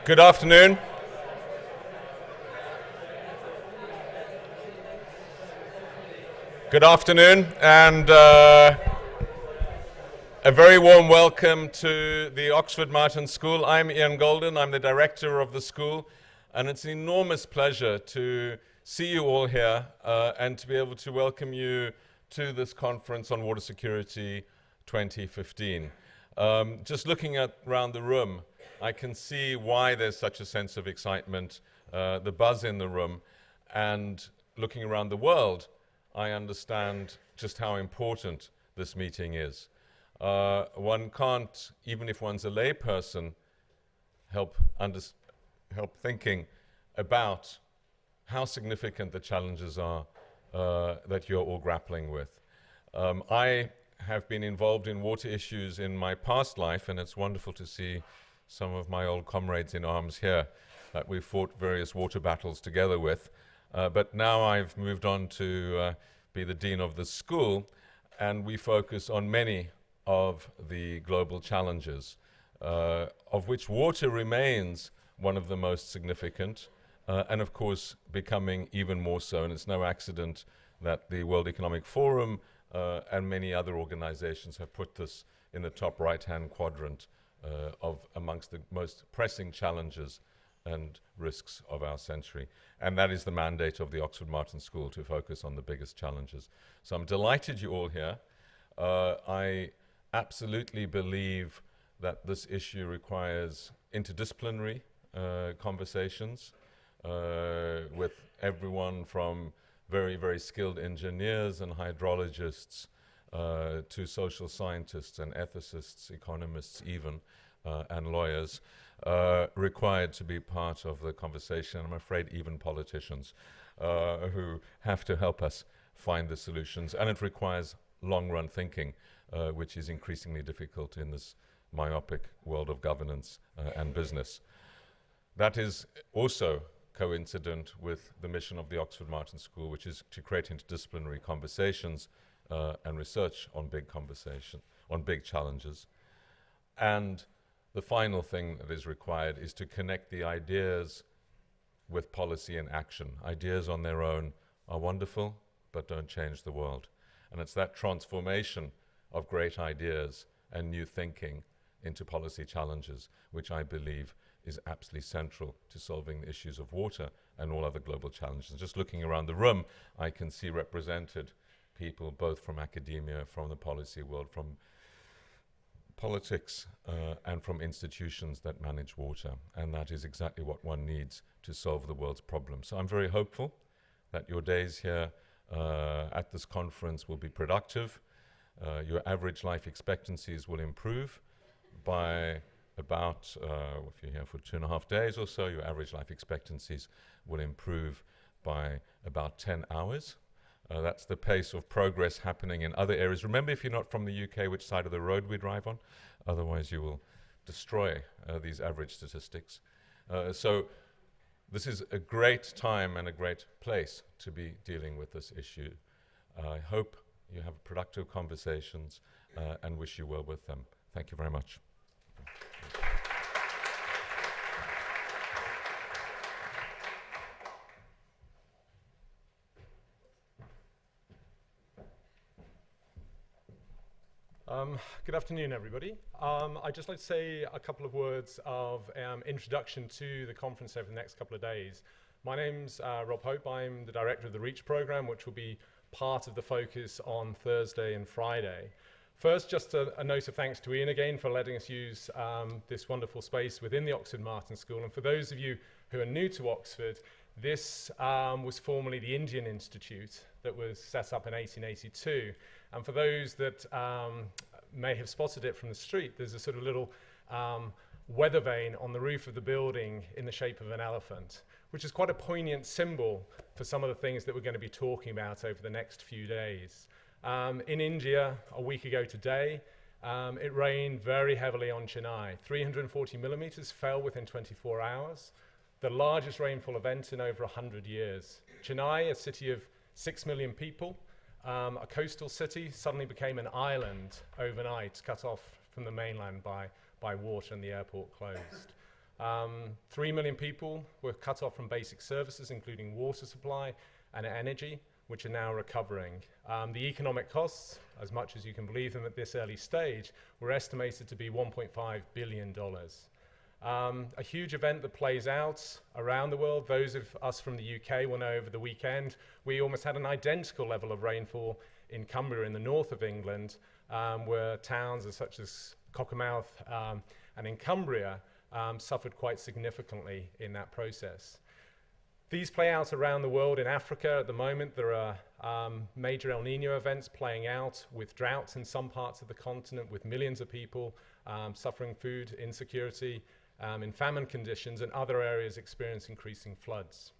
Good afternoon. Good afternoon, and a very warm welcome to the Oxford Martin School. I'm Ian Goldin, I'm the director of the school, and it's an enormous pleasure to see you all here and to be able to welcome you to this conference on water security 2015. Just looking around the room, I can see why there's such a sense of excitement, the buzz in the room, and looking around the world, I understand just how important this meeting is. One can't, even if one's a lay person, help thinking about how significant the challenges are that you're all grappling with. I have been involved in water issues in my past life, and it's wonderful to see some of my old comrades in arms here that we've fought various water battles together with. But now I've moved on to be the dean of the school, and we focus on many of the global challenges, of which water remains one of the most significant, and of course becoming even more so. And it's no accident that the World Economic Forum and many other organizations have put this in the top right-hand quadrant of amongst the most pressing challenges and risks of our century. And that is the mandate of the Oxford Martin School, to focus on the biggest challenges. So I'm delighted you're all here. I absolutely believe that this issue requires interdisciplinary conversations with everyone from very, very skilled engineers and hydrologists to social scientists and ethicists, economists even, and lawyers, required to be part of the conversation. I'm afraid even politicians who have to help us find the solutions. And it requires long-run thinking, which is increasingly difficult in this myopic world of governance and business. That is also coincident with the mission of the Oxford Martin School, which is to create interdisciplinary conversations and research on big challenges. And the final thing that is required is to connect the ideas with policy and action. Ideas on their own are wonderful, but don't change the world. And it's that transformation of great ideas and new thinking into policy challenges, which I believe is absolutely central to solving the issues of water and all other global challenges. Just looking around the room, I can see represented people both from academia, from the policy world, from politics, and from institutions that manage water. And that is exactly what one needs to solve the world's problems. So I'm very hopeful that your days here at this conference will be productive. Your average life expectancies will improve by about, if you're here for 2.5 days or so, your average life expectancies will improve by about 10 hours. That's the pace of progress happening in other areas. Remember, if you're not from the UK, which side of the road we drive on. Otherwise, you will destroy these average statistics. So this is a great time and a great place to be dealing with this issue. I hope you have productive conversations and wish you well with them. Thank you very much. Good afternoon, everybody. I'd just like to say a couple of words of introduction to the conference over the next couple of days. My name's Rob Hope. I'm the director of the REACH program, which will be part of the focus on Thursday and Friday. First, just a note of thanks to Ian again for letting us use this wonderful space within the Oxford Martin School. And for those of you who are new to Oxford, this was formerly the Indian Institute that was set up in 1882. And for those that may have spotted it from the street, there's a sort of little weather vane on the roof of the building in the shape of an elephant, which is quite a poignant symbol for some of the things that we're going to be talking about over the next few days. In India, a week ago today, it rained very heavily on Chennai. 340 millimeters fell within 24 hours, the largest rainfall event in over 100 years. Chennai, a city of 6 million people, a coastal city, suddenly became an island overnight, cut off from the mainland by water and the airport closed. 3 million people were cut off from basic services, including water supply and energy, which are now recovering. The economic costs, as much as you can believe them at this early stage, were estimated to be $1.5 billion. A huge event that plays out around the world. Those of us from the UK will know over the weekend, we almost had an identical level of rainfall in Cumbria in the north of England, where towns such as Cockermouth and in Cumbria suffered quite significantly in that process. These play out around the world. In Africa at the moment, there are major El Nino events playing out with droughts in some parts of the continent, with millions of people suffering food insecurity in famine conditions, and other areas experience increasing floods.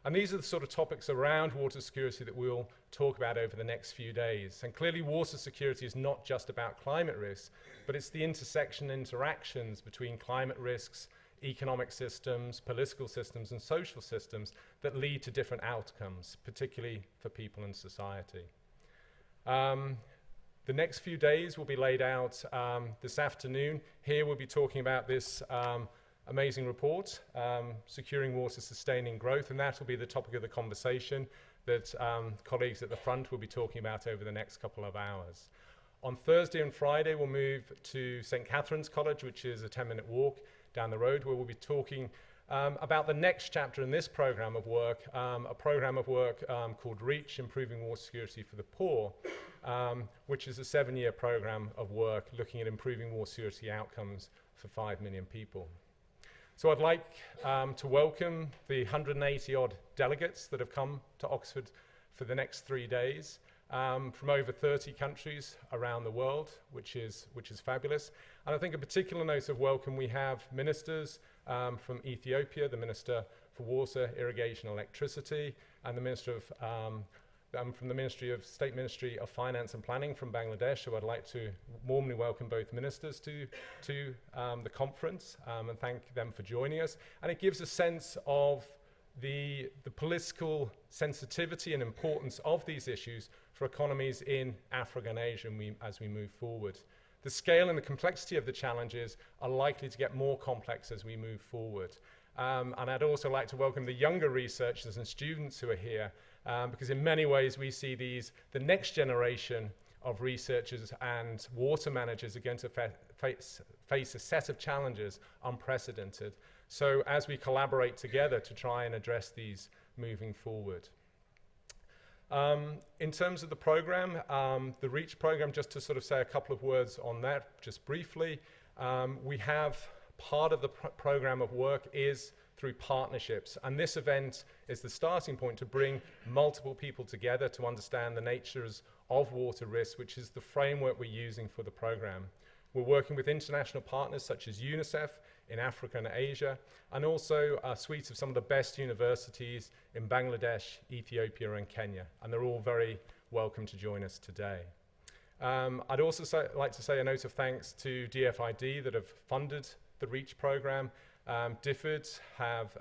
And these are the sort of topics around water security that we'll talk about over the next few days. And clearly water security is not just about climate risks, but it's the interactions between climate risks, economic systems, political systems, and social systems that lead to different outcomes, particularly for people and society. The next few days will be laid out this afternoon. Here we'll be talking about this amazing report, Securing Water Sustaining Growth, and that will be the topic of the conversation that colleagues at the front will be talking about over the next couple of hours. On Thursday and Friday, we'll move to St. Catherine's College, which is a 10-minute walk down the road, where we'll be talking about the next chapter in this program of work, a program of work called REACH, Improving Water Security for the Poor, which is a 7-year program of work looking at improving water security outcomes for 5 million people. So I'd like to welcome the 180-odd delegates that have come to Oxford for the next 3 days from over 30 countries around the world, which is fabulous. And I think a particular note of welcome, we have ministers from Ethiopia, the Minister for Water, Irrigation and Electricity, and the Minister of from the State Ministry of Finance and Planning from Bangladesh, so I'd like to warmly welcome both ministers to the conference and thank them for joining us. And it gives a sense of the political sensitivity and importance of these issues for economies in Africa and Asia as we move forward. The scale and the complexity of the challenges are likely to get more complex as we move forward. And I'd also like to welcome the younger researchers and students who are here, because in many ways we see the next generation of researchers and water managers are going to face a set of challenges unprecedented. So as we collaborate together to try and address these moving forward. In terms of the program, the REACH program, just to sort of say a couple of words on that just briefly, we have part of the program of work is through partnerships, and this event is the starting point to bring multiple people together to understand the natures of water risks, which is the framework we're using for the program. We're working with international partners such as UNICEF in Africa and Asia, and also a suite of some of the best universities in Bangladesh, Ethiopia and Kenya, and they're all very welcome to join us today. I'd also like to say a note of thanks to DFID that have funded the REACH program. DFID have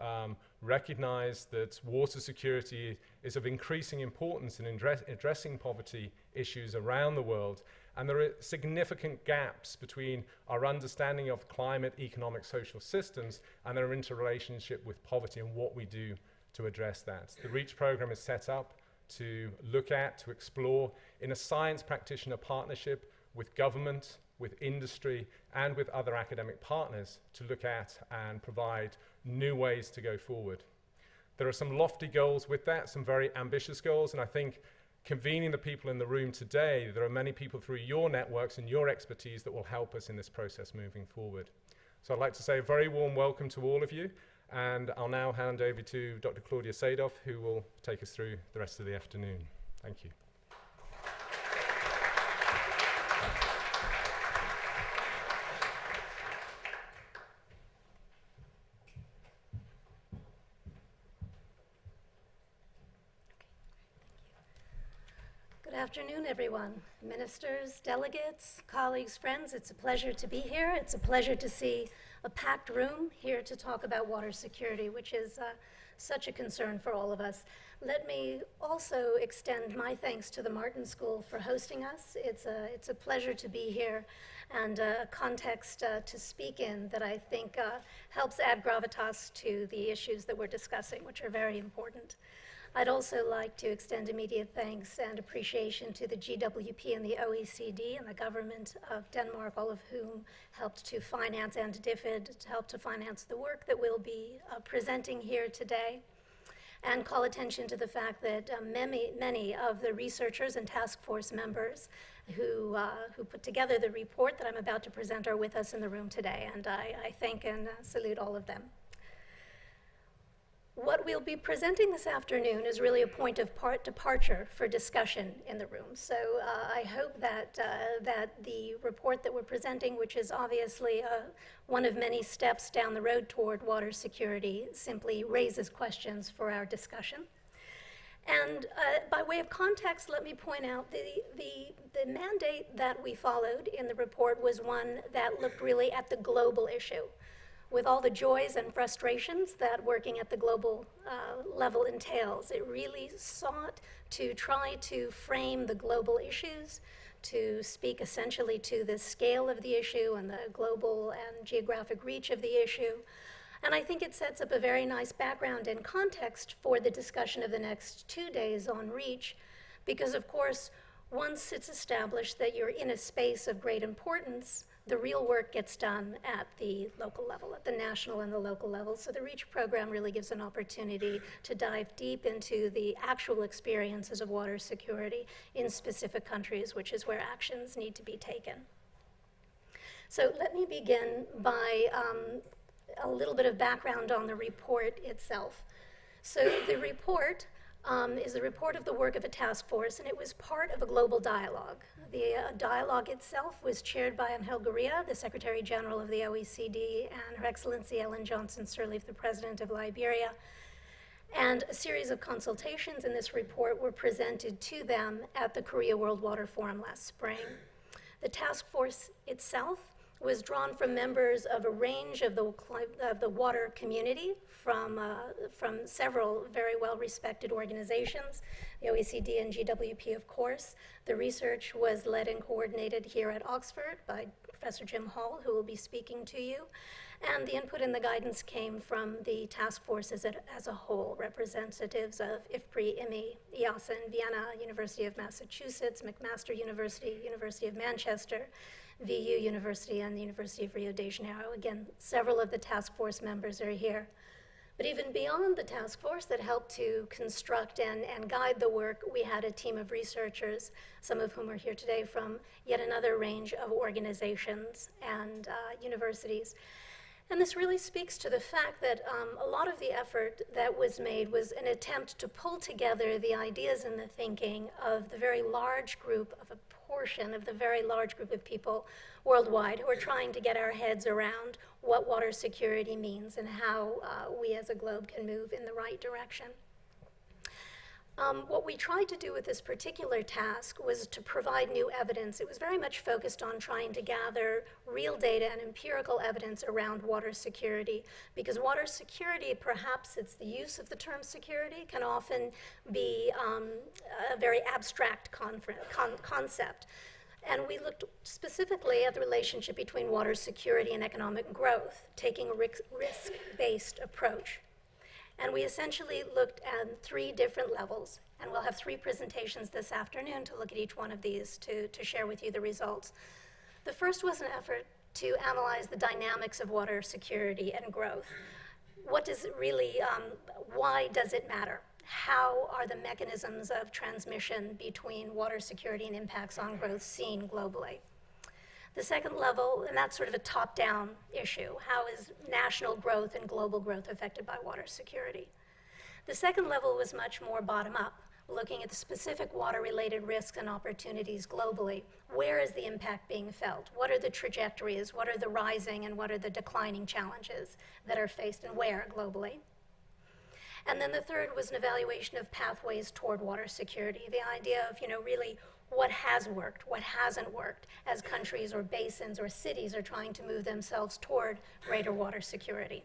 recognized that water security is of increasing importance in addressing poverty issues around the world, and there are significant gaps between our understanding of climate, economic, social systems and their interrelationship with poverty and what we do to address that. The REACH program is set up to look at, to explore in a science practitioner partnership with government, with industry, and with other academic partners to look at and provide new ways to go forward. There are some lofty goals with that, some very ambitious goals, and I think convening the people in the room today, there are many people through your networks and your expertise that will help us in this process moving forward. So I'd like to say a very warm welcome to all of you, and I'll now hand over to Dr. Claudia Sadoff, who will take us through the rest of the afternoon. Thank you. Good afternoon, everyone. Ministers, delegates, colleagues, friends, it's a pleasure to be here. It's a pleasure to see a packed room here to talk about water security, which is such a concern for all of us. Let me also extend my thanks to the Martin School for hosting us. It's a pleasure to be here, and a context to speak in that I think helps add gravitas to the issues that we're discussing, which are very important. I'd also like to extend immediate thanks and appreciation to the GWP and the OECD and the government of Denmark, all of whom helped to finance, and DFID to help to finance the work that we'll be presenting here today, and call attention to the fact that many of the researchers and task force members who put together the report that I'm about to present are with us in the room today, and I thank and salute all of them. What we'll be presenting this afternoon is really a point of departure for discussion in the room. So I hope that the report that we're presenting, which is obviously one of many steps down the road toward water security, simply raises questions for our discussion. And by way of context, let me point out the mandate that we followed in the report was one that looked really at the global issue, with all the joys and frustrations that working at the global level entails. It really sought to try to frame the global issues, to speak essentially to the scale of the issue and the global and geographic reach of the issue. And I think it sets up a very nice background and context for the discussion of the next 2 days on REACH, because of course, once it's established that you're in a space of great importance, the real work gets done at the local level, at the national and the local level. So the REACH program really gives an opportunity to dive deep into the actual experiences of water security in specific countries, which is where actions need to be taken. So let me begin by a little bit of background on the report itself. So the report is the report of the work of a task force, and it was part of a global dialogue. The dialogue itself was chaired by Angel Gurria, the Secretary General of the OECD, and Her Excellency Ellen Johnson Sirleaf, the President of Liberia. And a series of consultations in this report were presented to them at the Korea World Water Forum last spring. The task force itself was drawn from members of a range of the water community from several very well-respected organizations, the OECD and GWP, of course. The research was led and coordinated here at Oxford by Professor Jim Hall, who will be speaking to you. And the input and the guidance came from the task force as a whole, representatives of IFPRI, IMI, EASA in Vienna, University of Massachusetts, McMaster University, University of Manchester, VU University, and the University of Rio de Janeiro. Again, several of the task force members are here. But even beyond the task force that helped to construct and guide the work, we had a team of researchers, some of whom are here today from yet another range of organizations and universities. And this really speaks to the fact that a lot of the effort that was made was an attempt to pull together the ideas and the thinking of the very large group, of a portion of the very large group of people worldwide who are trying to get our heads around what water security means and how we as a globe can move in the right direction. What we tried to do with this particular task was to provide new evidence. It was very much focused on trying to gather real data and empirical evidence around water security, because water security, perhaps it's the use of the term security, can often be a very abstract concept. And we looked specifically at the relationship between water security and economic growth, taking a risk-based approach. And we essentially looked at 3 different levels, and we'll have 3 presentations this afternoon to look at each one of these to share with you the results. The first was an effort to analyze the dynamics of water security and growth. What does it really, why does it matter? How are the mechanisms of transmission between water security and impacts on growth seen globally? The second level, and that's sort of a top-down issue, how is national growth and global growth affected by water security? The second level was much more bottom-up, looking at the specific water-related risks and opportunities globally. Where is the impact being felt? What are the trajectories? What are the rising and what are the declining challenges that are faced and where globally? And then the third was an evaluation of pathways toward water security, the idea of, really what has worked, what hasn't worked, as countries or basins or cities are trying to move themselves toward greater water security.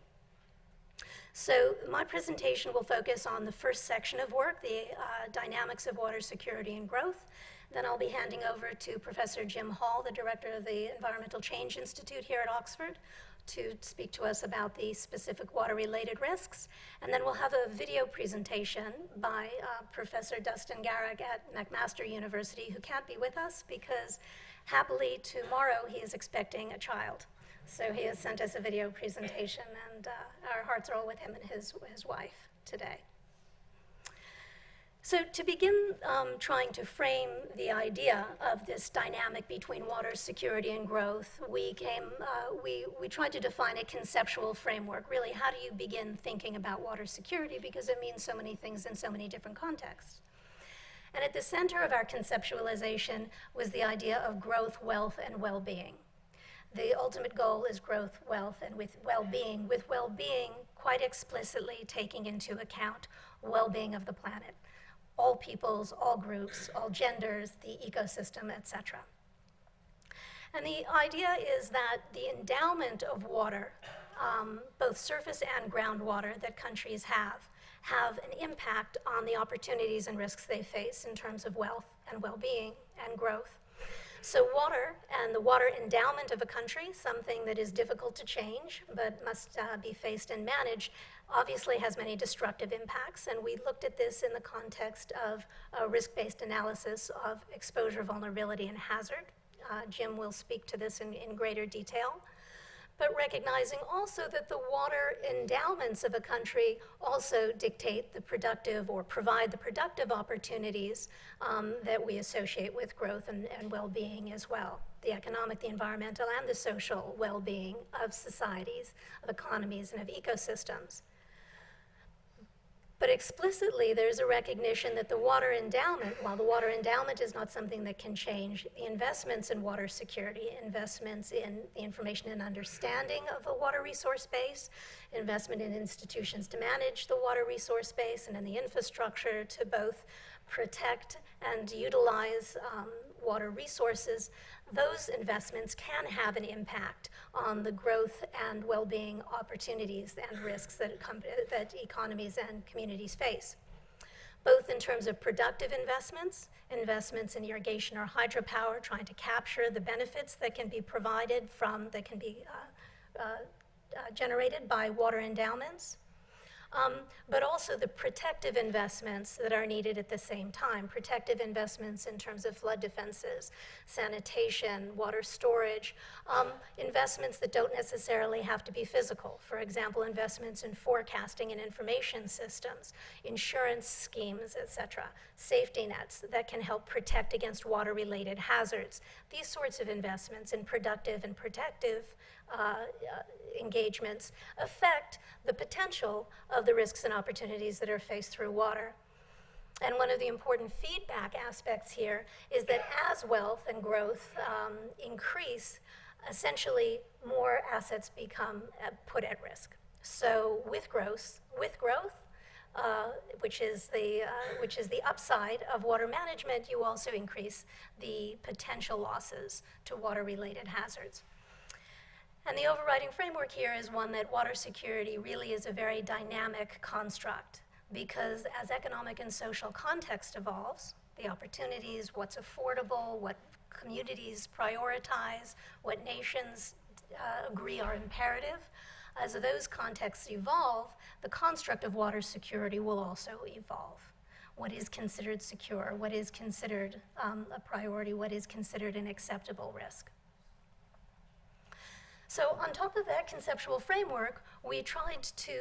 So my presentation will focus on the first section of work, the dynamics of water security and growth. Then I'll be handing over to Professor Jim Hall, the director of the Environmental Change Institute here at Oxford, to speak to us about the specific water-related risks. And then we'll have a video presentation by Professor Dustin Garrick at McMaster University, who can't be with us because happily tomorrow he is expecting a child. So he has sent us a video presentation, and our hearts are all with him and his wife today. So to begin trying to frame the idea of this dynamic between water security and growth, we tried to define a conceptual framework. Really, how do you begin thinking about water security? Because it means so many things in so many different contexts. And at the center of our conceptualization was the idea of growth, wealth, and well-being. The ultimate goal is growth, wealth, and with well-being quite explicitly taking into account well-being of the planet. All peoples, all groups, all genders, the ecosystem, etc. And the idea is that the endowment of water, both surface and groundwater that countries have an impact on the opportunities and risks they face in terms of wealth and well-being and growth. So water and the water endowment of a country, something that is difficult to change but must be faced and managed, obviously has many destructive impacts. And we looked at this in the context of a risk-based analysis of exposure, vulnerability, and hazard. Jim will speak to this in greater detail. But recognizing also that the water endowments of a country also dictate the productive or provide the productive opportunities that we associate with growth and well-being as well. The economic, the environmental, and the social well-being of societies, of economies, and of ecosystems. But explicitly, there's a recognition that the water endowment, while the water endowment is not something that can change, the investments in water security, investments in the information and understanding of the water resource base, investment in institutions to manage the water resource base, and in the infrastructure to both protect and utilize water resources, those investments can have an impact on the growth and well-being opportunities and risks that economies and communities face, both in terms of productive investments, investments in irrigation or hydropower, trying to capture the benefits that can be provided from, that can be generated by water endowments, but also the protective investments that are needed at the same time. Protective investments in terms of flood defenses, sanitation, water storage, investments that don't necessarily have to be physical. For example, investments in forecasting and information systems, insurance schemes, etc. Safety nets that can help protect against water-related hazards. These sorts of investments in productive and protective engagements affect the potential of the risks and opportunities that are faced through water. And one of the important feedback aspects here is that as wealth and growth increase, essentially more assets become put at risk. So with growth, which is the upside of water management, you also increase the potential losses to water-related hazards. And the overriding framework here is one that water security really is a very dynamic construct, because as economic and social context evolves, the opportunities, what's affordable, what communities prioritize, what nations agree are imperative, as those contexts evolve, the construct of water security will also evolve. What is considered secure, what is considered a priority, what is considered an acceptable risk. So on top of that conceptual framework, we tried to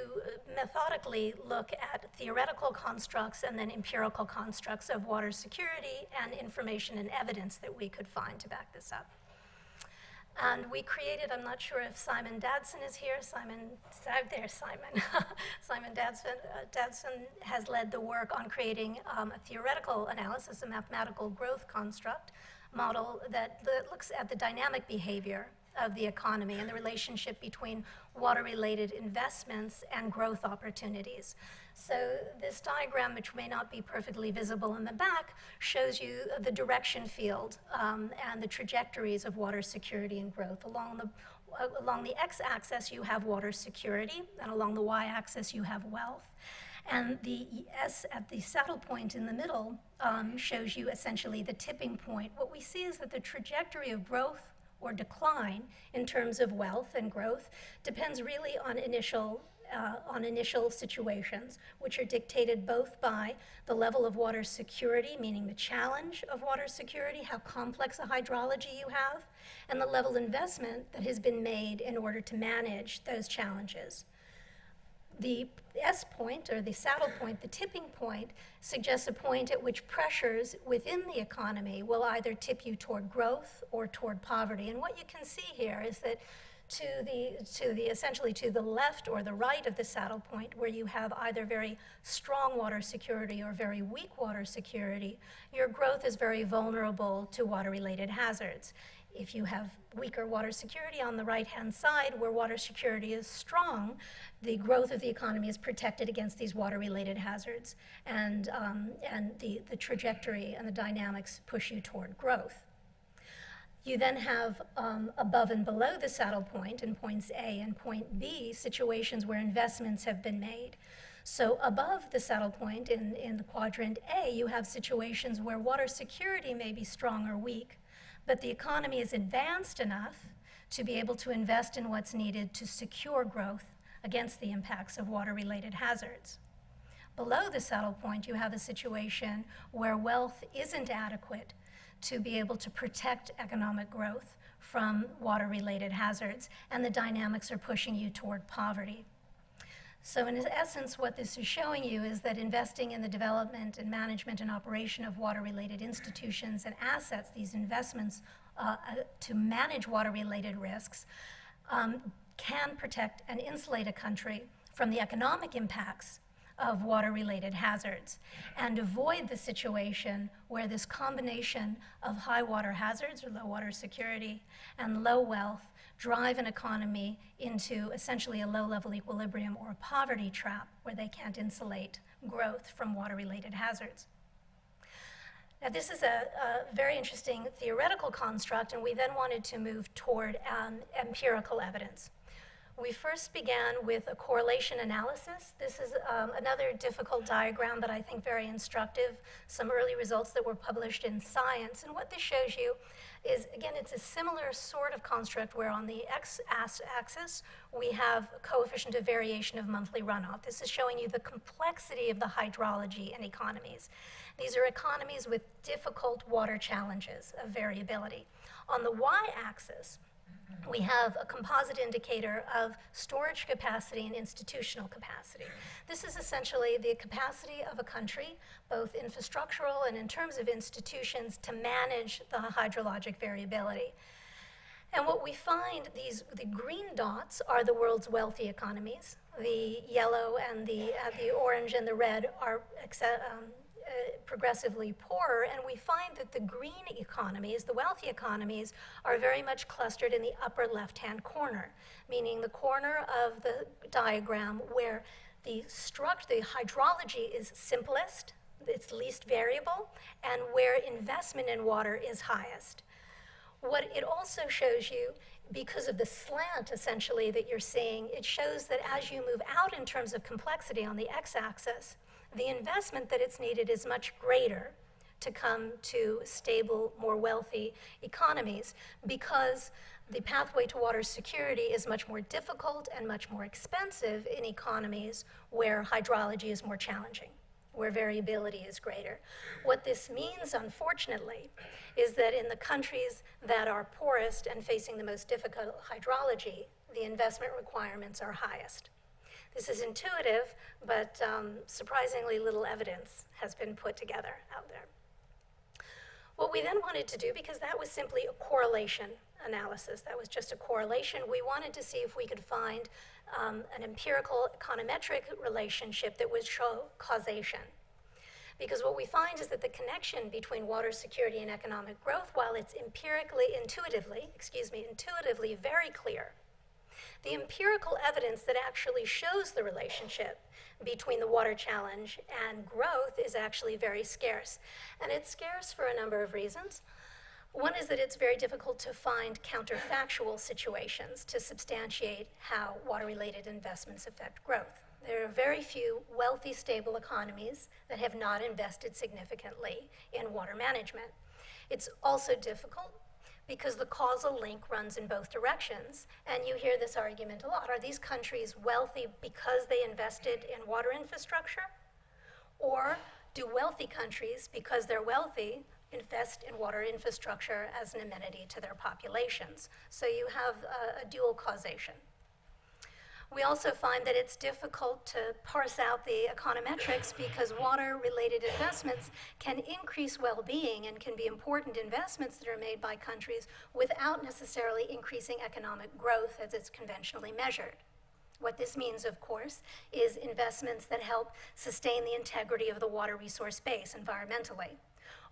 methodically look at theoretical constructs and then empirical constructs of water security and information and evidence that we could find to back this up. And we created, I'm not sure if Simon Dadson is here. There's Simon. Simon Dadson has led the work on creating a theoretical analysis, a mathematical growth construct model that looks at the dynamic behavior of the economy and the relationship between water-related investments and growth opportunities. So this diagram, which may not be perfectly visible in the back, shows you the direction field and the trajectories of water security and growth. Along the Along the x-axis, you have water security, and along the y-axis, you have wealth. And the S at the saddle point in the middle shows you essentially the tipping point. What we see is that the trajectory of growth or decline in terms of wealth and growth depends really on initial situations, which are dictated both by the level of water security, meaning the challenge of water security, how complex a hydrology you have, and the level of investment that has been made in order to manage those challenges. The S point, or the saddle point, the tipping point, suggests a point at which pressures within the economy will either tip you toward growth or toward poverty. And what you can see here is that essentially to the left or the right of the saddle point, where you have either very strong water security or very weak water security, your growth is very vulnerable to water-related hazards. If you have weaker water security on the right-hand side, where water security is strong, the growth of the economy is protected against these water-related hazards, and the trajectory and the dynamics push you toward growth. You then have above and below the saddle point, in points A and point B, situations where investments have been made. So above the saddle point in the quadrant A, you have situations where water security may be strong or weak, but the economy is advanced enough to be able to invest in what's needed to secure growth against the impacts of water-related hazards. Below the saddle point, you have a situation where wealth isn't adequate to be able to protect economic growth from water-related hazards, and the dynamics are pushing you toward poverty. So in essence, what this is showing you is that investing in the development and management and operation of water-related institutions and assets, these investments to manage water-related risks, can protect and insulate a country from the economic impacts of water-related hazards, and avoid the situation where this combination of high water hazards or low water security and low wealth drive an economy into essentially a low-level equilibrium or a poverty trap where they can't insulate growth from water-related hazards. Now, this is a very interesting theoretical construct, and we then wanted to move toward empirical evidence. We first began with a correlation analysis. This is another difficult diagram, but I think very instructive. Some early results that were published in Science. And what this shows you is, again, it's a similar sort of construct where on the x-axis we have a coefficient of variation of monthly runoff. This is showing you the complexity of the hydrology in economies. These are economies with difficult water challenges of variability. On the y-axis, we have a composite indicator of storage capacity and institutional capacity. This is essentially the capacity of a country, both infrastructural and in terms of institutions, to manage the hydrologic variability. And what we find, the green dots are the world's wealthy economies. The yellow and the orange and the red are progressively poorer, and we find that the green economies, the wealthy economies, are very much clustered in the upper left-hand corner, meaning the corner of the diagram where the hydrology is simplest, it's least variable, and where investment in water is highest. What it also shows you, because of the slant essentially that you're seeing, it shows that as you move out in terms of complexity on the x-axis, the investment that it's needed is much greater to come to stable, more wealthy economies, because the pathway to water security is much more difficult and much more expensive in economies where hydrology is more challenging, where variability is greater. What this means, unfortunately, is that in the countries that are poorest and facing the most difficult hydrology, the investment requirements are highest. This is intuitive, but surprisingly little evidence has been put together out there. What we then wanted to do, because that was simply a correlation analysis, that was just a correlation, we wanted to see if we could find an empirical econometric relationship that would show causation. Because what we find is that the connection between water security and economic growth, while it's intuitively very clear, the empirical evidence that actually shows the relationship between the water challenge and growth is actually very scarce. And it's scarce for a number of reasons. One is that it's very difficult to find counterfactual situations to substantiate how water-related investments affect growth. There are very few wealthy, stable economies that have not invested significantly in water management. It's also difficult because the causal link runs in both directions, and you hear this argument a lot. Are these countries wealthy because they invested in water infrastructure? Or do wealthy countries, because they're wealthy, invest in water infrastructure as an amenity to their populations? So you have a dual causation. We also find that it's difficult to parse out the econometrics because water-related investments can increase well-being and can be important investments that are made by countries without necessarily increasing economic growth as it's conventionally measured. What this means, of course, is investments that help sustain the integrity of the water resource base environmentally,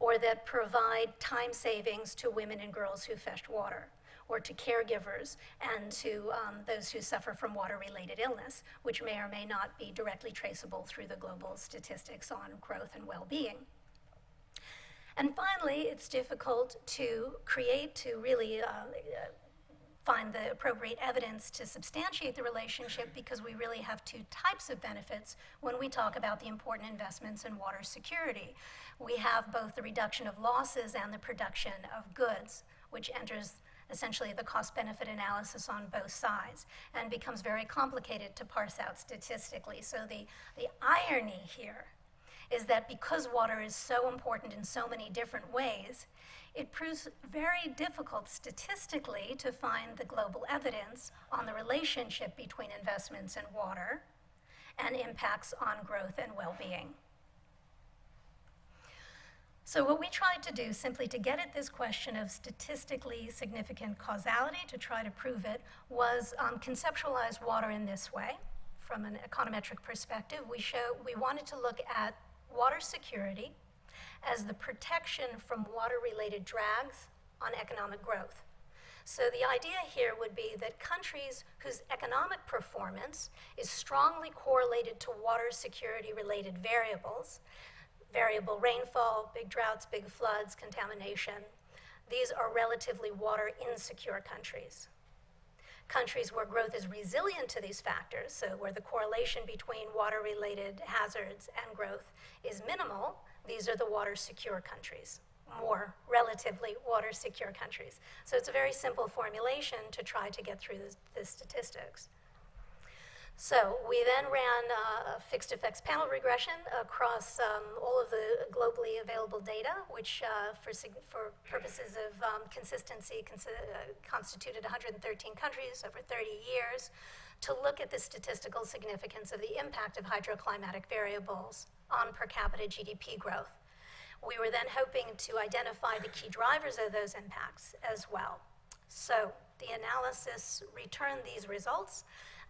or that provide time savings to women and girls who fetch water, or to caregivers and to those who suffer from water-related illness, which may or may not be directly traceable through the global statistics on growth and well-being. And finally, it's difficult to really find the appropriate evidence to substantiate the relationship because we really have two types of benefits when we talk about the important investments in water security. We have both the reduction of losses and the production of goods, which enters essentially the cost-benefit analysis on both sides and becomes very complicated to parse out statistically. So the irony here is that because water is so important in so many different ways, it proves very difficult statistically to find the global evidence on the relationship between investments in water and impacts on growth and well-being. So what we tried to do, simply to get at this question of statistically significant causality, to try to prove it, was conceptualize water in this way. From an econometric perspective, we wanted to look at water security as the protection from water-related drags on economic growth. So the idea here would be that countries whose economic performance is strongly correlated to water security-related variables, variable rainfall, big droughts, big floods, contamination, these are relatively water insecure countries. Countries where growth is resilient to these factors, so where the correlation between water-related hazards and growth is minimal, these are the water-secure countries, more relatively water-secure countries. So it's a very simple formulation to try to get through the statistics. So we then ran a fixed effects panel regression across all of the globally available data, which for purposes of consistency constituted 113 countries over 30 years, to look at the statistical significance of the impact of hydroclimatic variables on per capita GDP growth. We were then hoping to identify the key drivers of those impacts as well. So the analysis returned these results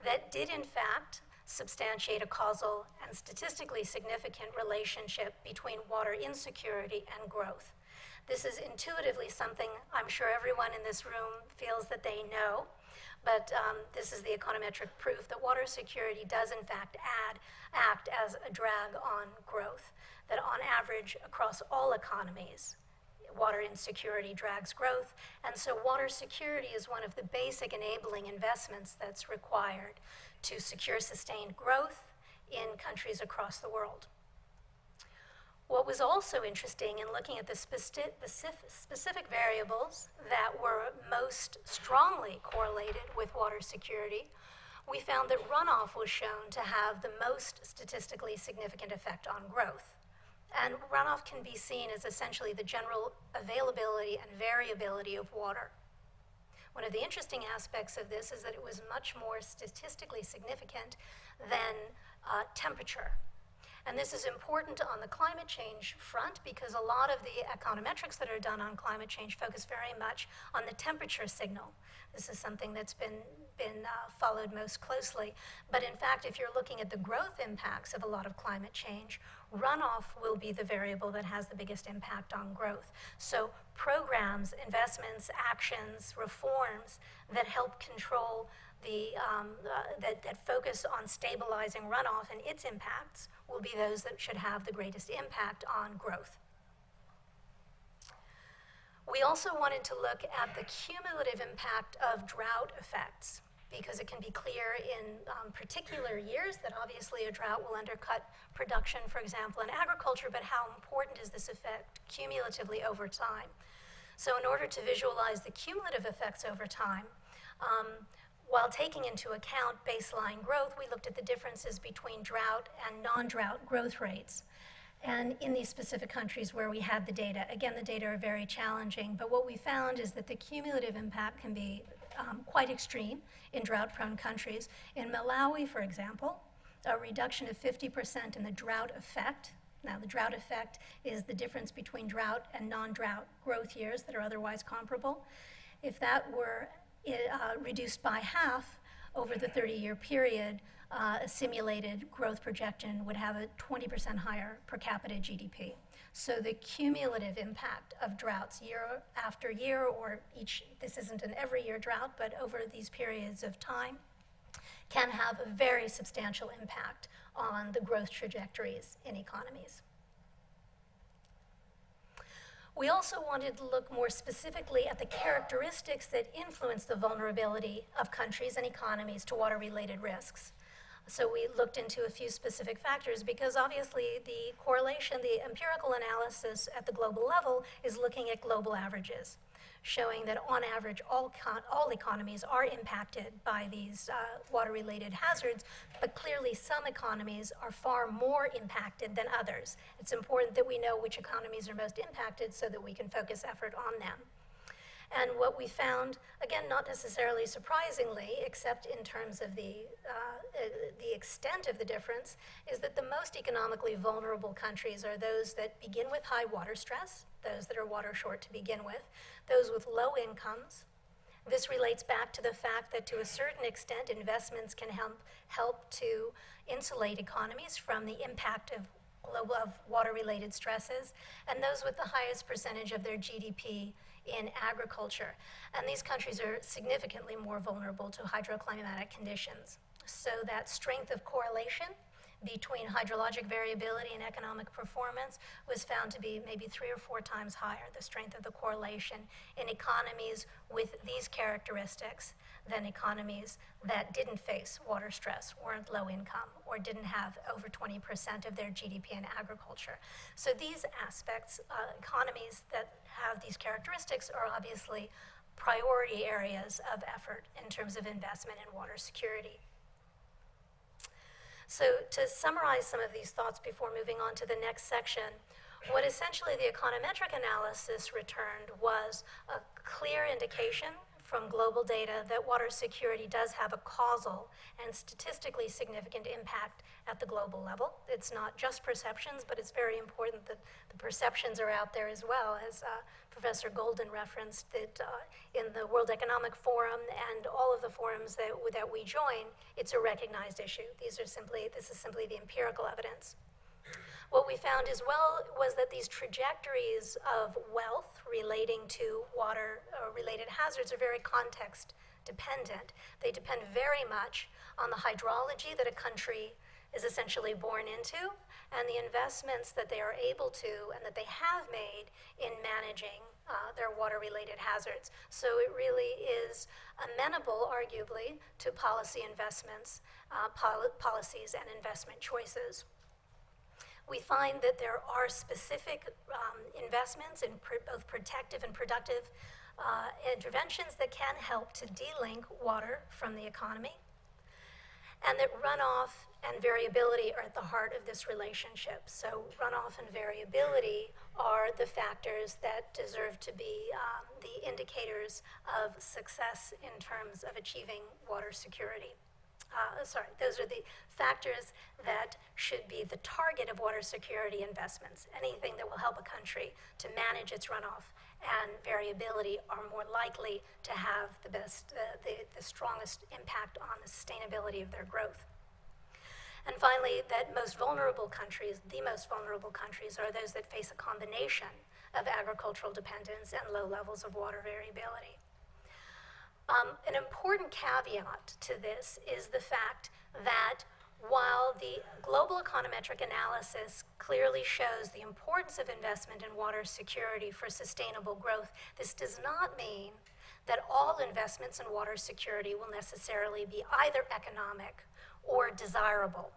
that did in fact substantiate a causal and statistically significant relationship between water insecurity and growth. This is intuitively something I'm sure everyone in this room feels that they know, but this is the econometric proof that water security does in fact act as a drag on growth, that on average across all economies, water insecurity drags growth, and so water security is one of the basic enabling investments that's required to secure sustained growth in countries across the world. What was also interesting in looking at the specific variables that were most strongly correlated with water security, we found that runoff was shown to have the most statistically significant effect on growth. And runoff can be seen as essentially the general availability and variability of water. One of the interesting aspects of this is that it was much more statistically significant than temperature. And this is important on the climate change front because a lot of the econometrics that are done on climate change focus very much on the temperature signal. This is something that's been followed most closely. But in fact, if you're looking at the growth impacts of a lot of climate change, runoff will be the variable that has the biggest impact on growth. So programs, investments, actions, reforms that help control that focus on stabilizing runoff and its impacts will be those that should have the greatest impact on growth. We also wanted to look at the cumulative impact of drought effects, because it can be clear in particular years that obviously a drought will undercut production, for example, in agriculture, but how important is this effect cumulatively over time? So in order to visualize the cumulative effects over time, while taking into account baseline growth, we looked at the differences between drought and non-drought growth rates. And in these specific countries where we had the data, again, the data are very challenging, but what we found is that the cumulative impact can be quite extreme in drought-prone countries. In Malawi, for example, a reduction of 50% in the drought effect. Now, the drought effect is the difference between drought and non-drought growth years that are otherwise comparable. If that were reduced by half over the 30-year period, a simulated growth projection would have a 20% higher per capita GDP. So the cumulative impact of droughts year after year, or this isn't an every year drought, but over these periods of time, can have a very substantial impact on the growth trajectories in economies. We also wanted to look more specifically at the characteristics that influence the vulnerability of countries and economies to water-related risks. So we looked into a few specific factors because obviously the correlation, the empirical analysis at the global level is looking at global averages, showing that on average all economies are impacted by these water-related hazards, but clearly some economies are far more impacted than others. It's important that we know which economies are most impacted so that we can focus effort on them. And what we found, again, not necessarily surprisingly, except in terms of the extent of the difference, is that the most economically vulnerable countries are those that begin with high water stress, those that are water short to begin with, those with low incomes. This relates back to the fact that to a certain extent, investments can help to insulate economies from the impact of water-related stresses, and those with the highest percentage of their GDP in agriculture. And these countries are significantly more vulnerable to hydroclimatic conditions. So that strength of correlation between hydrologic variability and economic performance was found to be maybe 3 or 4 times higher, the strength of the correlation in economies with these characteristics than economies that didn't face water stress, weren't low income, or didn't have over 20% of their GDP in agriculture. So these aspects, economies that have these characteristics are obviously priority areas of effort in terms of investment in water security. So to summarize some of these thoughts before moving on to the next section, what essentially the econometric analysis returned was a clear indication from global data that water security does have a causal and statistically significant impact at the global level. It's not just perceptions, but it's very important that the perceptions are out there as well, as Professor Goldin referenced, that in the World Economic Forum and all of the forums that we join, it's a recognized issue. This is simply the empirical evidence. What we found as well was that these trajectories of wealth relating to water-related hazards are very context dependent. They depend very much on the hydrology that a country is essentially born into and the investments that they are able to and that they have made in managing their water-related hazards. So it really is amenable, arguably, to policy investments, policies and investment choices. We find that there are specific investments in both protective and productive interventions that can help to delink water from the economy, and that runoff and variability are at the heart of this relationship. So runoff and variability are the factors that deserve to be the indicators of success in terms of achieving water security. Those are the factors that should be the target of water security investments. Anything that will help a country to manage its runoff and variability are more likely to have the strongest impact on the sustainability of their growth. And finally, the most vulnerable countries are those that face a combination of agricultural dependence and low levels of water variability. An important caveat to this is the fact that While the global econometric analysis clearly shows the importance of investment in water security for sustainable growth, this does not mean that all investments in water security will necessarily be either economic or desirable.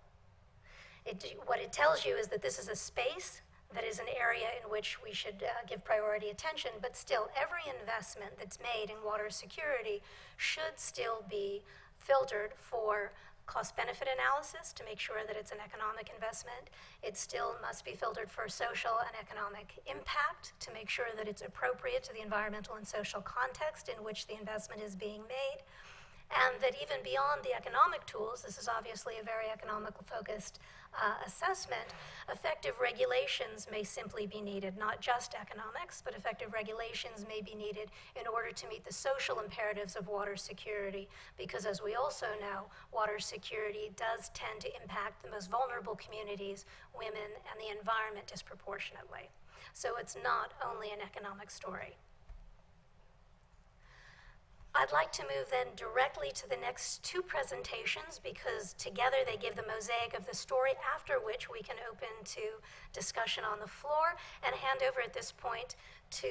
What it tells you is that this is a space that is an area in which we should give priority attention, but still every investment that's made in water security should still be filtered for cost-benefit analysis to make sure that it's an economic investment. It still must be filtered for social and economic impact to make sure that it's appropriate to the environmental and social context in which the investment is being made. And that even beyond the economic tools, this is obviously a very economical-focused assessment, effective regulations may simply be needed, not just economics, but effective regulations may be needed in order to meet the social imperatives of water security, because as we also know, water security does tend to impact the most vulnerable communities, women, and the environment disproportionately. So it's not only an economic story. I'd like to move then directly to the next two presentations because together they give the mosaic of the story, after which we can open to discussion on the floor and hand over at this point to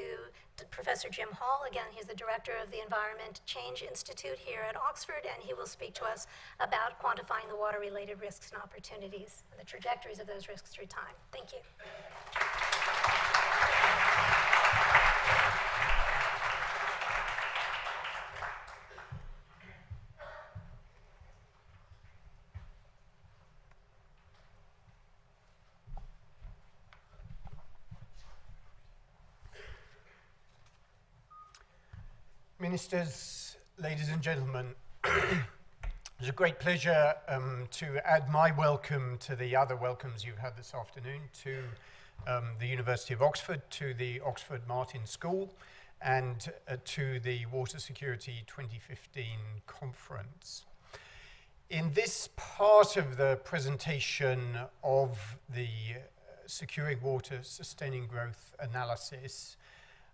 Professor Jim Hall. Again, he's the director of the Environment Change Institute here at Oxford, and he will speak to us about quantifying the water-related risks and opportunities, and the trajectories of those risks through time. Thank you. Ministers, ladies and gentlemen, it's a great pleasure to add my welcome to the other welcomes you've had this afternoon to the University of Oxford, to the Oxford Martin School, and to the Water Security 2015 conference. In this part of the presentation of the Securing Water, Sustaining Growth analysis,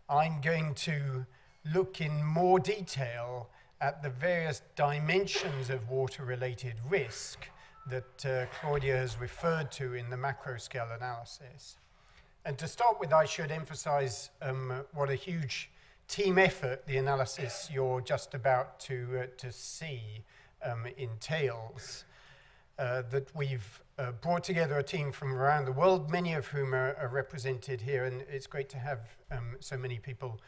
I'm going to look in more detail at the various dimensions of water-related risk that Claudia has referred to in the macro-scale analysis. And to start with, I should emphasize what a huge team effort the analysis you're just about to see entails. That we've brought together a team from around the world, many of whom are represented here, and it's great to have so many people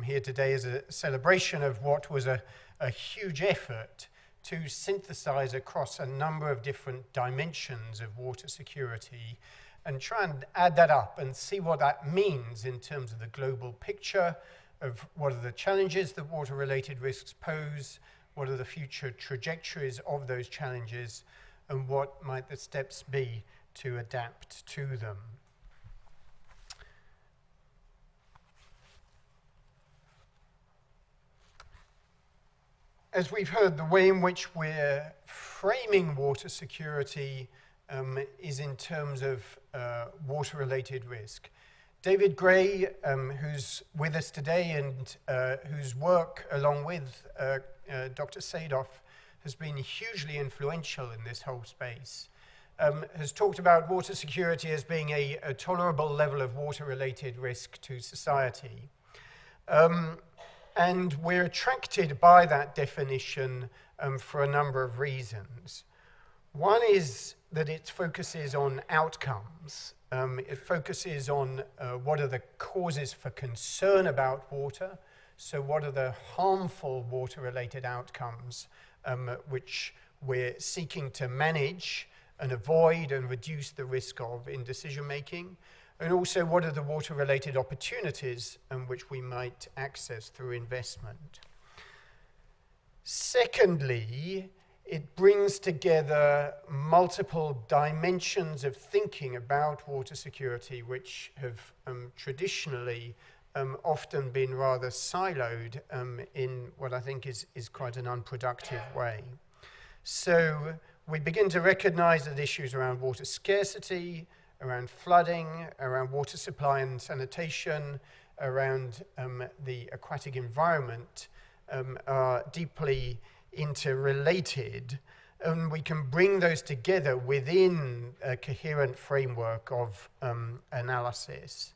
here today as a celebration of what was a huge effort to synthesize across a number of different dimensions of water security and try and add that up and see what that means in terms of the global picture of what are the challenges that water-related risks pose, what are the future trajectories of those challenges, and what might the steps be to adapt to them. As we've heard, the way in which we're framing water security is in terms of water-related risk. David Gray, who's with us today and whose work, along with Dr. Sadoff, has been hugely influential in this whole space, has talked about water security as being a tolerable level of water-related risk to society. And we're attracted by that definition for a number of reasons. One is that it focuses on outcomes. It focuses on what are the causes for concern about water. So what are the harmful water-related outcomes which we're seeking to manage and avoid and reduce the risk of in decision-making? And also, what are the water-related opportunities which we might access through investment? Secondly, it brings together multiple dimensions of thinking about water security, which have traditionally often been rather siloed in what I think is quite an unproductive way. So we begin to recognize that issues around water scarcity, around flooding, around water supply and sanitation, around the aquatic environment are deeply interrelated, and we can bring those together within a coherent framework of analysis.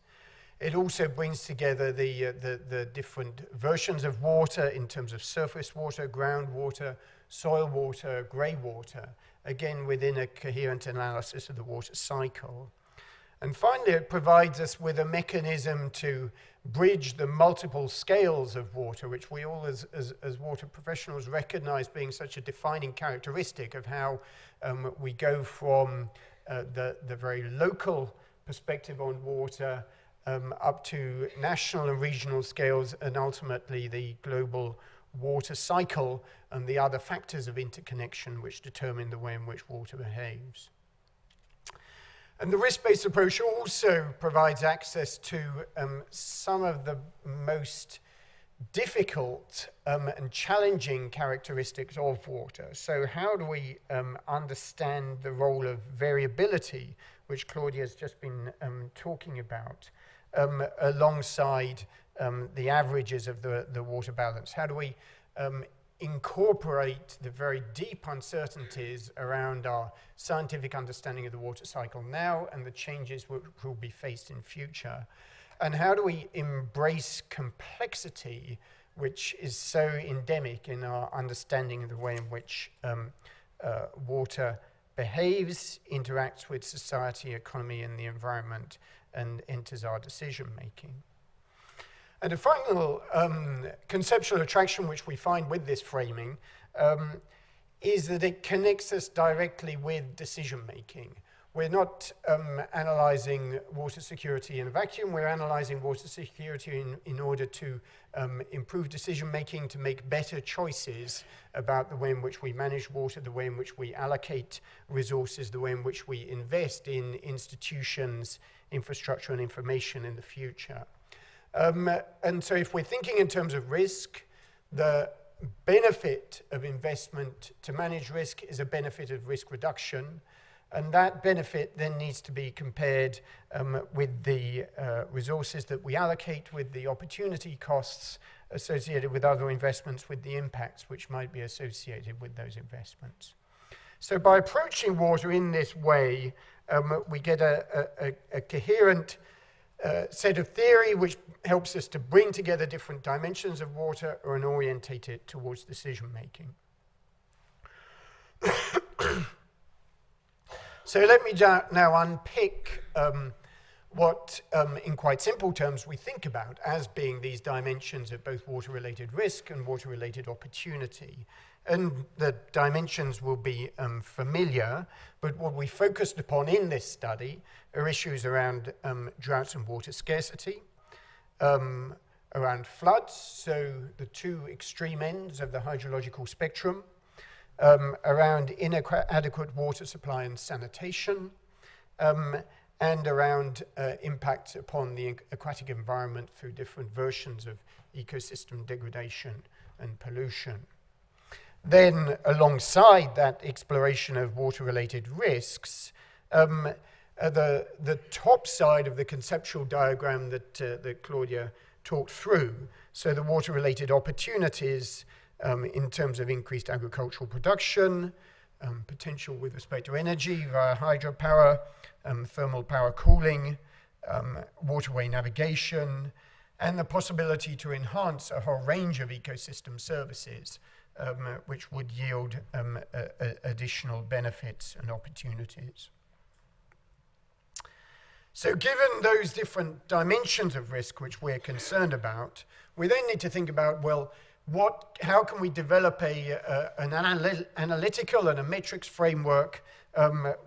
It also brings together the different versions of water in terms of surface water, groundwater, soil water, grey water, again within a coherent analysis of the water cycle. And finally, it provides us with a mechanism to bridge the multiple scales of water, which we all as water professionals recognize being such a defining characteristic of how we go from the very local perspective on water up to national and regional scales, and ultimately the global water cycle and the other factors of interconnection which determine the way in which water behaves. And the risk-based approach also provides access to some of the most difficult and challenging characteristics of water. So how do we understand the role of variability, which Claudia has just been talking about, alongside the averages of the water balance? How do we incorporate the very deep uncertainties around our scientific understanding of the water cycle now and the changes which will be faced in future? And how do we embrace complexity, which is so endemic in our understanding of the way in which water behaves, interacts with society, economy, and the environment, and enters our decision making? And a final conceptual attraction which we find with this framing is that it connects us directly with decision making. We're not analyzing water security in a vacuum. We're analyzing water security in order to improve decision making, to make better choices about the way in which we manage water, the way in which we allocate resources, the way in which we invest in institutions, infrastructure, and information in the future. And so if we're thinking in terms of risk, the benefit of investment to manage risk is a benefit of risk reduction, and that benefit then needs to be compared with the resources that we allocate, with the opportunity costs associated with other investments, with the impacts which might be associated with those investments. So by approaching water in this way, we get a coherent set of theory which helps us to bring together different dimensions of water and orientate it towards decision making. So let me now unpick what, in quite simple terms, we think about as being these dimensions of both water-related risk and water-related opportunity. And the dimensions will be familiar, but what we focused upon in this study are issues around droughts and water scarcity, around floods, so the two extreme ends of the hydrological spectrum, around inadequate water supply and sanitation, and around impacts upon the aquatic environment through different versions of ecosystem degradation and pollution. Then, alongside that exploration of water-related risks, the top side of the conceptual diagram that Claudia talked through, so the water-related opportunities in terms of increased agricultural production, potential with respect to energy via hydropower, thermal power cooling, waterway navigation, and the possibility to enhance a whole range of ecosystem services which would yield additional benefits and opportunities. So given those different dimensions of risk which we're concerned about, we then need to think about, well, how can we develop an analytical and a metrics framework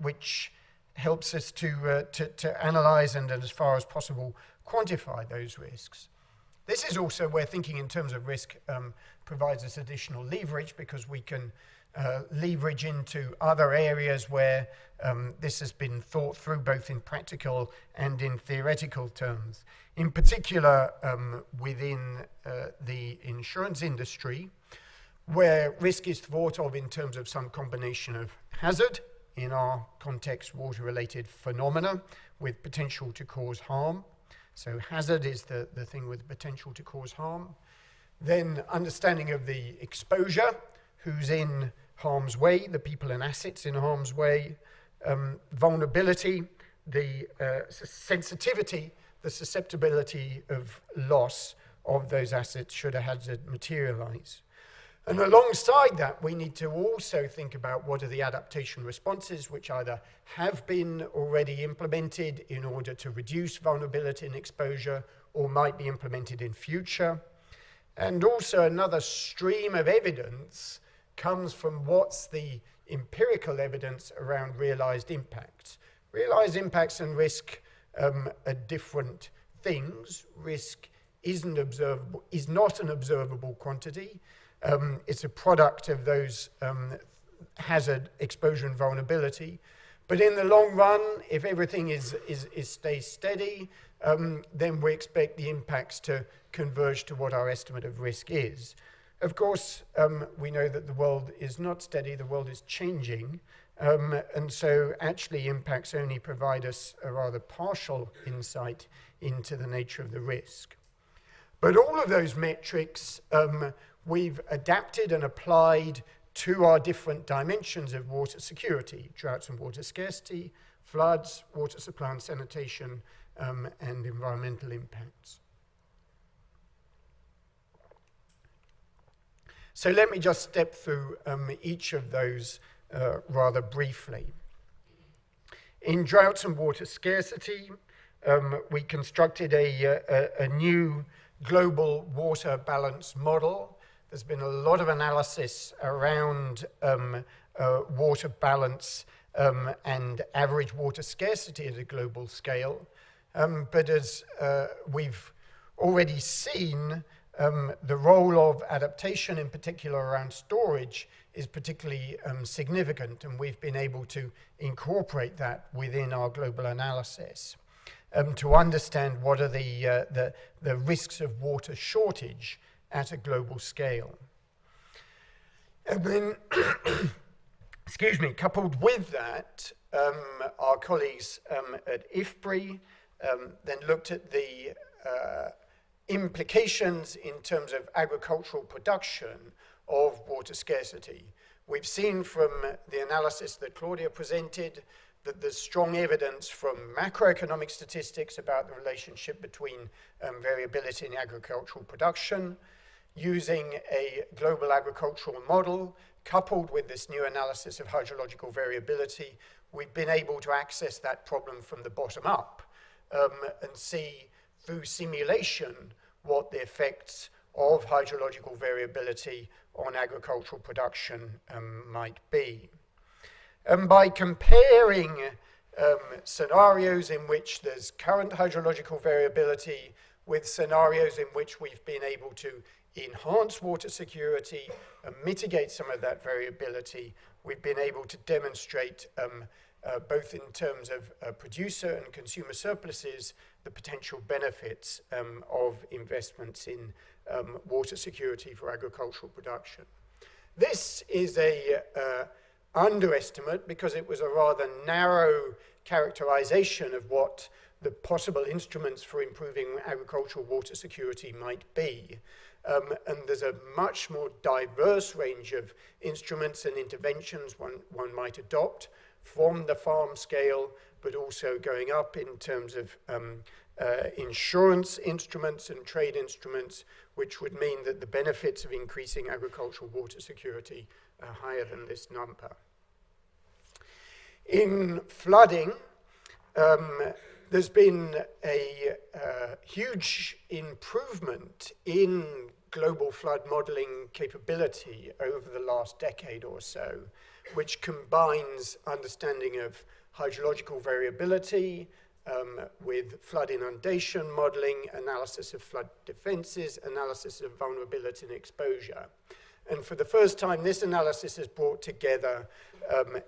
which helps us to analyze and, as far as possible, quantify those risks? This is also where thinking in terms of risk provides us additional leverage, because we can leverage into other areas where this has been thought through both in practical and in theoretical terms. In particular, within the insurance industry, where risk is thought of in terms of some combination of hazard, in our context water-related phenomena, with potential to cause harm. So hazard is the thing with potential to cause harm. Then understanding of the exposure, who's in harm's way, the people and assets in harm's way, vulnerability, the sensitivity, the susceptibility of loss of those assets should a hazard materialize. And alongside that, we need to also think about what are the adaptation responses which either have been already implemented in order to reduce vulnerability and exposure or might be implemented in future. And also another stream of evidence comes from what's the empirical evidence around realized impacts. Realized impacts and risk are different things. Risk is not an observable quantity. It's a product of those hazard, exposure, and vulnerability. But in the long run, if everything stays steady, then we expect the impacts to converge to what our estimate of risk is. Of course, we know that the world is not steady, the world is changing, and so actually impacts only provide us a rather partial insight into the nature of the risk. But all of those metrics we've adapted and applied to our different dimensions of water security: droughts and water scarcity, floods, water supply and sanitation, and environmental impacts. So let me just step through each of those rather briefly. In droughts and water scarcity, we constructed a new global water balance model. There's been a lot of analysis around water balance and average water scarcity at a global scale. But as we've already seen, the role of adaptation, in particular around storage, is particularly significant, and we've been able to incorporate that within our global analysis to understand what are the risks of water shortage at a global scale. And then, excuse me, coupled with that, our colleagues at IFPRI then looked at the implications in terms of agricultural production of water scarcity. We've seen from the analysis that Claudia presented that there's strong evidence from macroeconomic statistics about the relationship between variability in agricultural production. Using a global agricultural model, coupled with this new analysis of hydrological variability, we've been able to access that problem from the bottom up and see through simulation what the effects of hydrological variability on agricultural production might be. And by comparing scenarios in which there's current hydrological variability with scenarios in which we've been able to enhance water security and mitigate some of that variability, we've been able to demonstrate both in terms of producer and consumer surpluses, the potential benefits of investments in water security for agricultural production. This is a underestimate because it was a rather narrow characterization of what the possible instruments for improving agricultural water security might be. And there's a much more diverse range of instruments and interventions one might adopt from the farm scale, but also going up in terms of insurance instruments and trade instruments, which would mean that the benefits of increasing agricultural water security are higher than this number. In flooding, there's been a huge improvement in global flood modeling capability over the last decade or so, which combines understanding of hydrological variability with flood inundation modeling, analysis of flood defenses, analysis of vulnerability and exposure. And for the first time, this analysis has brought together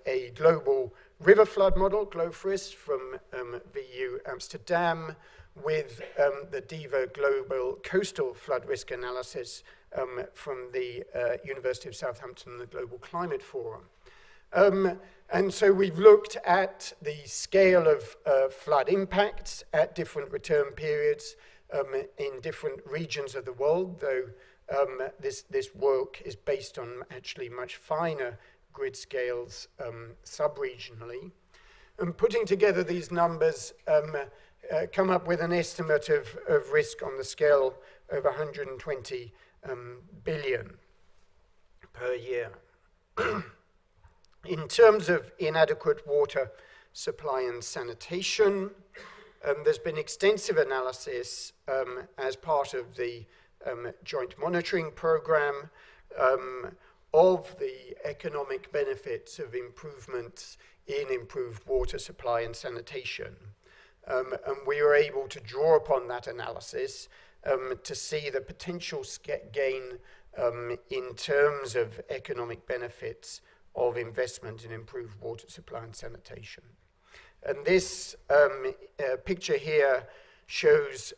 a global river flood model, GLOFRIS, from VU Amsterdam, with the DEVA Global Coastal Flood Risk Analysis from the University of Southampton and the Global Climate Forum. And so we've looked at the scale of flood impacts at different return periods in different regions of the world, though this work is based on actually much finer grid scales sub-regionally. And putting together these numbers come up with an estimate of risk on the scale of 120 billion per year. In terms of inadequate water supply and sanitation, there's been extensive analysis as part of the joint monitoring program of the economic benefits of improvements in improved water supply and sanitation. And we were able to draw upon that analysis to see the potential gain in terms of economic benefits of investment in improved water supply and sanitation. And this picture here shows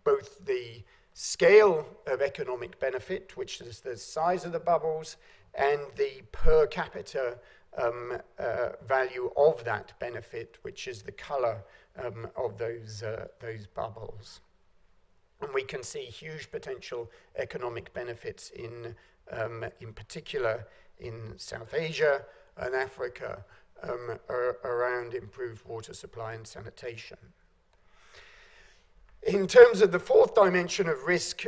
both the scale of economic benefit, which is the size of the bubbles, and the per capita value of that benefit, which is the color of those bubbles. And we can see huge potential economic benefits in particular in South Asia and Africa around improved water supply and sanitation. In terms of the fourth dimension of risk,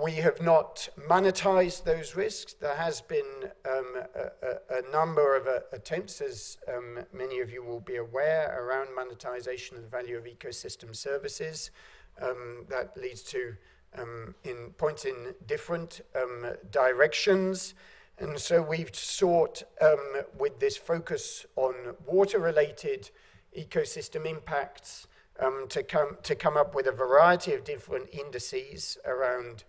we have not monetized those risks. There has been a number of attempts, as many of you will be aware, around monetization of the value of ecosystem services. That leads to points in different directions. And so we've sought, with this focus on water-related ecosystem impacts, to come up with a variety of different indices around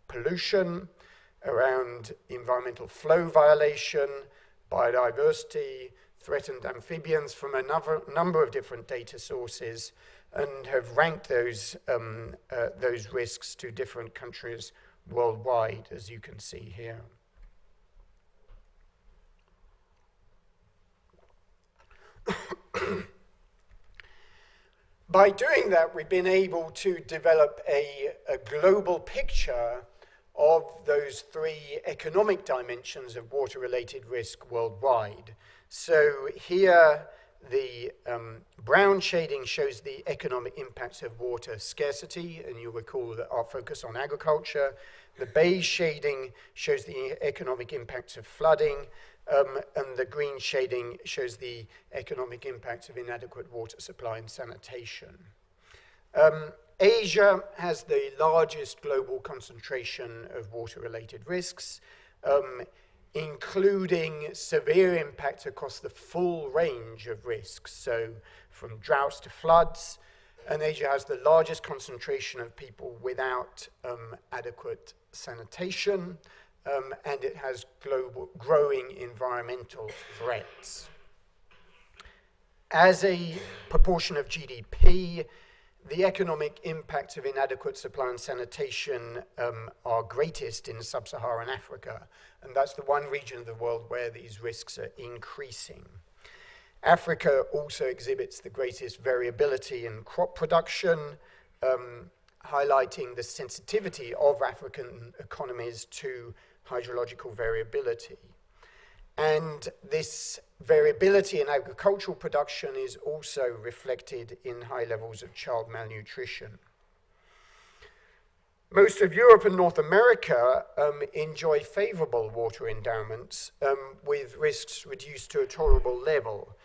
pollution, around environmental flow violation, biodiversity, threatened amphibians from a number of different data sources, and have ranked those risks to different countries worldwide, as you can see here. By doing that, we've been able to develop a global picture of those three economic dimensions of water-related risk worldwide. So here, the brown shading shows the economic impacts of water scarcity, and you'll recall that our focus on agriculture. The beige shading shows the economic impacts of flooding, and the green shading shows the economic impacts of inadequate water supply and sanitation. Asia has the largest global concentration of water-related risks, including severe impacts across the full range of risks, so from droughts to floods. And Asia has the largest concentration of people without adequate sanitation, and it has growing environmental threats. As a proportion of GDP, the economic impacts of inadequate supply and sanitation are greatest in sub-Saharan Africa, and that's the one region of the world where these risks are increasing. Africa also exhibits the greatest variability in crop production, highlighting the sensitivity of African economies to hydrological variability. And this variability in agricultural production is also reflected in high levels of child malnutrition. Most of Europe and North America enjoy favorable water endowments with risks reduced to a tolerable level.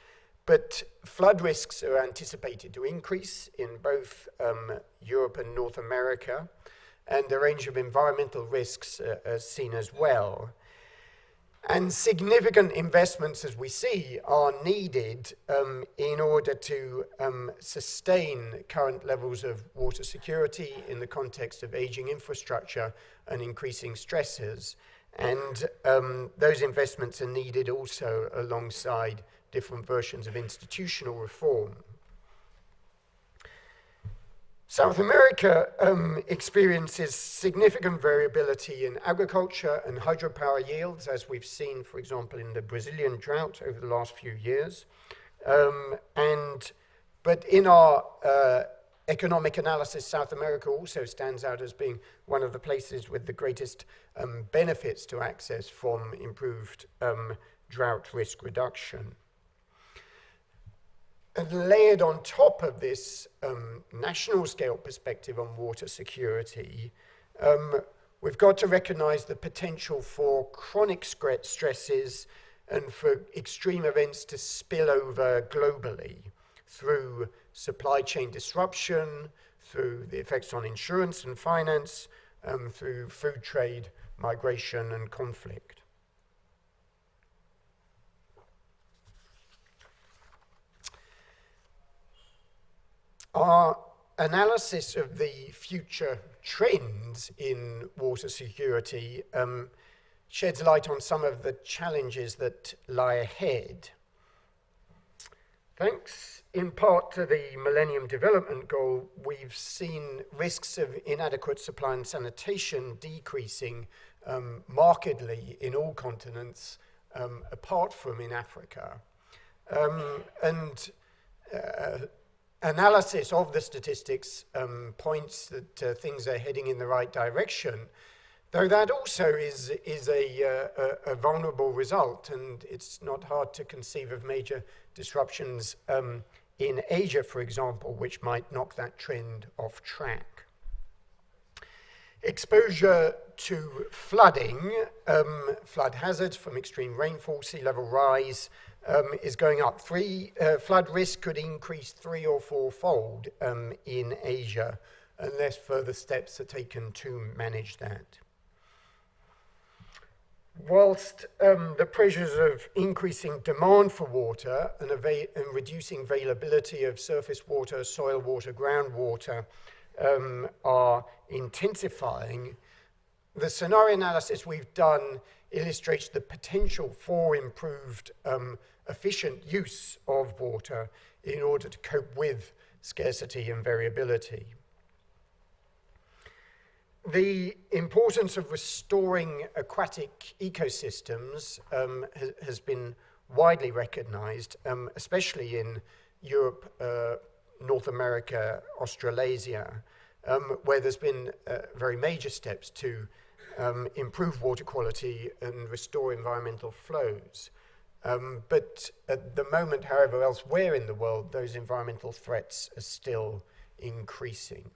But flood risks are anticipated to increase in both Europe and North America, and a range of environmental risks are seen as well. And significant investments, as we see, are needed in order to sustain current levels of water security in the context of aging infrastructure and increasing stresses. And those investments are needed also alongside different versions of institutional reform. South America experiences significant variability in agriculture and hydropower yields, as we've seen, for example, in the Brazilian drought over the last few years. But in our economic analysis, South America also stands out as being one of the places with the greatest benefits to access from improved drought risk reduction. And layered on top of this national scale perspective on water security, we've got to recognize the potential for chronic stresses and for extreme events to spill over globally through supply chain disruption, through the effects on insurance and finance, through food trade, migration, and conflict. Our analysis of the future trends in water security sheds light on some of the challenges that lie ahead. Thanks in part to the Millennium Development Goal, we've seen risks of inadequate supply and sanitation decreasing markedly in all continents, apart from in Africa. Analysis of the statistics points that things are heading in the right direction, though that also is a vulnerable result, and it's not hard to conceive of major disruptions in Asia, for example, which might knock that trend off track. Exposure to flooding, flood hazards from extreme rainfall, sea level rise, is going up. Flood risk could increase 3- or 4-fold in Asia unless further steps are taken to manage that. Whilst the pressures of increasing demand for water and reducing availability of surface water, soil water, groundwater are intensifying, the scenario analysis we've done illustrates the potential for improved efficient use of water in order to cope with scarcity and variability. The importance of restoring aquatic ecosystems has been widely recognized, especially in Europe, North America, Australasia, where there's been very major steps to improve water quality and restore environmental flows. But at the moment, however, elsewhere in the world, those environmental threats are still increasing.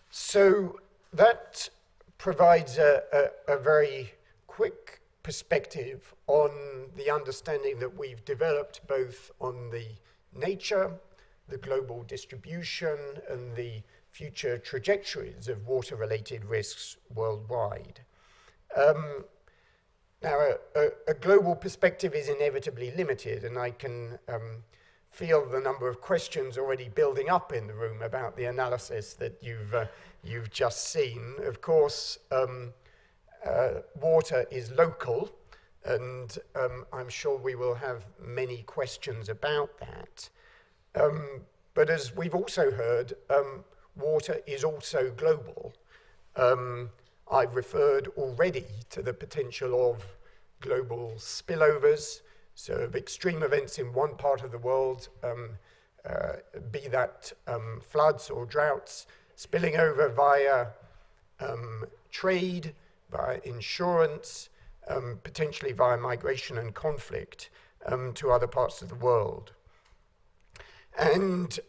So that provides a very quick perspective on the understanding that we've developed both on the nature, the global distribution, and the future trajectories of water-related risks worldwide. Now, a global perspective is inevitably limited, and I can feel the number of questions already building up in the room about the analysis that you've just seen. Of course, water is local, and I'm sure we will have many questions about that. But as we've also heard, water is also global. I've referred already to the potential of global spillovers, so of extreme events in one part of the world, be that floods or droughts, spilling over via trade, via insurance, potentially via migration and conflict to other parts of the world. And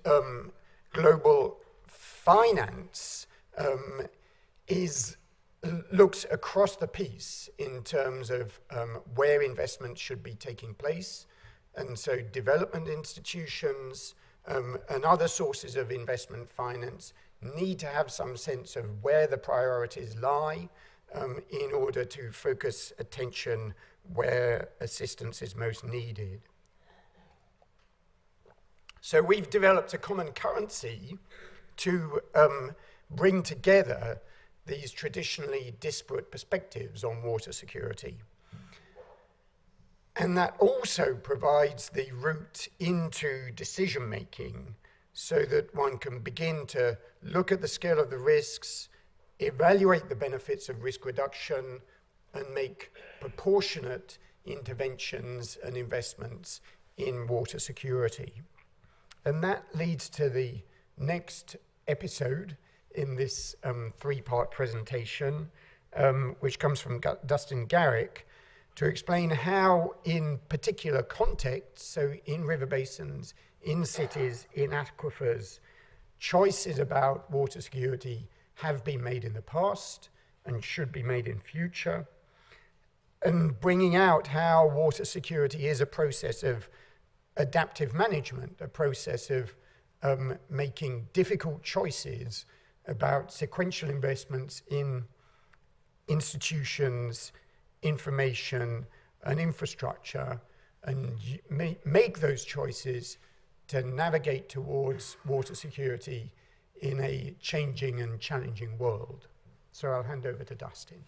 global finance looks across the piece in terms of where investment should be taking place. And so development institutions and other sources of investment finance need to have some sense of where the priorities lie in order to focus attention where assistance is most needed. So we've developed a common currency to bring together these traditionally disparate perspectives on water security. And that also provides the route into decision-making so that one can begin to look at the scale of the risks, evaluate the benefits of risk reduction, and make proportionate interventions and investments in water security. And that leads to the next episode in this three-part presentation, which comes from Dustin Garrick, to explain how in particular contexts, so in river basins, in cities, in aquifers, choices about water security have been made in the past and should be made in future, and bringing out how water security is a process of adaptive management, a process of making difficult choices about sequential investments in institutions, information, and infrastructure, and make those choices to navigate towards water security in a changing and challenging world. So I'll hand over to Dustin.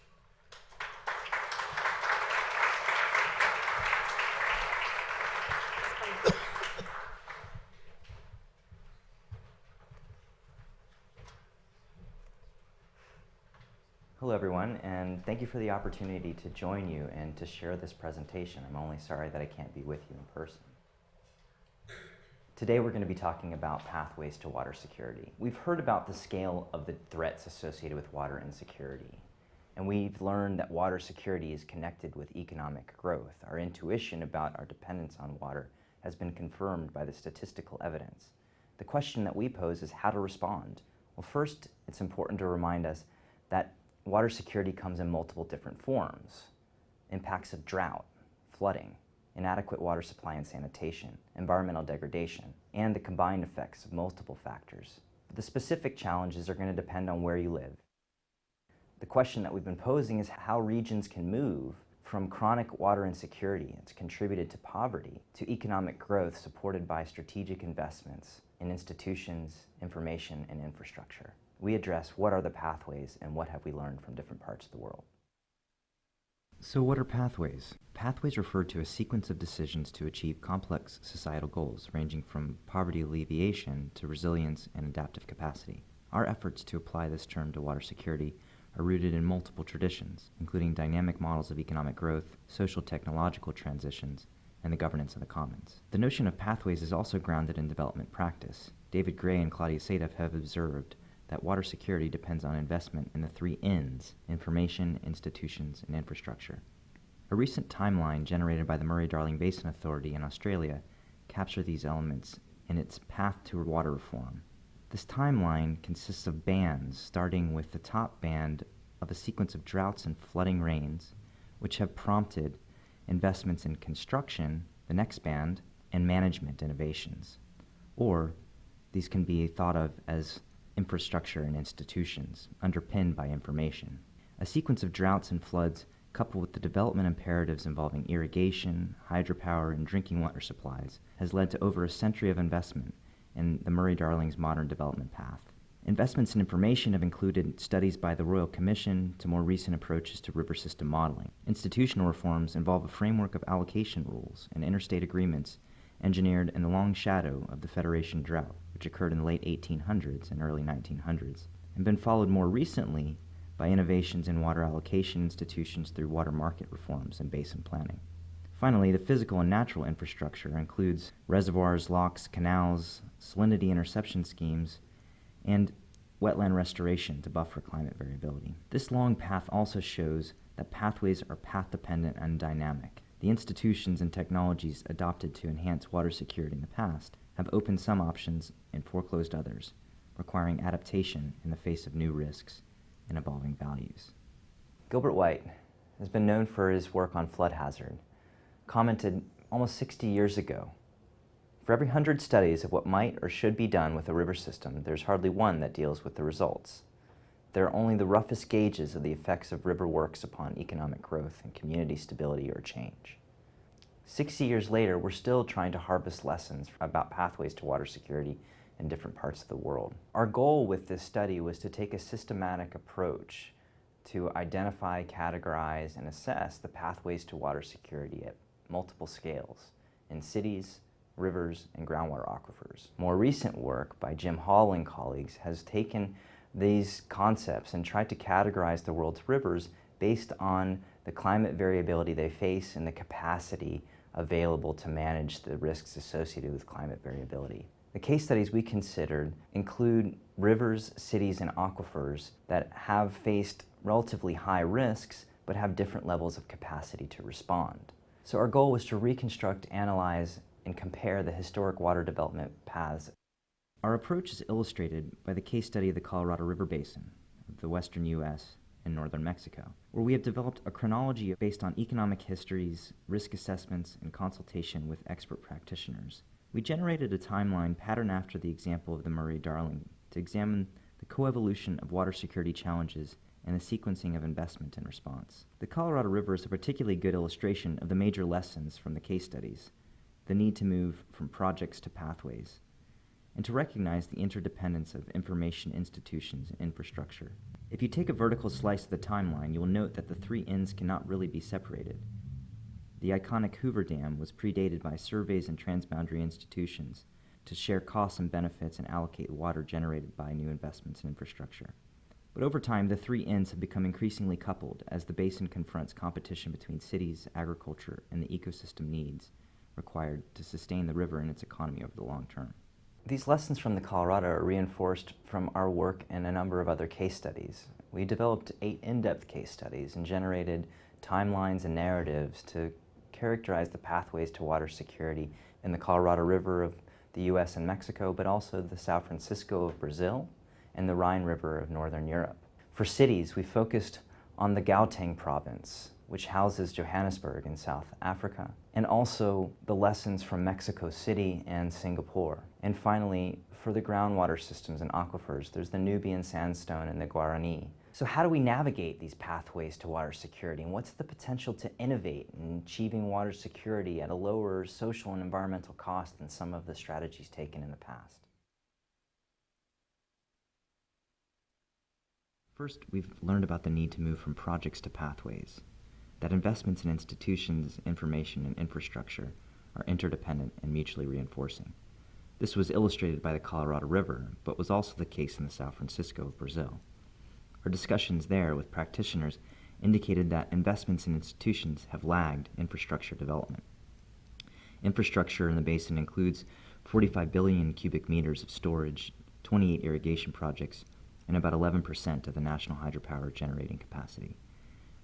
Hello everyone, and thank you for the opportunity to join you and to share this presentation. I'm only sorry that I can't be with you in person. Today we're going to be talking about pathways to water security. We've heard about the scale of the threats associated with water insecurity, and we've learned that water security is connected with economic growth. Our intuition about our dependence on water has been confirmed by the statistical evidence. The question that we pose is how to respond. Well, first, it's important to remind us that water security comes in multiple different forms. Impacts of drought, flooding, inadequate water supply and sanitation, environmental degradation, and the combined effects of multiple factors. But the specific challenges are going to depend on where you live. The question that we've been posing is how regions can move from chronic water insecurity that's contributed to poverty to economic growth supported by strategic investments in institutions, information, and infrastructure. We address what are the pathways and what have we learned from different parts of the world. So what are pathways? Pathways refer to a sequence of decisions to achieve complex societal goals ranging from poverty alleviation to resilience and adaptive capacity. Our efforts to apply this term to water security are rooted in multiple traditions, including dynamic models of economic growth, social technological transitions, and the governance of the commons. The notion of pathways is also grounded in development practice. David Gray and Claudia Sadoff have observed that water security depends on investment in the three N's: information, institutions, and infrastructure. A recent timeline generated by the Murray-Darling Basin Authority in Australia captured these elements in its path to water reform. This timeline consists of bands, starting with the top band of a sequence of droughts and flooding rains, which have prompted investments in construction, the next band, and management innovations. Or these can be thought of as infrastructure and institutions, underpinned by information. A sequence of droughts and floods, coupled with the development imperatives involving irrigation, hydropower, and drinking water supplies, has led to over a century of investment in the Murray-Darling's modern development path. Investments in information have included studies by the Royal Commission to more recent approaches to river system modeling. Institutional reforms involve a framework of allocation rules and interstate agreements engineered in the long shadow of the Federation drought, which occurred in the late 1800s and early 1900s, and been followed more recently by innovations in water allocation institutions through water market reforms and basin planning. Finally, the physical and natural infrastructure includes reservoirs, locks, canals, salinity interception schemes, and wetland restoration to buffer climate variability. This long path also shows that pathways are path-dependent and dynamic. The institutions and technologies adopted to enhance water security in the past have opened some options and foreclosed others, requiring adaptation in the face of new risks and evolving values. Gilbert White has been known for his work on flood hazard, commented almost 60 years ago, "For every 100 studies of what might or should be done with a river system, there's hardly one that deals with the results. There are only the roughest gauges of the effects of river works upon economic growth and community stability or change." 60 years later, we're still trying to harvest lessons about pathways to water security in different parts of the world. Our goal with this study was to take a systematic approach to identify, categorize, and assess the pathways to water security at multiple scales in cities, rivers, and groundwater aquifers. More recent work by Jim Hall and colleagues has taken these concepts and tried to categorize the world's rivers based on the climate variability they face and the capacity available to manage the risks associated with climate variability. The case studies we considered include rivers, cities, and aquifers that have faced relatively high risks but have different levels of capacity to respond. So our goal was to reconstruct, analyze, and compare the historic water development paths. Our approach is illustrated by the case study of the Colorado River Basin of the western U.S. and northern Mexico, where we have developed a chronology based on economic histories, risk assessments, and consultation with expert practitioners. We generated a timeline patterned after the example of the Murray-Darling to examine the coevolution of water security challenges and the sequencing of investment and response. The Colorado River is a particularly good illustration of the major lessons from the case studies, the need to move from projects to pathways, and to recognize the interdependence of information institutions and infrastructure. If you take a vertical slice of the timeline, you will note that the three ends cannot really be separated. The iconic Hoover Dam was predated by surveys and transboundary institutions to share costs and benefits and allocate water generated by new investments in infrastructure. But over time, the three ends have become increasingly coupled as the basin confronts competition between cities, agriculture, and the ecosystem needs required to sustain the river and its economy over the long term. These lessons from the Colorado are reinforced from our work in a number of other case studies. We developed 8 in-depth case studies and generated timelines and narratives to characterize the pathways to water security in the Colorado River of the US and Mexico, but also the São Francisco of Brazil and the Rhine River of Northern Europe. For cities, we focused on the Gauteng province, which houses Johannesburg in South Africa, and also the lessons from Mexico City and Singapore. And finally, for the groundwater systems and aquifers, there's the Nubian sandstone and the Guarani. So how do we navigate these pathways to water security, and what's the potential to innovate in achieving water security at a lower social and environmental cost than some of the strategies taken in the past? First, we've learned about the need to move from projects to pathways, that investments in institutions, information, and infrastructure are interdependent and mutually reinforcing. This was illustrated by the Colorado River, but was also the case in the São Francisco of Brazil. Our discussions there with practitioners indicated that investments in institutions have lagged infrastructure development. Infrastructure in the basin includes 45 billion cubic meters of storage, 28 irrigation projects, and about 11% of the national hydropower generating capacity.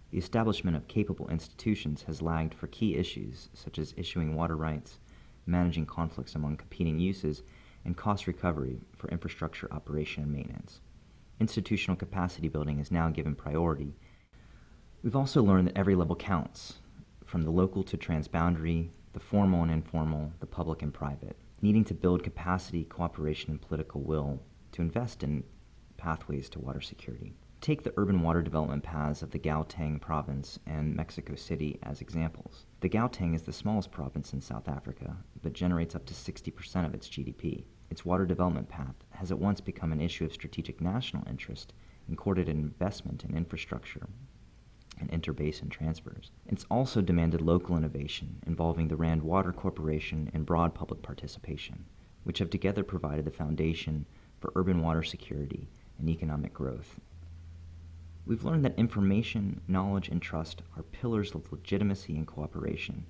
The establishment of capable institutions has lagged for key issues such as issuing water rights, managing conflicts among competing uses, and cost recovery for infrastructure operation and maintenance. Institutional capacity building is now given priority. We've also learned that every level counts, from the local to transboundary, the formal and informal, the public and private, needing to build capacity, cooperation, and political will to invest in pathways to water security. Take the urban water development paths of the Gauteng province and Mexico City as examples. The Gauteng is the smallest province in South Africa, but generates up to 60% of its GDP. Its water development path has at once become an issue of strategic national interest and courted an investment in infrastructure and interbasin transfers. It's also demanded local innovation involving the Rand Water Corporation and broad public participation, which have together provided the foundation for urban water security and economic growth. We've learned that information, knowledge, and trust are pillars of legitimacy and cooperation,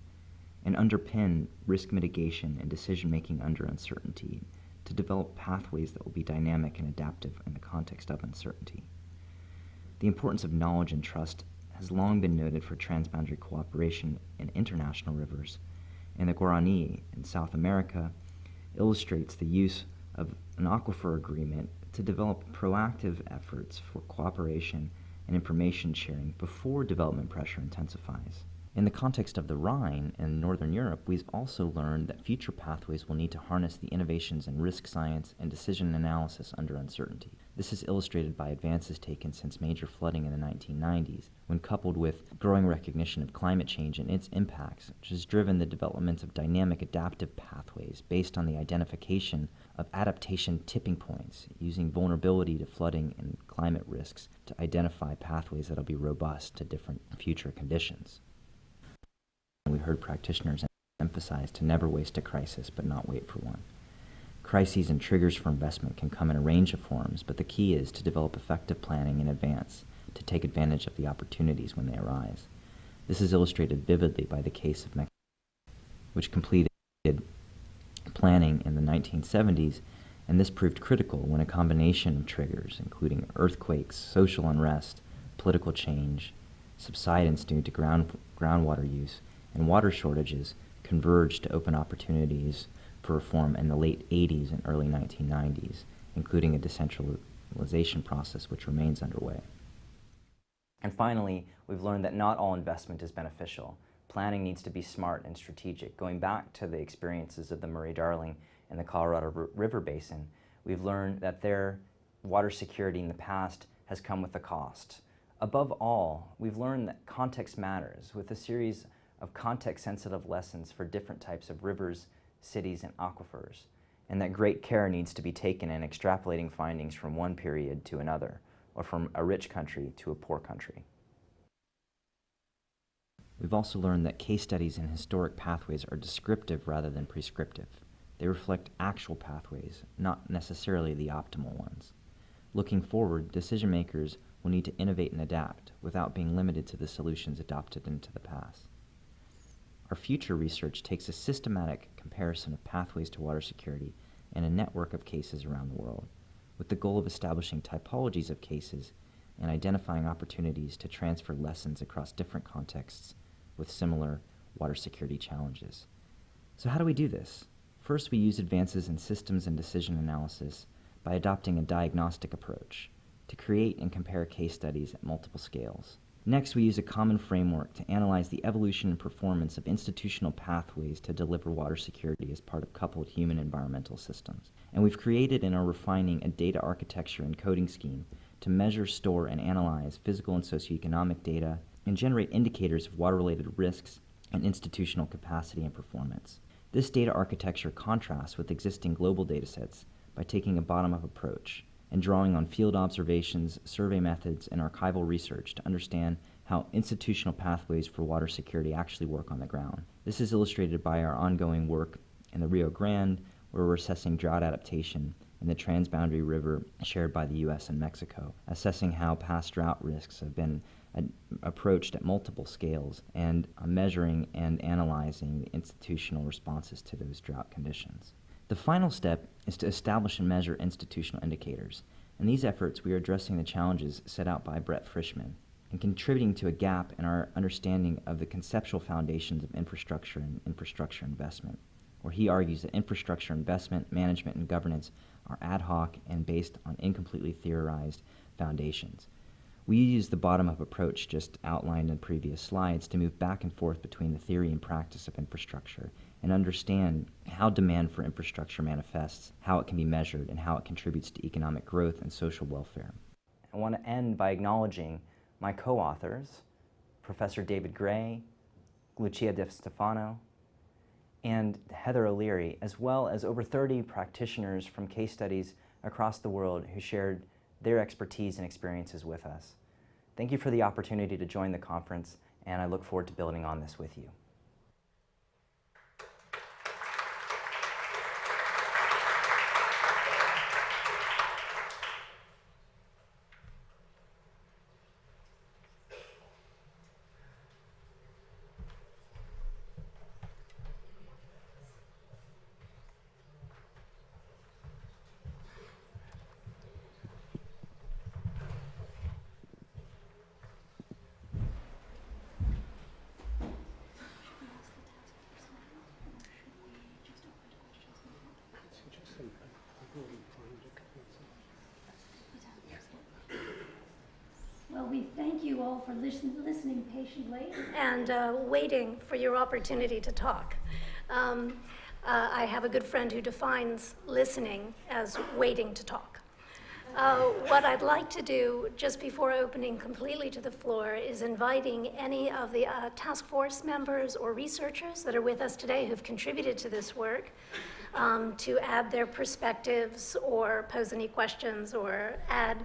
and underpin risk mitigation and decision-making under uncertainty to develop pathways that will be dynamic and adaptive in the context of uncertainty. The importance of knowledge and trust has long been noted for transboundary cooperation in international rivers, and the Guarani in South America illustrates the use of an aquifer agreement to develop proactive efforts for cooperation and information sharing before development pressure intensifies. In the context of the Rhine and Northern Europe, we've also learned that future pathways will need to harness the innovations in risk science and decision analysis under uncertainty. This is illustrated by advances taken since major flooding in the 1990s, when coupled with growing recognition of climate change and its impacts, which has driven the development of dynamic adaptive pathways based on the identification of adaptation tipping points, using vulnerability to flooding and climate risks to identify pathways that will be robust to different future conditions. We heard practitioners emphasize to never waste a crisis, but not wait for one. Crises and triggers for investment can come in a range of forms, but the key is to develop effective planning in advance to take advantage of the opportunities when they arise. This is illustrated vividly by the case of Mexico, which completed planning in the 1970s, and this proved critical when a combination of triggers, including earthquakes, social unrest, political change, subsidence due to groundwater use, and water shortages, converged to open opportunities for reform in the late 80s and early 1990s, including a decentralization process which remains underway. And finally, we've learned that not all investment is beneficial. Planning needs to be smart and strategic. Going back to the experiences of the Murray-Darling and the Colorado River Basin, we've learned that their water security in the past has come with a cost. Above all, we've learned that context matters, with a series of context-sensitive lessons for different types of rivers, cities, and aquifers, and that great care needs to be taken in extrapolating findings from one period to another, or from a rich country to a poor country. We've also learned that case studies in historic pathways are descriptive rather than prescriptive. They reflect actual pathways, not necessarily the optimal ones. Looking forward, decision makers will need to innovate and adapt without being limited to the solutions adopted into the past. Our future research takes a systematic comparison of pathways to water security and a network of cases around the world, with the goal of establishing typologies of cases and identifying opportunities to transfer lessons across different contexts with similar water security challenges. So how do we do this? First, we use advances in systems and decision analysis by adopting a diagnostic approach to create and compare case studies at multiple scales. Next, we use a common framework to analyze the evolution and performance of institutional pathways to deliver water security as part of coupled human environmental systems. And we've created and are refining a data architecture and coding scheme to measure, store, and analyze physical and socioeconomic data and generate indicators of water-related risks and institutional capacity and performance. This data architecture contrasts with existing global datasets by taking a bottom-up approach and drawing on field observations, survey methods, and archival research to understand how institutional pathways for water security actually work on the ground. This is illustrated by our ongoing work in the Rio Grande, where we're assessing drought adaptation in the transboundary river shared by the US and Mexico, assessing how past drought risks have been approached at multiple scales, and measuring and analyzing the institutional responses to those drought conditions. The final step is to establish and measure institutional indicators. In these efforts, we are addressing the challenges set out by Brett Frischman and contributing to a gap in our understanding of the conceptual foundations of infrastructure and infrastructure investment, where he argues that infrastructure investment, management, and governance are ad hoc and based on incompletely theorized foundations. We use the bottom-up approach just outlined in previous slides to move back and forth between the theory and practice of infrastructure and understand how demand for infrastructure manifests, how it can be measured, and how it contributes to economic growth and social welfare. I want to end by acknowledging my co-authors, Professor David Gray, Lucia Di Stefano, and Heather O'Leary, as well as over 30 practitioners from case studies across the world who shared their expertise and experiences with us. Thank you for the opportunity to join the conference, and I look forward to building on this with you. Well, we thank you all for listening patiently and waiting for your opportunity to talk. I have a good friend who defines listening as waiting to talk. What I'd like to do, just before opening completely to the floor, is inviting any of the task force members or researchers that are with us today who've contributed to this work to add their perspectives or pose any questions or add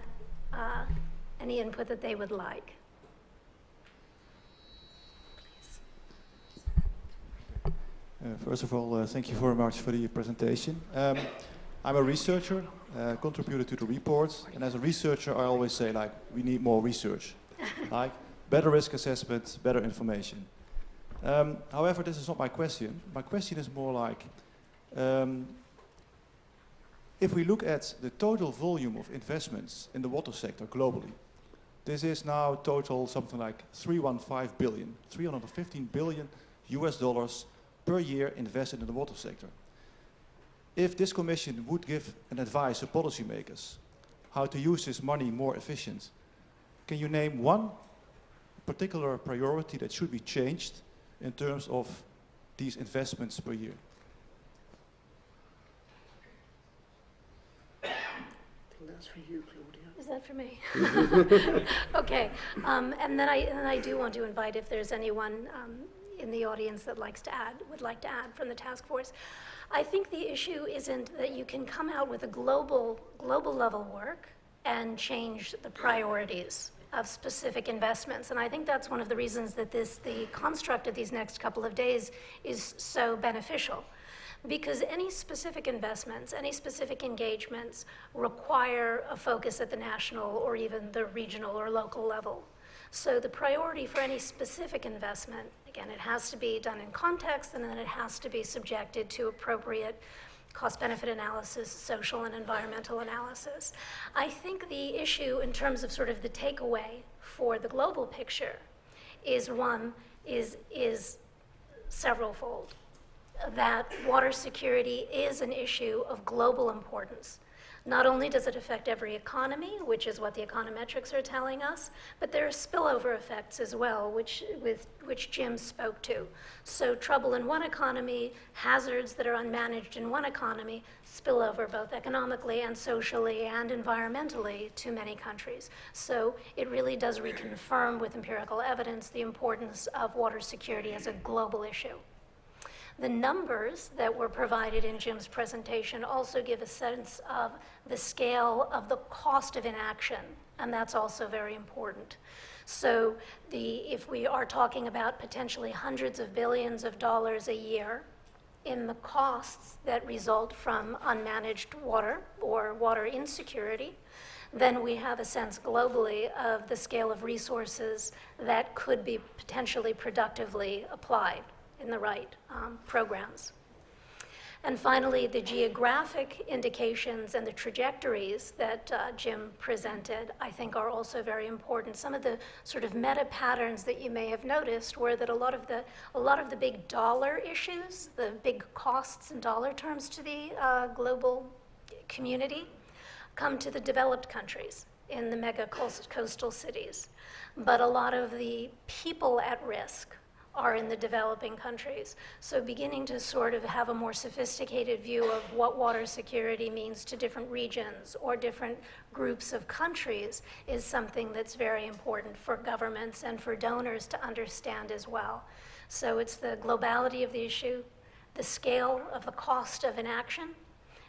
any input that they would like. First of all, thank you very much for the presentation. I'm a researcher, contributed to the reports, and as a researcher I always say, like, we need more research. Like, better risk assessment, better information. However, this is not my question. My question is more like, If we look at the total volume of investments in the water sector globally, this is now total something like 315 billion US dollars per year invested in the water sector. If this commission would give an advice to policymakers how to use this money more efficient, can you name one particular priority that should be changed in terms of these investments per year? I think that's for you, Claudia. Is that for me? Okay, and then I do want to invite if there's anyone in the audience that would like to add from the task force. I think the issue isn't that you can come out with a global level work and change the priorities of specific investments. And I think that's one of the reasons that the construct of these next couple of days is so beneficial. Because any specific investments, any specific engagements require a focus at the national or even the regional or local level. So the priority for any specific investment, again, it has to be done in context, and then it has to be subjected to appropriate cost-benefit analysis, social and environmental analysis. I think the issue in terms of sort of the takeaway for the global picture is severalfold. That water security is an issue of global importance. Not only does it affect every economy, which is what the econometrics are telling us, but there are spillover effects as well, which Jim spoke to. So trouble in one economy, hazards that are unmanaged in one economy, spill over both economically and socially and environmentally to many countries. So it really does reconfirm with empirical evidence the importance of water security as a global issue. The numbers that were provided in Jim's presentation also give a sense of the scale of the cost of inaction, and that's also very important. So if we are talking about potentially hundreds of billions of dollars a year in the costs that result from unmanaged water or water insecurity, then we have a sense globally of the scale of resources that could be potentially productively applied in the right programs. And finally, the geographic indications and the trajectories that Jim presented, I think, are also very important. Some of the sort of meta patterns that you may have noticed were that a lot of the big dollar issues, the big costs in dollar terms to the global community, come to the developed countries in the mega coastal cities. But a lot of the people at risk are in the developing countries. So beginning to sort of have a more sophisticated view of what water security means to different regions or different groups of countries is something that's very important for governments and for donors to understand as well. So it's the globality of the issue, the scale of the cost of inaction,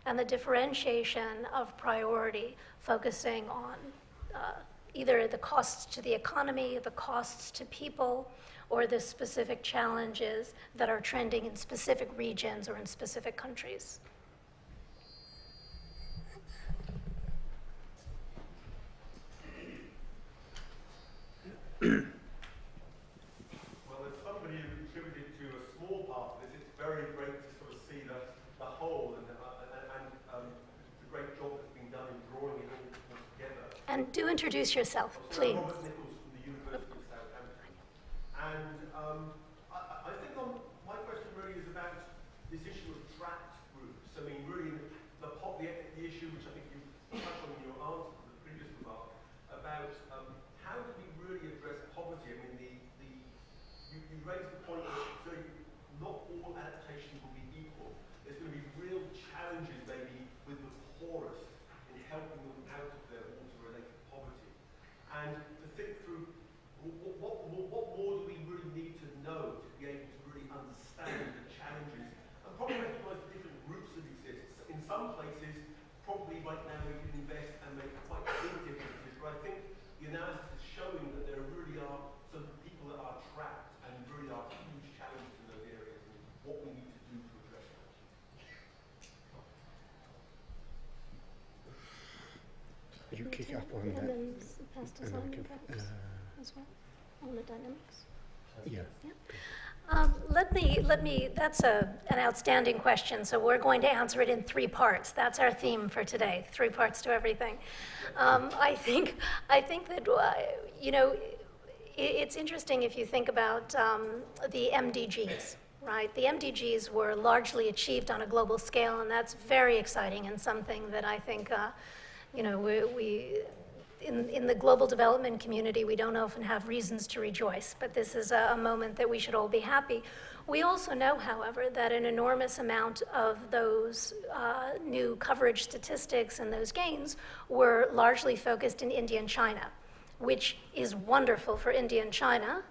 and the differentiation of priority, focusing on either the costs to the economy, the costs to people, or the specific challenges that are trending in specific regions or in specific countries. Well, as somebody who contributed to a small part of this, it's very great to sort of see the whole and the great job that's been done in drawing it all together. And do introduce yourself, please. And I think my question really is about this issue of trapped groups. I mean, really, the issue which I think you touched on in your answer to the previous remark about how do we really address poverty? I mean, you raised the point that not all adaptations will be equal. There's going to be real challenges maybe with the poorest in helping them out of their water-related poverty. And to think through what more do we really need to know to be able to really understand the challenges and probably recognize the different groups that exist. In some places, probably right now we can invest and make quite big differences, but I think the analysis is showing that there really are some people that are trapped and really are huge challenges in those areas and what we need to do to address that. You kick up on and that. then pass to and I Simon can, perhaps as well on the dynamics. Yeah. That's an outstanding question, so we're going to answer it in 3 parts. That's our theme for today, 3 parts to everything. I think that, it's interesting if you think about the MDGs, right? The MDGs were largely achieved on a global scale, and that's very exciting and something that I think, in the global development community, we don't often have reasons to rejoice, but this is a moment that we should all be happy. We also know, however, that an enormous amount of those new coverage statistics and those gains were largely focused in India and China, which is wonderful for India and China,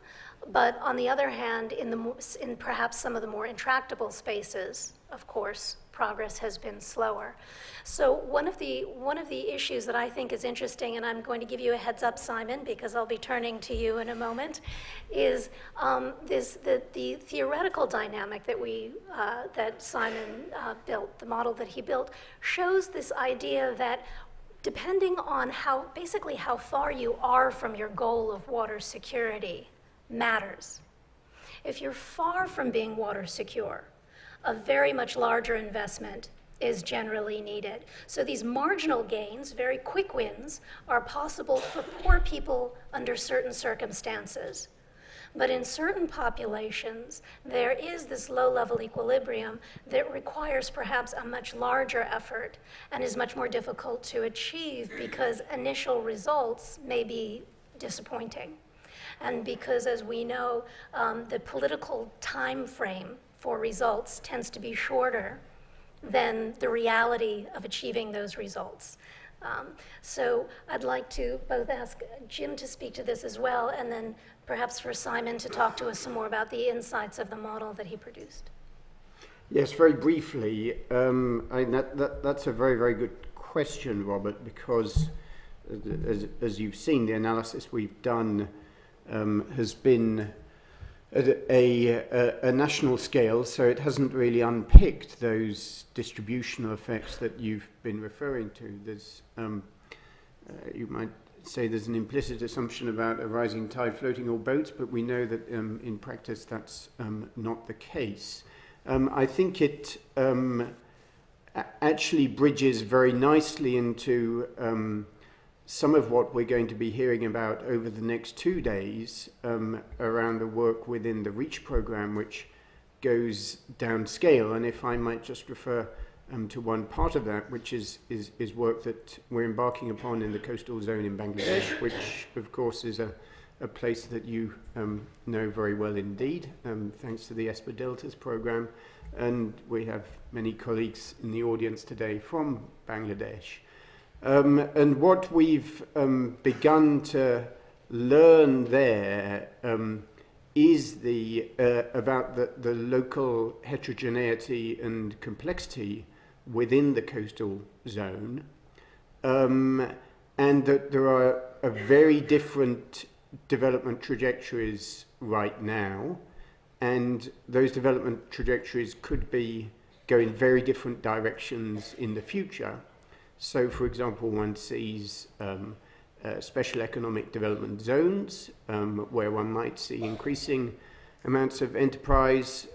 but on the other hand, in perhaps some of the more intractable spaces, of course, progress has been slower. So one of the issues that I think is interesting, and I'm going to give you a heads up, Simon, because I'll be turning to you in a moment, is the theoretical dynamic that Simon built, the model that he built, shows this idea that depending on how far you are from your goal of water security matters. If you're far from being water secure, a very much larger investment is generally needed. So these marginal gains, very quick wins, are possible for poor people under certain circumstances. But in certain populations, there is this low-level equilibrium that requires perhaps a much larger effort and is much more difficult to achieve because initial results may be disappointing. And because, as we know, the political time frame for results tends to be shorter than the reality of achieving those results. So I'd like to both ask Jim to speak to this as well, and then perhaps for Simon to talk to us some more about the insights of the model that he produced. Yes, very briefly. That's a very, very good question, Robert, because as you've seen, the analysis we've done has been at a national scale, so it hasn't really unpicked those distributional effects that you've been referring to. There's, you might say there's an implicit assumption about a rising tide floating all boats, but we know that in practice that's not the case. I think it actually bridges very nicely into some of what we're going to be hearing about over the next 2 days around the work within the REACH program, which goes downscale. And if I might just refer to one part of that, which is work that we're embarking upon in the coastal zone in Bangladesh, which of course is a place that you know very well indeed, thanks to the ESPA Deltas program. And we have many colleagues in the audience today from Bangladesh. And what we've begun to learn there is about the local heterogeneity and complexity within the coastal zone, and that there are very different development trajectories right now, and those development trajectories could go in very different directions in the future. So, for example, one sees special economic development zones where one might see increasing amounts of enterprise,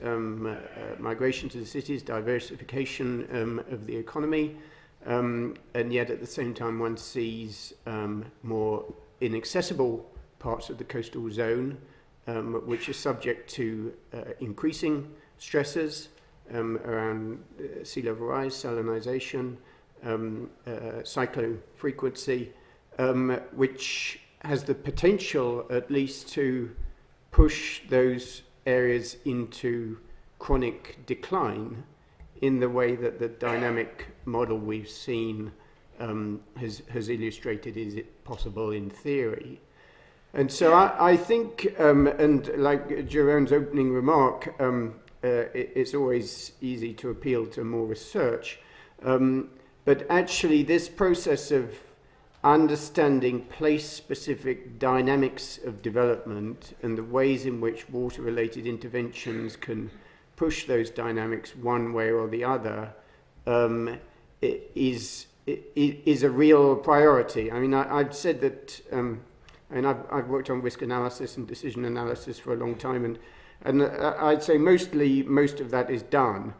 migration to the cities, diversification of the economy, and yet at the same time one sees more inaccessible parts of the coastal zone which are subject to increasing stresses around sea level rise, salinization, cyclone frequency, which has the potential at least to push those areas into chronic decline in the way that the dynamic model we've seen has illustrated is it possible in theory. And so I think, and like Jerome's opening remark, it's always easy to appeal to more research. But actually, this process of understanding place-specific dynamics of development and the ways in which water-related interventions can push those dynamics one way or the other is a real priority. I mean, I've said that And I've worked on risk analysis and decision analysis for a long time, and I'd say most of that is done.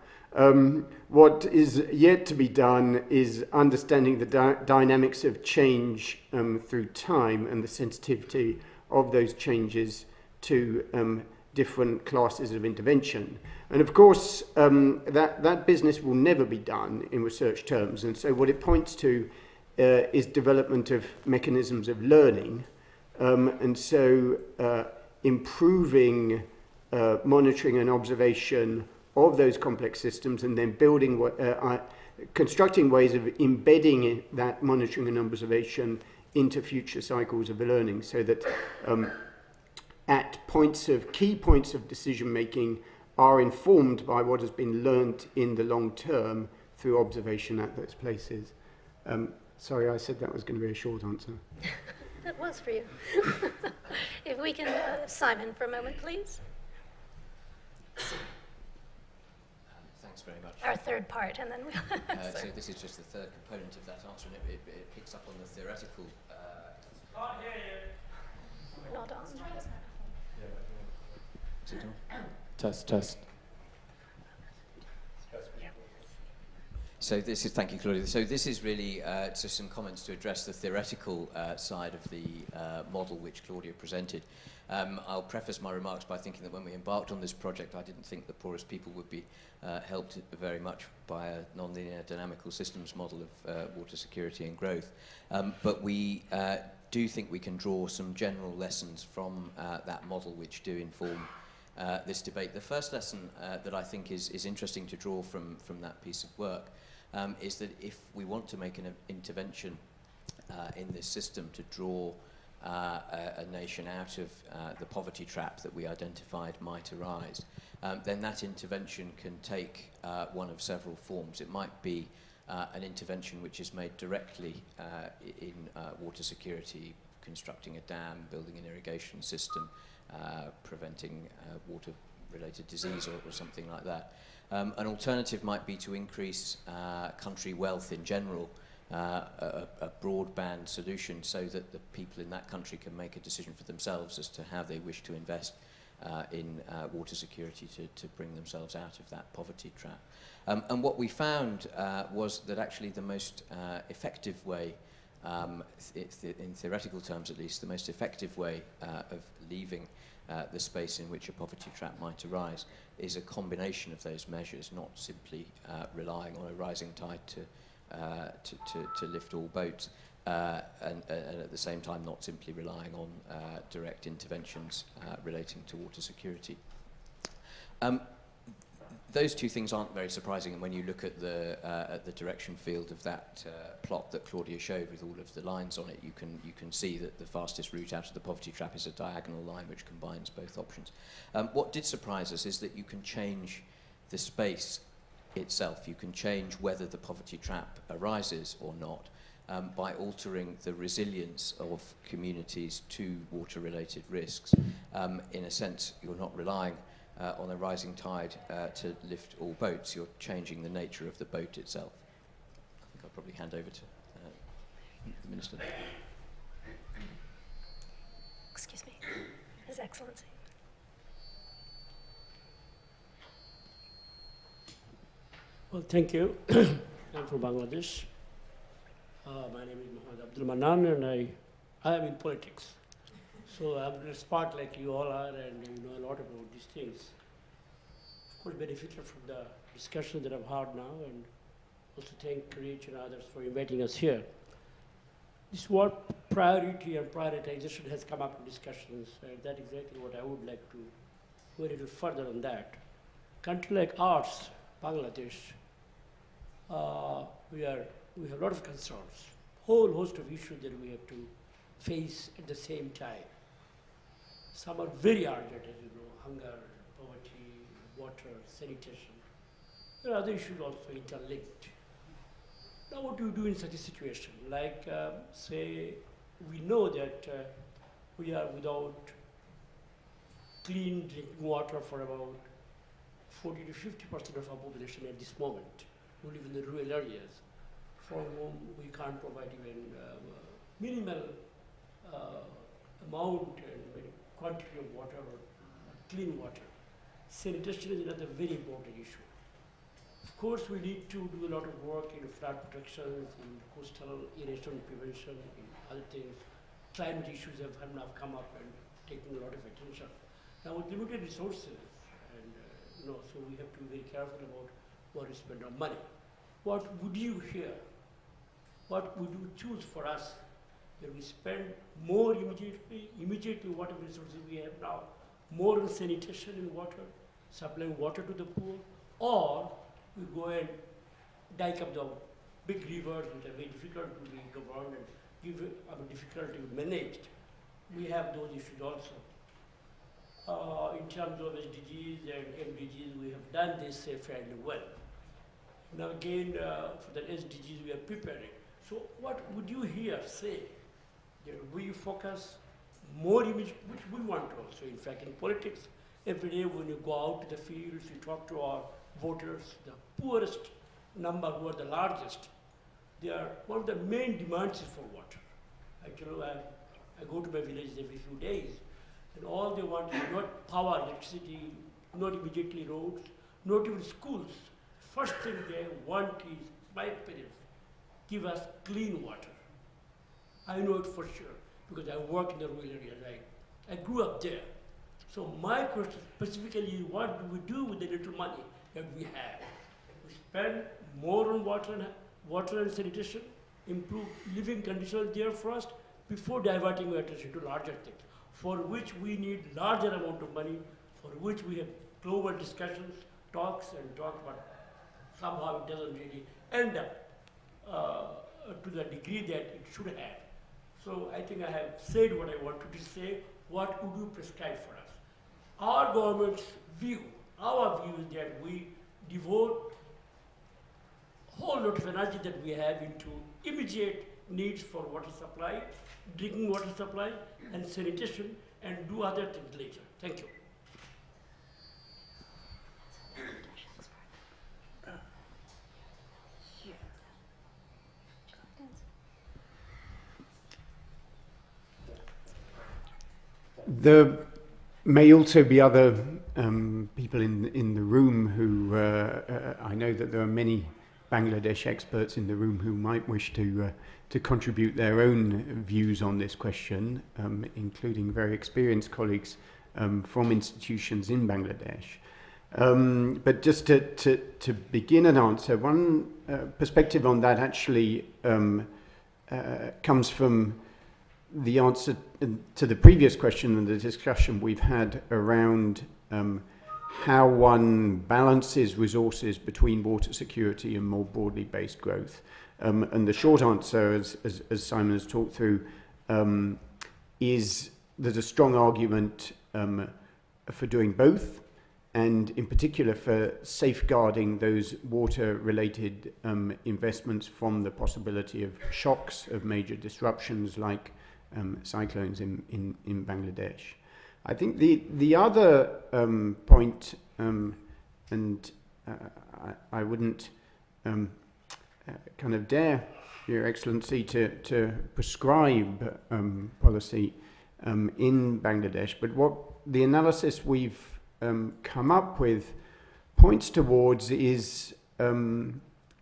What is yet to be done is understanding the dynamics of change through time and the sensitivity of those changes to different classes of intervention. And of course, that business will never be done in research terms. And so what it points to is development of mechanisms of learning. And so improving monitoring and observation of those complex systems, and then building, constructing ways of embedding that monitoring and observation into future cycles of learning, so that at key points of decision making are informed by what has been learned in the long term through observation at those places. Sorry, I said that was going to be a short answer. That was for you. If we can, Simon, for a moment, please. Thanks very much. Our third part, and then we'll... So this is just the third component of that answer, and it picks up on the theoretical... Not on. Is it on? Test. So this is, thank you, Claudia. So this is really just some comments to address the theoretical side of the model which Claudia presented. I'll preface my remarks by thinking that when we embarked on this project, I didn't think the poorest people would be helped very much by a nonlinear dynamical systems model of water security and growth. But we do think we can draw some general lessons from that model which do inform this debate. The first lesson that I think is interesting to draw from that piece of work is that if we want to make an intervention in this system to draw a nation out of the poverty trap that we identified might arise, then that intervention can take one of several forms. It might be an intervention which is made directly in water security, constructing a dam, building an irrigation system, preventing water-related disease or something like that. An alternative might be to increase country wealth in general, a broadband solution so that the people in that country can make a decision for themselves as to how they wish to invest in water security to bring themselves out of that poverty trap. And what we found was that actually the most effective way, in theoretical terms at least, the most effective way of leaving the space in which a poverty trap might arise is a combination of those measures, not simply relying on a rising tide to lift all boats, and at the same time not simply relying on direct interventions relating to water security. Those two things aren't very surprising, and when you look at the direction field of that plot that Claudia showed with all of the lines on it, you can see that the fastest route out of the poverty trap is a diagonal line which combines both options. What did surprise us is that you can change the space itself. You can change whether the poverty trap arises or not by altering the resilience of communities to water-related risks. In a sense, you're not relying on a rising tide to lift all boats. You're changing the nature of the boat itself. I think I'll probably hand over to the Minister. Excuse me, His Excellency. Well, thank you. I'm from Bangladesh. My name is Mohammed Abdul Manan, and I am in politics. So I'm smart like you all are, and you know a lot about these things. Of course, benefited from the discussion that I've had now, and also thank Rich and others for inviting us here. This word priority and prioritization has come up in discussions, and that's exactly what I would like to go a little further on that. Country like ours, Bangladesh, we have a lot of concerns, whole host of issues that we have to face at the same time. Some are very urgent, as you know, hunger, poverty, water, sanitation. There are other issues also interlinked. Now what do you do in such a situation? Like, say, we know that we are without clean drinking water for about 40 to 50% of our population at this moment, who live in the rural areas, for whom we can't provide even minimal amount and quantity of water, or clean water. Sanitation is another very important issue. Of course, we need to do a lot of work in flood protections, in coastal erosion prevention, in other things. Climate issues have now come up and taken a lot of attention. Now, with limited resources, and so we have to be very careful about what we spend our money. What would you hear? What would you choose for us? That we spend more immediately whatever resources we have now, more on sanitation and water, supplying water to the poor, or we go and dike up the big rivers which are very difficult to be governed and difficult to be managed. We have those issues also. In terms of SDGs and MDGs, we have done this fairly well. Now again, for the SDGs we are preparing. So what would you hear say? That we focus more image, which we want also. In fact, in politics, every day when you go out to the fields, you talk to our voters, the poorest number who are the largest, they are, one of the main demands is for water. Actually, I go to my village every few days, and all they want is not power, electricity, not immediately roads, not even schools. First thing they want is, my parents, give us clean water. I know it for sure, because I work in the rural areas. I grew up there. So my question specifically is, what do we do with the little money that we have? We spend more on water and sanitation, improve living conditions there first, before diverting our attention to larger things, for which we need larger amount of money, for which we have global discussions, talks, but somehow it doesn't really end up to the degree that it should have. So I think I have said what I wanted to say. What would you prescribe for us? Our government's view, our view is that we devote a whole lot of energy that we have into immediate needs for water supply, drinking water supply, and sanitation, and do other things later. Thank you. There may also be other people in the room who, I know that there are many Bangladesh experts in the room who might wish to contribute their own views on this question, including very experienced colleagues from institutions in Bangladesh. But just to begin an answer, one perspective on that actually comes from the answer to the previous question and the discussion we've had around how one balances resources between water security and more broadly based growth. And the short answer, as Simon has talked through, is there's a strong argument for doing both, and in particular for safeguarding those water-related investments from the possibility of shocks, of major disruptions like cyclones in Bangladesh. I think the other point, and I wouldn't kind of dare Your Excellency to prescribe policy in Bangladesh, but what the analysis we've come up with points towards is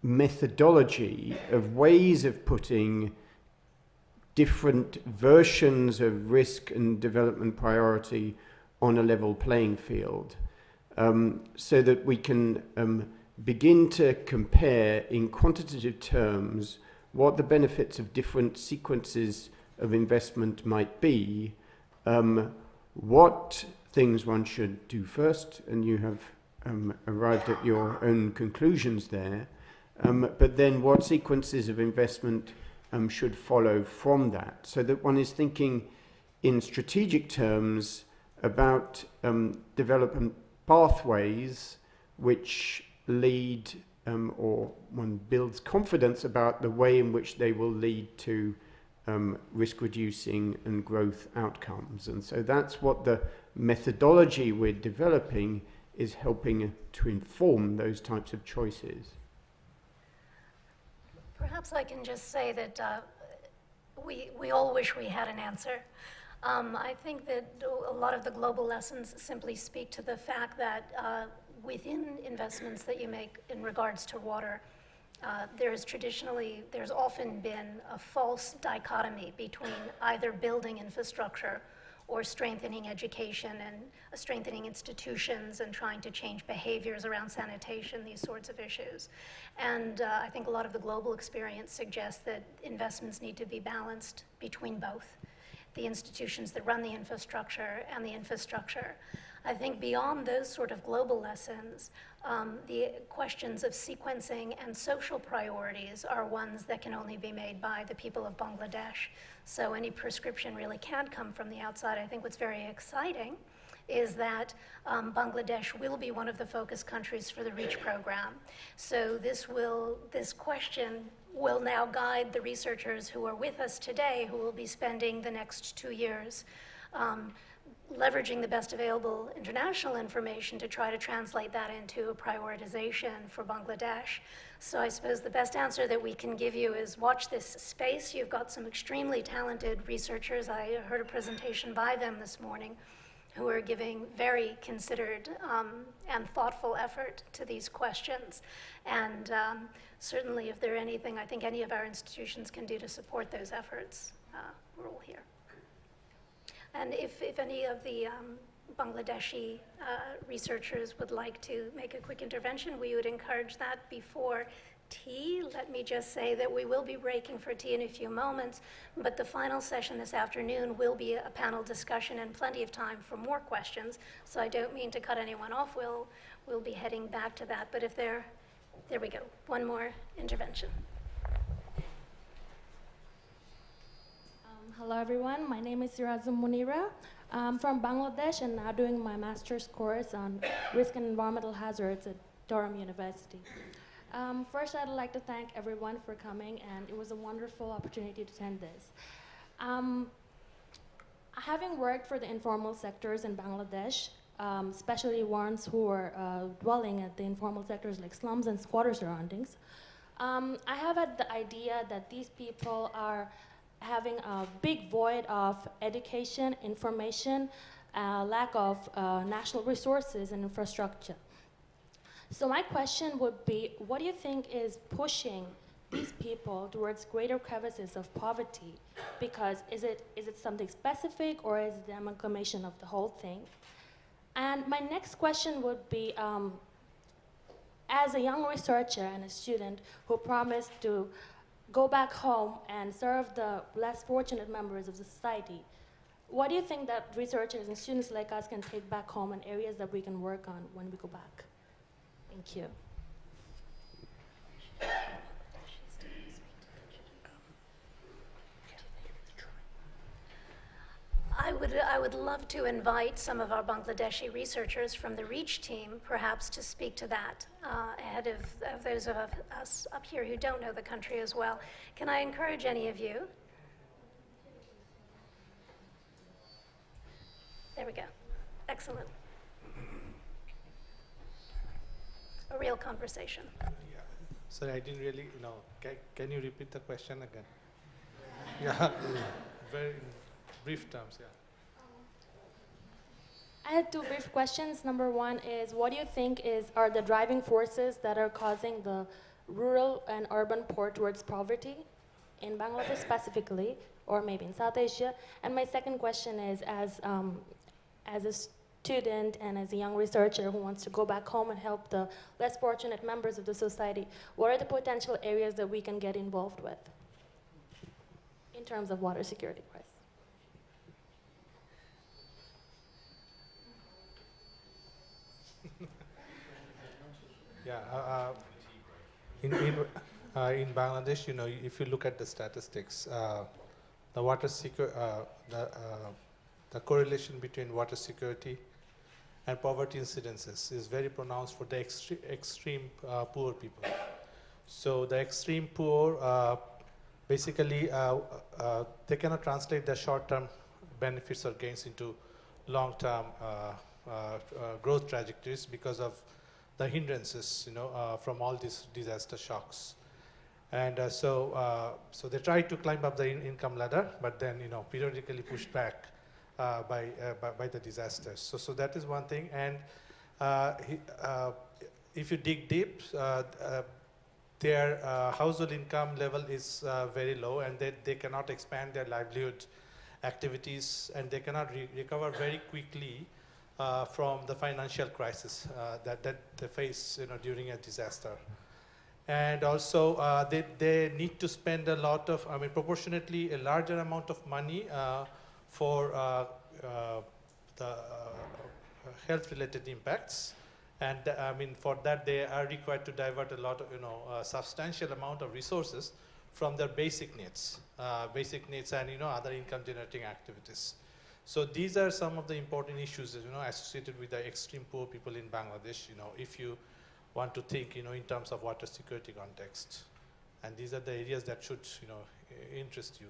methodology of ways of putting different versions of risk and development priority on a level playing field, so that we can begin to compare in quantitative terms what the benefits of different sequences of investment might be, what things one should do first, and you have arrived at your own conclusions there, but then what sequences of investment should follow from that, so that one is thinking in strategic terms about development pathways which lead or one builds confidence about the way in which they will lead to risk reducing and growth outcomes. And so that's what the methodology we're developing is helping to inform those types of choices. Perhaps I can just say that we all wish we had an answer. I think that a lot of the global lessons simply speak to the fact that within investments that you make in regards to water, there's often been a false dichotomy between either building infrastructure or strengthening education and strengthening institutions and trying to change behaviors around sanitation, these sorts of issues. And I think a lot of the global experience suggests that investments need to be balanced between both, the institutions that run the infrastructure and the infrastructure. I think beyond those sort of global lessons, the questions of sequencing and social priorities are ones that can only be made by the people of Bangladesh. So any prescription really can't come from the outside. I think what's very exciting is that Bangladesh will be one of the focus countries for the REACH program. So this question will now guide the researchers who are with us today, who will be spending the next 2 years leveraging the best available international information to try to translate that into a prioritization for Bangladesh. So I suppose the best answer that we can give you is watch this space. You've got some extremely talented researchers. I heard a presentation by them this morning who are giving very considered and thoughtful effort to these questions. And certainly if there are anything I think any of our institutions can do to support those efforts, we're all here. And if any of the Bangladeshi researchers would like to make a quick intervention, we would encourage that before tea. Let me just say that we will be breaking for tea in a few moments, but the final session this afternoon will be a panel discussion and plenty of time for more questions. So I don't mean to cut anyone off. We'll be heading back to that. But if there we go, one more intervention. Hello everyone, my name is Sirazum Munira. I'm from Bangladesh and now doing my master's course on risk and environmental hazards at Durham University. First, I'd like to thank everyone for coming, and it was a wonderful opportunity to attend this. Having worked for the informal sectors in Bangladesh, especially ones who are dwelling at the informal sectors like slums and squatter surroundings, I have had the idea that these people are having a big void of education, information, lack of national resources and infrastructure. So my question would be, what do you think is pushing these people towards greater crevices of poverty? Because is it something specific, or is it the amalgamation of the whole thing? And my next question would be, as a young researcher and a student who promised to go back home and serve the less fortunate members of the society, what do you think that researchers and students like us can take back home and areas that we can work on when we go back? Thank you. I would love to invite some of our Bangladeshi researchers from the REACH team perhaps to speak to that ahead of those of us up here who don't know the country as well. Can I encourage any of you? There we go. Excellent. A real conversation. Yeah. Sorry, I didn't really, can you repeat the question again? Yeah, very brief terms, yeah. I had two brief questions. Number one is, what do you think are the driving forces that are causing the rural and urban poor towards poverty in Bangladesh specifically, or maybe in South Asia? And my second question is, as a student and as a young researcher who wants to go back home and help the less fortunate members of the society, what are the potential areas that we can get involved with in terms of water security? Yeah, in Bangladesh, if you look at the statistics, the water the correlation between water security and poverty incidences is very pronounced for the extreme poor people. So the extreme poor, basically, they cannot translate their short-term benefits or gains into long-term growth trajectories because of the hindrances, from all these disaster shocks. And so they try to climb up the income ladder, but then, periodically pushed back by the disasters. So that is one thing. And if you dig deep, their household income level is very low, and they cannot expand their livelihood activities, and they cannot recover very quickly from the financial crisis that they face, during a disaster. And also, they need to spend a lot of, proportionately a larger amount of money for the health-related impacts. And for that, they are required to divert a lot of, a substantial amount of resources from their basic needs and, other income-generating activities. So these are some of the important issues, associated with the extreme poor people in Bangladesh, if you want to think, in terms of water security context. And these are the areas that should, interest you.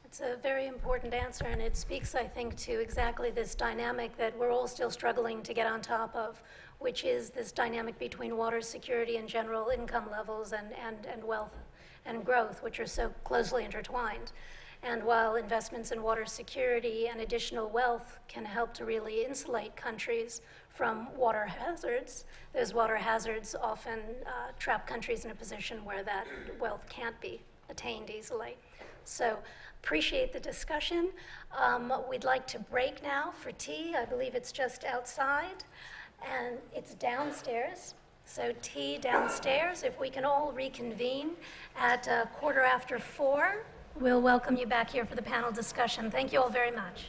It's a very important answer, and it speaks, I think, to exactly this dynamic that we're all still struggling to get on top of, which is this dynamic between water security and general income levels and wealth and growth, which are so closely intertwined. And while investments in water security and additional wealth can help to really insulate countries from water hazards, those water hazards often trap countries in a position where that wealth can't be attained easily. So appreciate the discussion. We'd like to break now for tea. I believe it's just outside, and it's downstairs. So tea downstairs. If we can all reconvene at 4:15, we'll welcome you back here for the panel discussion. Thank you all very much.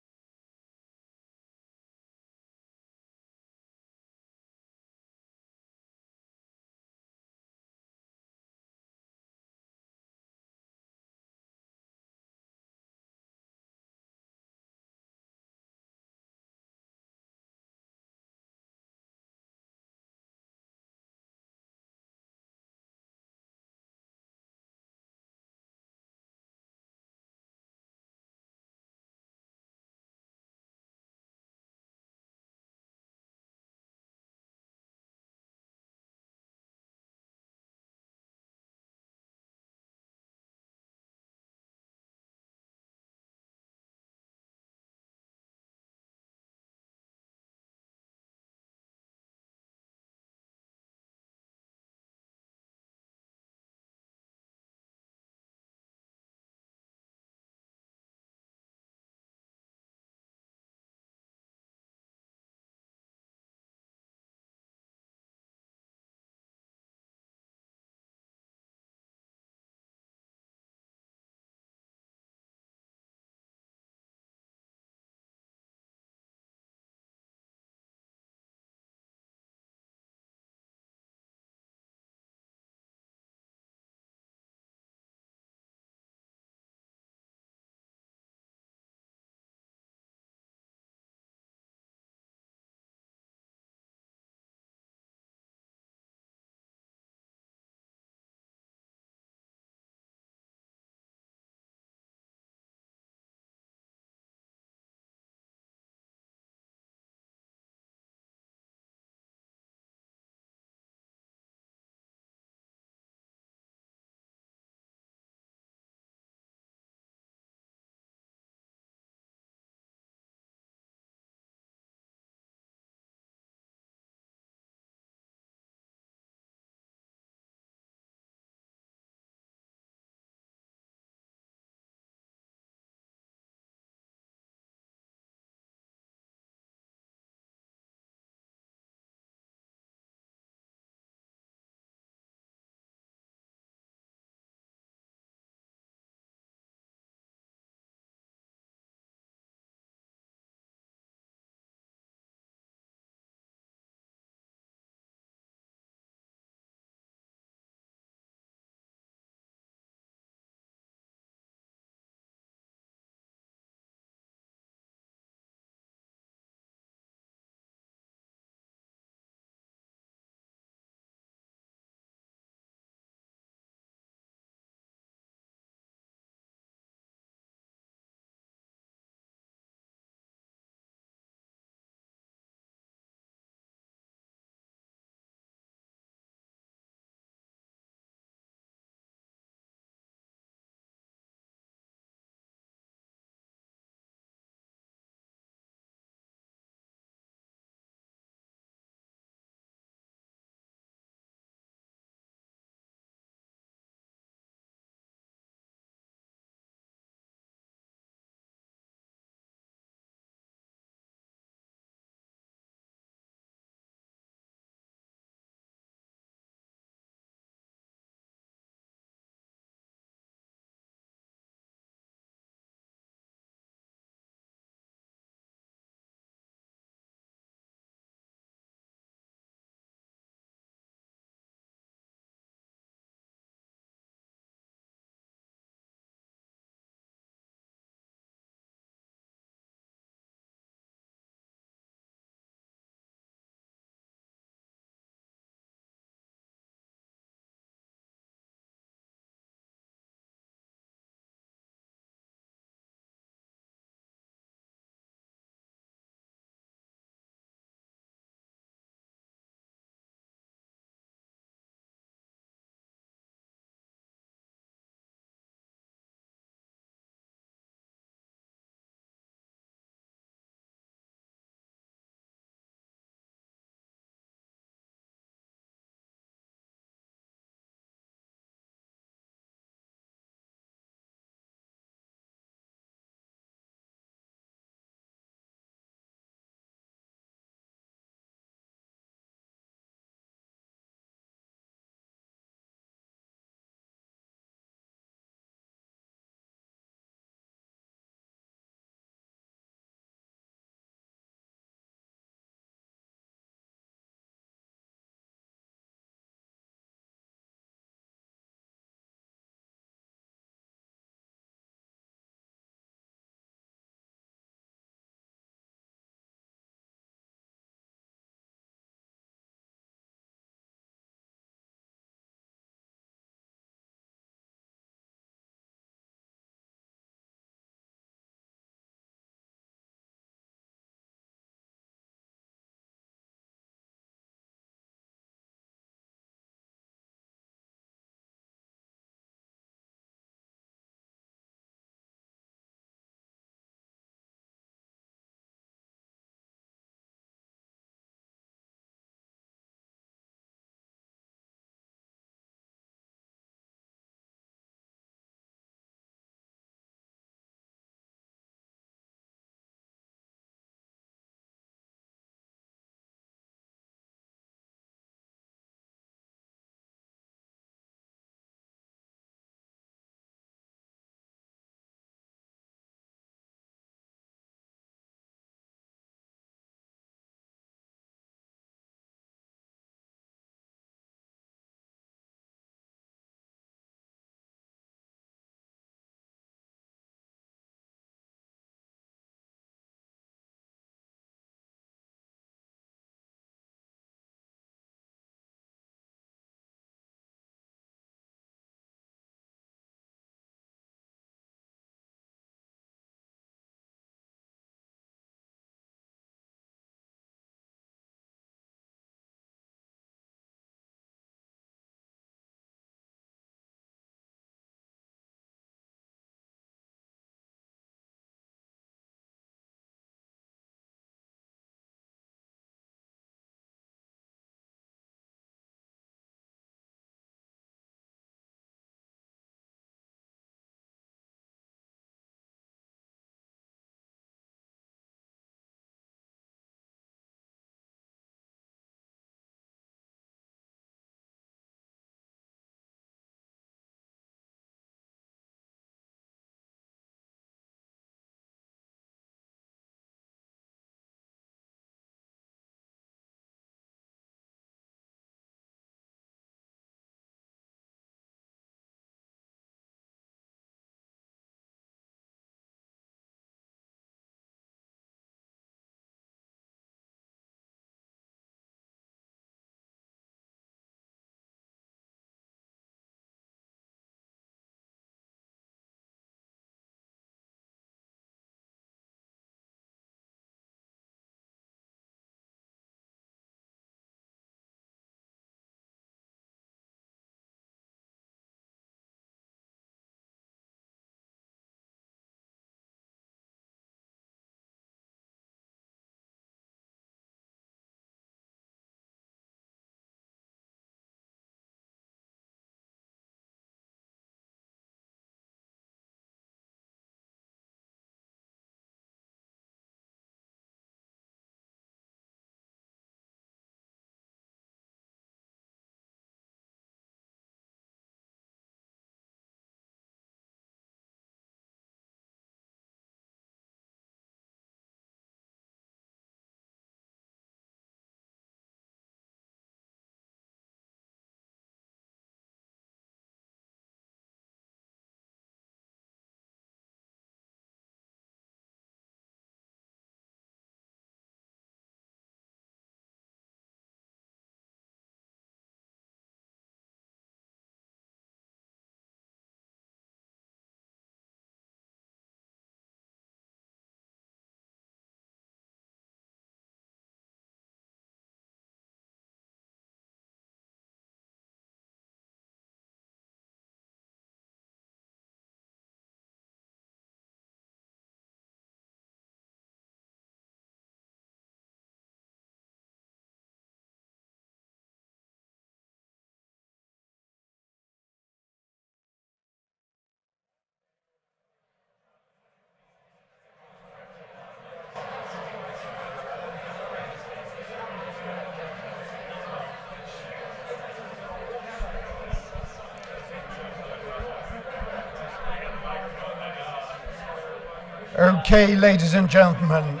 Okay, ladies and gentlemen,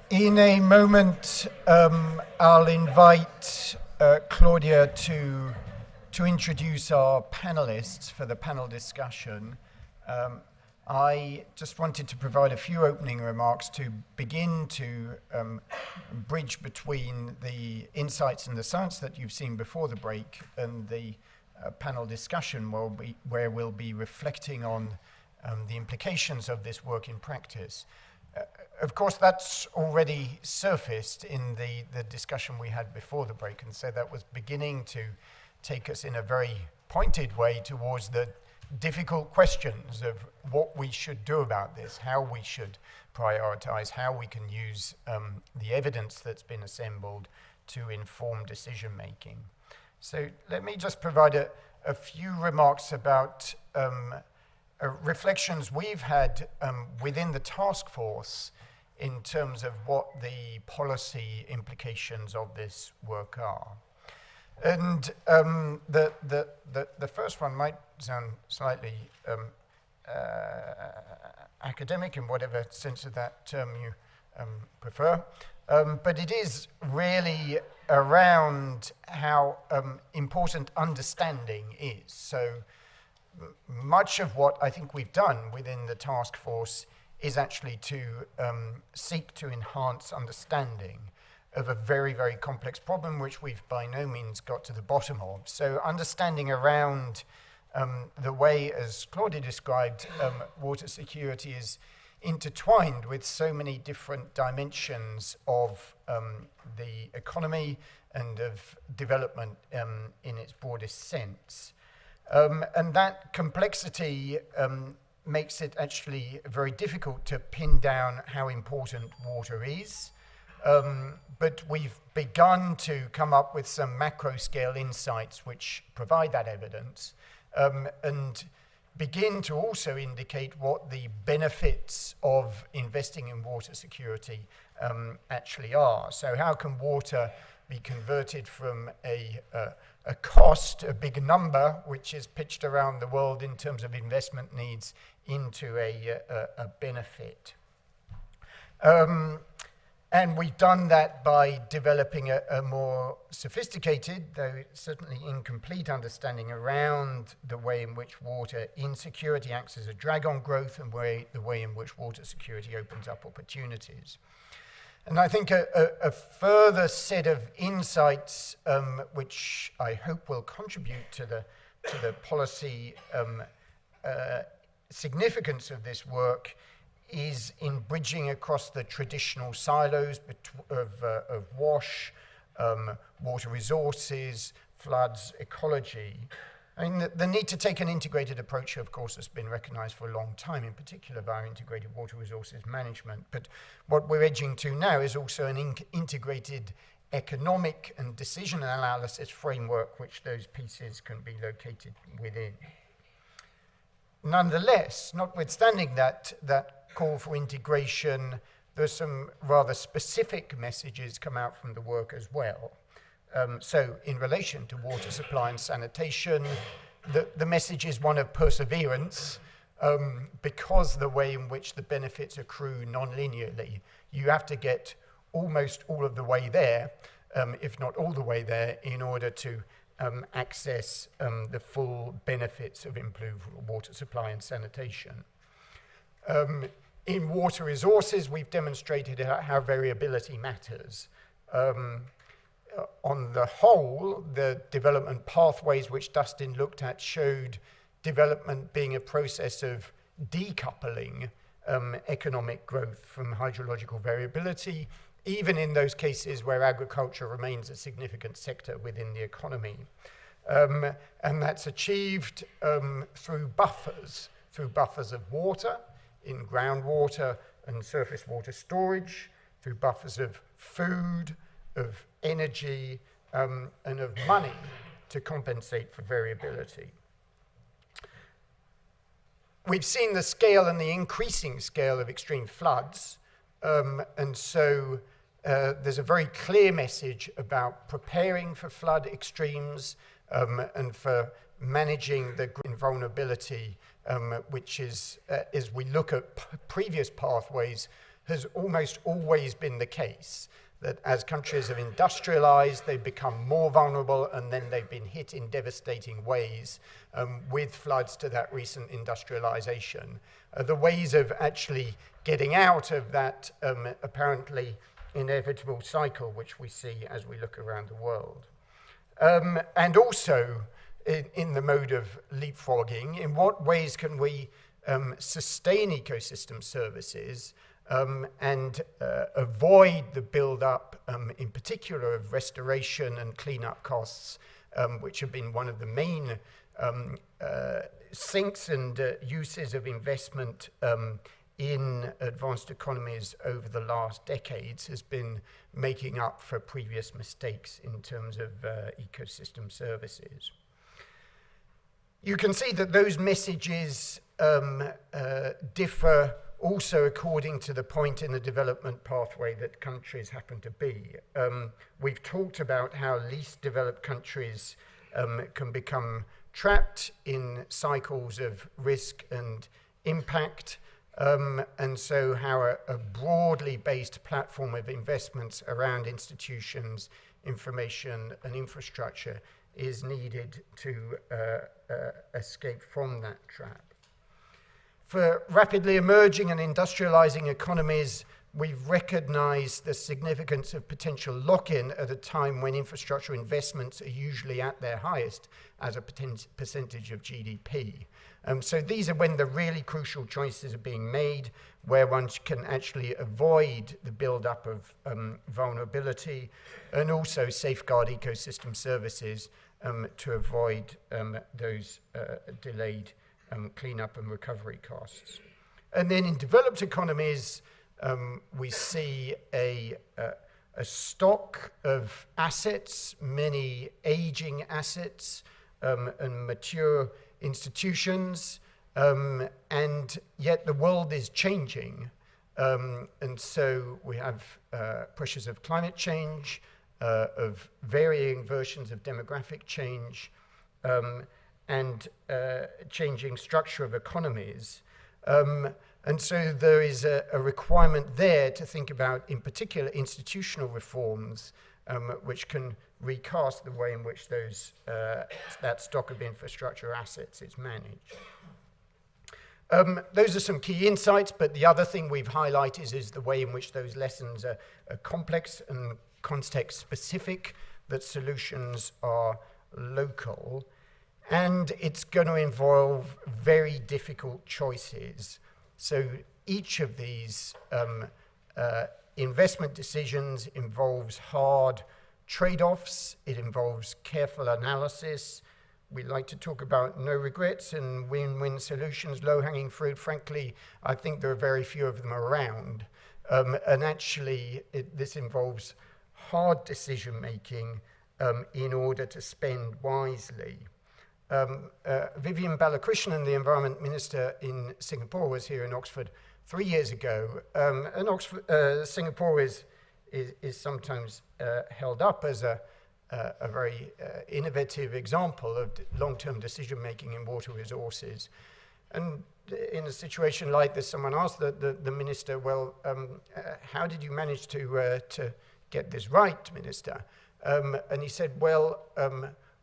in a moment, I'll invite Claudia to introduce our panelists for the panel discussion. I just wanted to provide a few opening remarks to begin to bridge between the insights and the science that you've seen before the break and the panel discussion where we'll be reflecting on the implications of this work in practice. Of course, that's already surfaced in the discussion we had before the break, and so that was beginning to take us in a very pointed way towards the difficult questions of what we should do about this, how we should prioritize, how we can use the evidence that's been assembled to inform decision making. So let me just provide a few remarks about reflections we've had within the task force in terms of what the policy implications of this work are. And the first one might sound slightly academic in whatever sense of that term you prefer, but it is really around how important understanding is. So much of what I think we've done within the task force is actually to seek to enhance understanding of a very, very complex problem which we've by no means got to the bottom of. So understanding around the way, as Claudia described, water security is intertwined with so many different dimensions of the economy and of development in its broadest sense. And that complexity makes it actually very difficult to pin down how important water is. But we've begun to come up with some macro scale insights which provide that evidence and begin to also indicate what the benefits of investing in water security actually are. So how can water be converted from a cost, a big number, which is pitched around the world in terms of investment needs, into a benefit? And we've done that by developing a more sophisticated, though certainly incomplete, understanding around the way in which water insecurity acts as a drag on growth and the way in which water security opens up opportunities. And I think a further set of insights, which I hope will contribute to the policy significance of this work, is in bridging across the traditional silos of WASH, water resources, floods, ecology. I mean, the need to take an integrated approach, of course, has been recognized for a long time, in particular via integrated water resources management. But what we're edging to now is also an integrated economic and decision analysis framework, which those pieces can be located within. Nonetheless, notwithstanding that call for integration, there's some rather specific messages come out from the work as well. So in relation to water supply and sanitation, the message is one of perseverance, because the way in which the benefits accrue non-linearly. You have to get almost all of the way there, if not all the way there, in order to access the full benefits of improved water supply and sanitation. In water resources, we've demonstrated how variability matters. On the whole, the development pathways which Dustin looked at showed development being a process of decoupling economic growth from hydrological variability, even in those cases where agriculture remains a significant sector within the economy. And that's achieved through buffers of water, in groundwater and surface water storage, through buffers of food, of energy, and of money to compensate for variability. We've seen the scale and the increasing scale of extreme floods, and so there's a very clear message about preparing for flood extremes and for managing the vulnerability, which is, as we look at previous pathways, has almost always been the case, that as countries have industrialized, they've become more vulnerable, and then they've been hit in devastating ways with floods to that recent industrialization. The ways of actually getting out of that apparently inevitable cycle, which we see as we look around the world. And also, in the mode of leapfrogging, in what ways can we sustain ecosystem services and avoid the build-up, in particular, of restoration and cleanup costs, which have been one of the main sinks and uses of investment in advanced economies over the last decades, has been making up for previous mistakes in terms of ecosystem services. You can see that those messages differ also according to the point in the development pathway that countries happen to be. We've talked about how least developed countries can become trapped in cycles of risk and impact, and so how a broadly based platform of investments around institutions, information, and infrastructure is needed to escape from that trap. For rapidly emerging and industrializing economies, we've recognized the significance of potential lock-in at a time when infrastructure investments are usually at their highest as a percentage of GDP. So these are when the really crucial choices are being made, where one can actually avoid the build-up of vulnerability and also safeguard ecosystem services to avoid those delayed cleanup and recovery costs. And then in developed economies, we see a stock of assets, many aging assets, and mature institutions, and yet the world is changing. And so we have pressures of climate change, of varying versions of demographic change, and changing structure of economies. And so there is a requirement there to think about, in particular, institutional reforms, which can recast the way in which those that stock of infrastructure assets is managed. Those are some key insights, but the other thing we've highlighted is the way in which those lessons are complex and context-specific, that solutions are local, and it's going to involve very difficult choices. So each of these investment decisions involves hard trade-offs. It involves careful analysis. We like to talk about no regrets and win-win solutions, low-hanging fruit. Frankly, I think there are very few of them around. And actually, this involves hard decision-making in order to spend wisely. Vivian Balakrishnan, the Environment Minister in Singapore, was here in Oxford 3 years ago. And Singapore is sometimes held up as a very innovative example of long-term decision-making in water resources. And in a situation like this, someone asked the minister, well, how did you manage to get this right, Minister? And he said, well,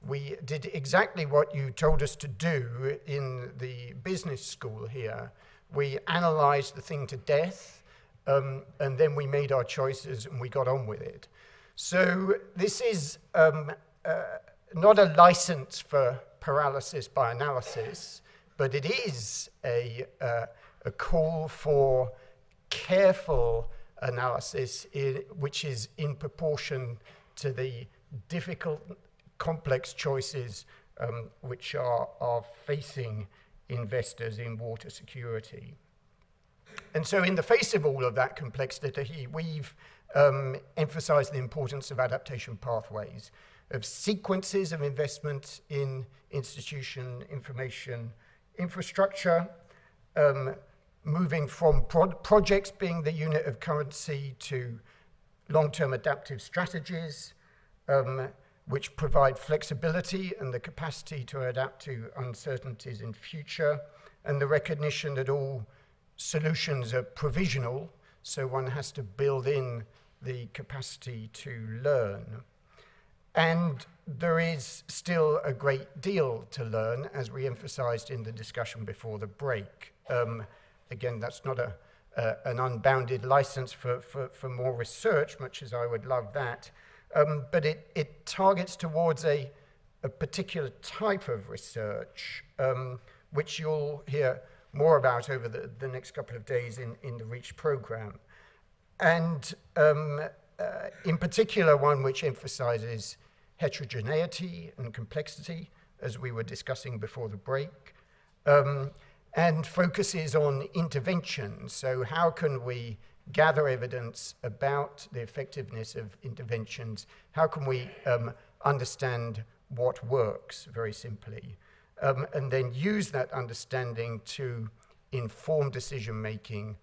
we did exactly what you told us to do in the business school here. We analyzed the thing to death, and then we made our choices and we got on with it. So this is not a license for paralysis by analysis, but it is a call for careful analysis, which is in proportion to the difficult, complex choices which are facing investors in water security. And so in the face of all of that complexity, we've emphasized the importance of adaptation pathways, of sequences of investment in institution, information, infrastructure, moving from projects being the unit of currency to long-term adaptive strategies, which provide flexibility and the capacity to adapt to uncertainties in future, and the recognition that all solutions are provisional, so one has to build in the capacity to learn. And there is still a great deal to learn, as we emphasized in the discussion before the break. Again, that's not an unbounded license for more research, much as I would love that, but it targets towards a particular type of research, which you'll hear more about over the next couple of days in the REACH program. And in particular, one which emphasizes heterogeneity and complexity, as we were discussing before the break, and focuses on intervention. So how can we gather evidence about the effectiveness of interventions? How can we understand what works, very simply, and then use that understanding to inform decision-making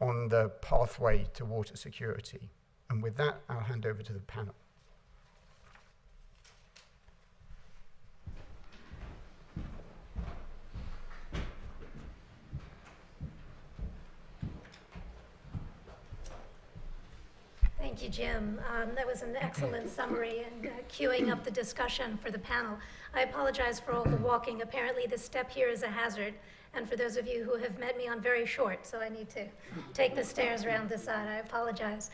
on the pathway to water security? And with that, I'll hand over to the panel. Thank you, Jim. That was an excellent summary and queuing up the discussion for the panel. I apologize for all the walking. Apparently, the step here is a hazard. And for those of you who have met me, I'm very short, so I need to take the stairs around the side. I apologize.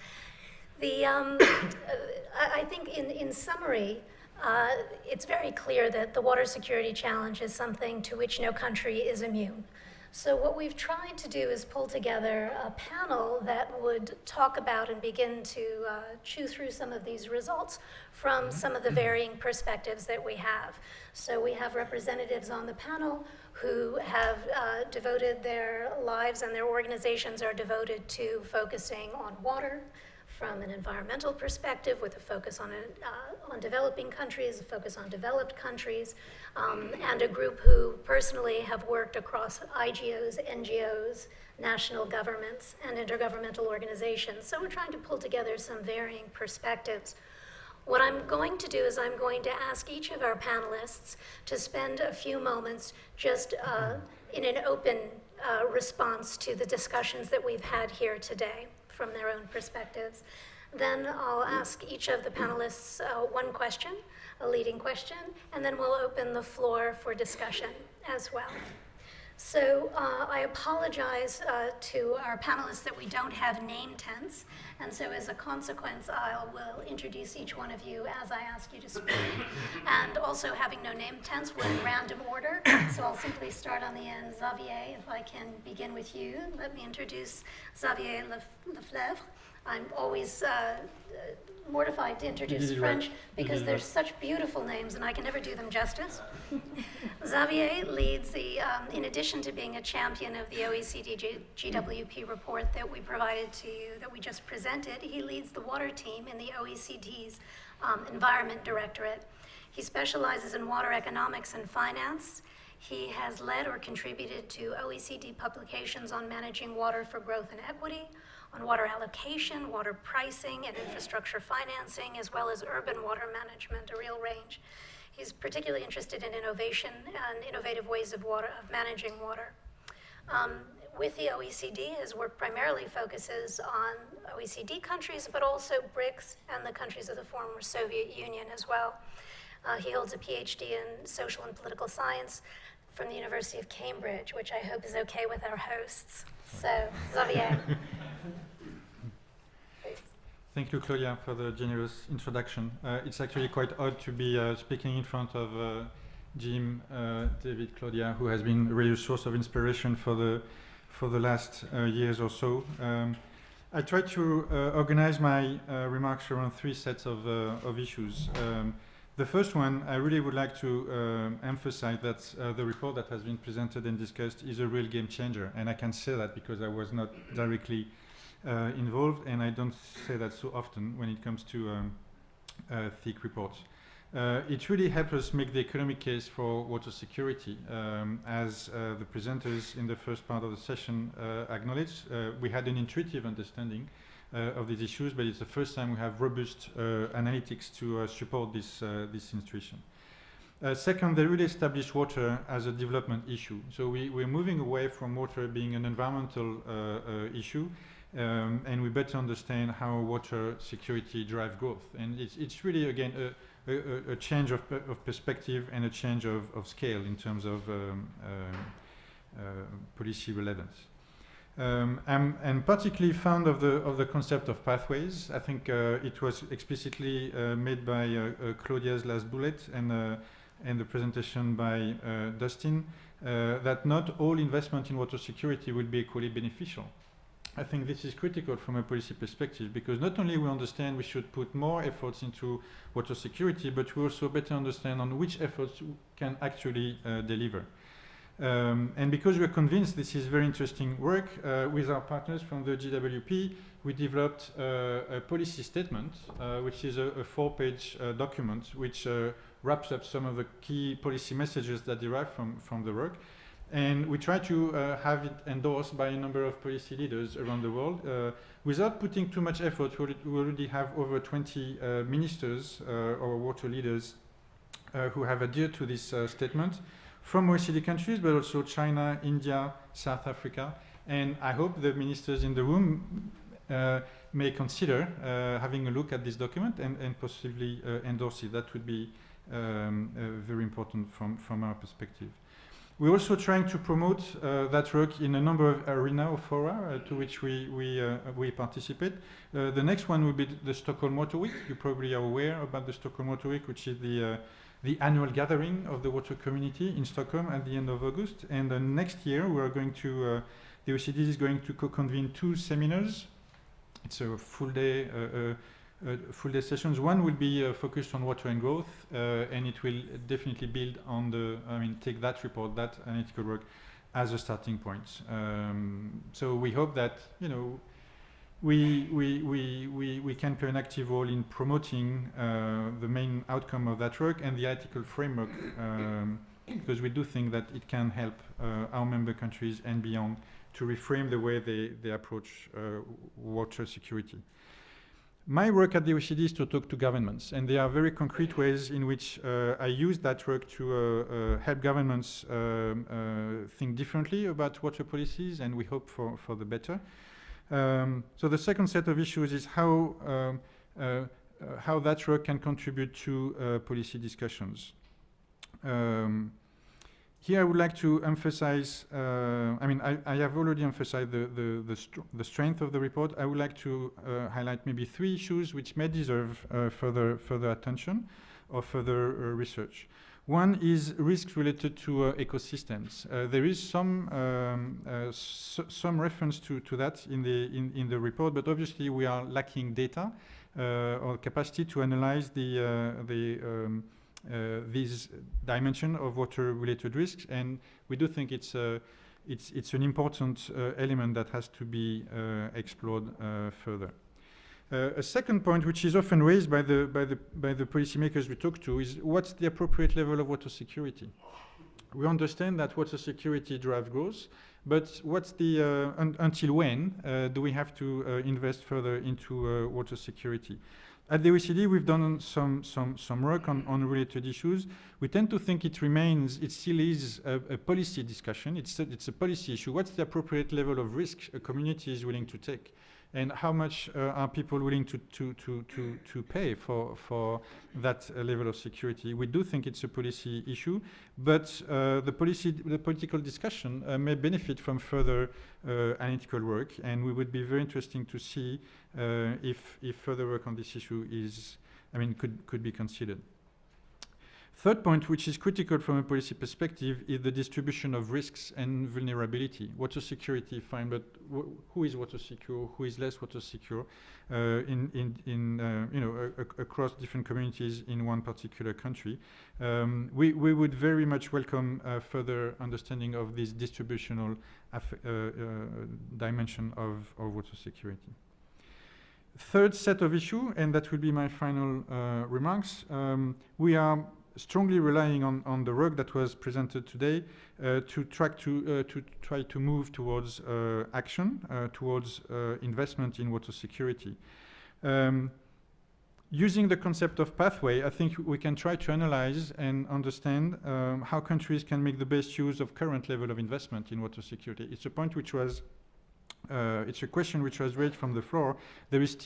I think in summary, it's very clear that the water security challenge is something to which no country is immune. So what we've tried to do is pull together a panel that would talk about and begin to chew through some of these results from some of the varying perspectives that we have. So we have representatives on the panel who have devoted their lives, and their organizations are devoted to focusing on water from an environmental perspective, with a focus on developing countries, a focus on developed countries, and a group who personally have worked across IGOs, NGOs, national governments, and intergovernmental organizations. So we're trying to pull together some varying perspectives. What I'm going to do is I'm going to ask each of our panelists to spend a few moments just in an open response to the discussions that we've had here today from their own perspectives. Then I'll ask each of the panelists one question, a leading question, and then we'll open the floor for discussion as well. So I apologize to our panelists that we don't have name tents, and so as a consequence, I will introduce each one of you as I ask you to speak. And also, having no name tents, we're in random order, so I'll simply start on the end. Xavier, if I can begin with you. Let me introduce Xavier Leflaive. I'm always mortified to introduce French because they're such beautiful names and I can never do them justice. Xavier leads the, in addition to being a champion of the OECD GWP report that we provided to you, that we just presented, he leads the water team in the OECD's Environment Directorate. He specializes in water economics and finance. He has led or contributed to OECD publications on managing water for growth and equity, on water allocation, water pricing, and infrastructure financing, as well as urban water management, a real range. He's particularly interested in innovation and innovative ways of managing water. With the OECD, his work primarily focuses on OECD countries, but also BRICS and the countries of the former Soviet Union as well. He holds a PhD in social and political science from the University of Cambridge, which I hope is okay with our hosts. So, Xavier. Thank you, Claudia, for the generous introduction. It's actually quite odd to be speaking in front of Jim, David, Claudia, who has been really a source of inspiration for the last years or so. I tried to organize my remarks around three sets of issues. The first one, I really would like to emphasize that the report that has been presented and discussed is a real game changer, and I can say that because I was not directly involved, and I don't say that so often when it comes to thick reports. It really helps us make the economic case for water security. As the presenters in the first part of the session acknowledged, we had an intuitive understanding of these issues, but it's the first time we have robust analytics to support this institution. Second, they really established water as a development issue. So we're moving away from water being an environmental issue, and we better understand how water security drives growth. And it's really, again, a change of perspective and a change of scale in terms of policy relevance. I'm particularly fond of the concept of pathways. I think it was explicitly made by Claudia's last bullet and the presentation by Dustin, that not all investment in water security will be equally beneficial. I think this is critical from a policy perspective, because not only we understand we should put more efforts into water security, but we also better understand on which efforts can actually deliver. And because we're convinced this is very interesting work, with our partners from the GWP, we developed a policy statement, which is a 4-page document, which wraps up some of the key policy messages that derive from the work. And we try to have it endorsed by a number of policy leaders around the world. Without putting too much effort, we already have over 20 ministers or water leaders who have adhered to this statement from OECD countries, but also China, India, South Africa. And I hope the ministers in the room may consider having a look at this document and possibly endorse it. That would be very important from our perspective. We're also trying to promote that work in a number of arena or fora to which we participate. The next one will be the Stockholm Water Week. You probably are aware about the Stockholm Water Week, which is the annual gathering of the water community in Stockholm at the end of August. And next year we are going to, the OECD is going to co-convene 2 seminars. It's a full day sessions. One will be focused on water and growth, and it will definitely build on take that report, that analytical work, as a starting point. So we hope that we can play an active role in promoting the main outcome of that work and the ethical framework, because we do think that it can help our member countries and beyond to reframe the way they approach water security. My work at the OECD is to talk to governments, and there are very concrete ways in which I use that work to help governments think differently about water policies, and we hope for the better. So the second set of issues is how that work can contribute to policy discussions. Here I would like to emphasize, I have already emphasized the strength of the report. I would like to highlight maybe 3 issues which may deserve further attention or further research. One is risks related to ecosystems. There is some reference to that in the report, but obviously we are lacking data or capacity to analyze this dimension of water-related risks, and we do think it's an important element that has to be explored further. A second point, which is often raised by the policymakers we talk to, is what's the appropriate level of water security? We understand that water security drives growth, but what's the until when do we have to invest further into water security? At the OECD, we've done some work on related issues. We tend to think it still is a policy discussion. It's a policy issue. What's the appropriate level of risk a community is willing to take? And how much are people willing to pay for that level of security? We do think it's a policy issue, but the political discussion may benefit from further analytical work, and we would be very interesting to see if further work on this issue could be considered. Third point, which is critical from a policy perspective, is the distribution of risks and vulnerability. Water security, fine, but who is water secure? Who is less water secure? Across different communities in one particular country. We would very much welcome further understanding of this distributional dimension of water security. Third set of issue, and that will be my final remarks. We are strongly relying on the work that was presented today to try to move towards action, towards investment in water security. Using the concept of pathway, I think we can try to analyze and understand how countries can make the best use of current level of investment in water security. It's a point which was, it's a question which was raised from the floor. There is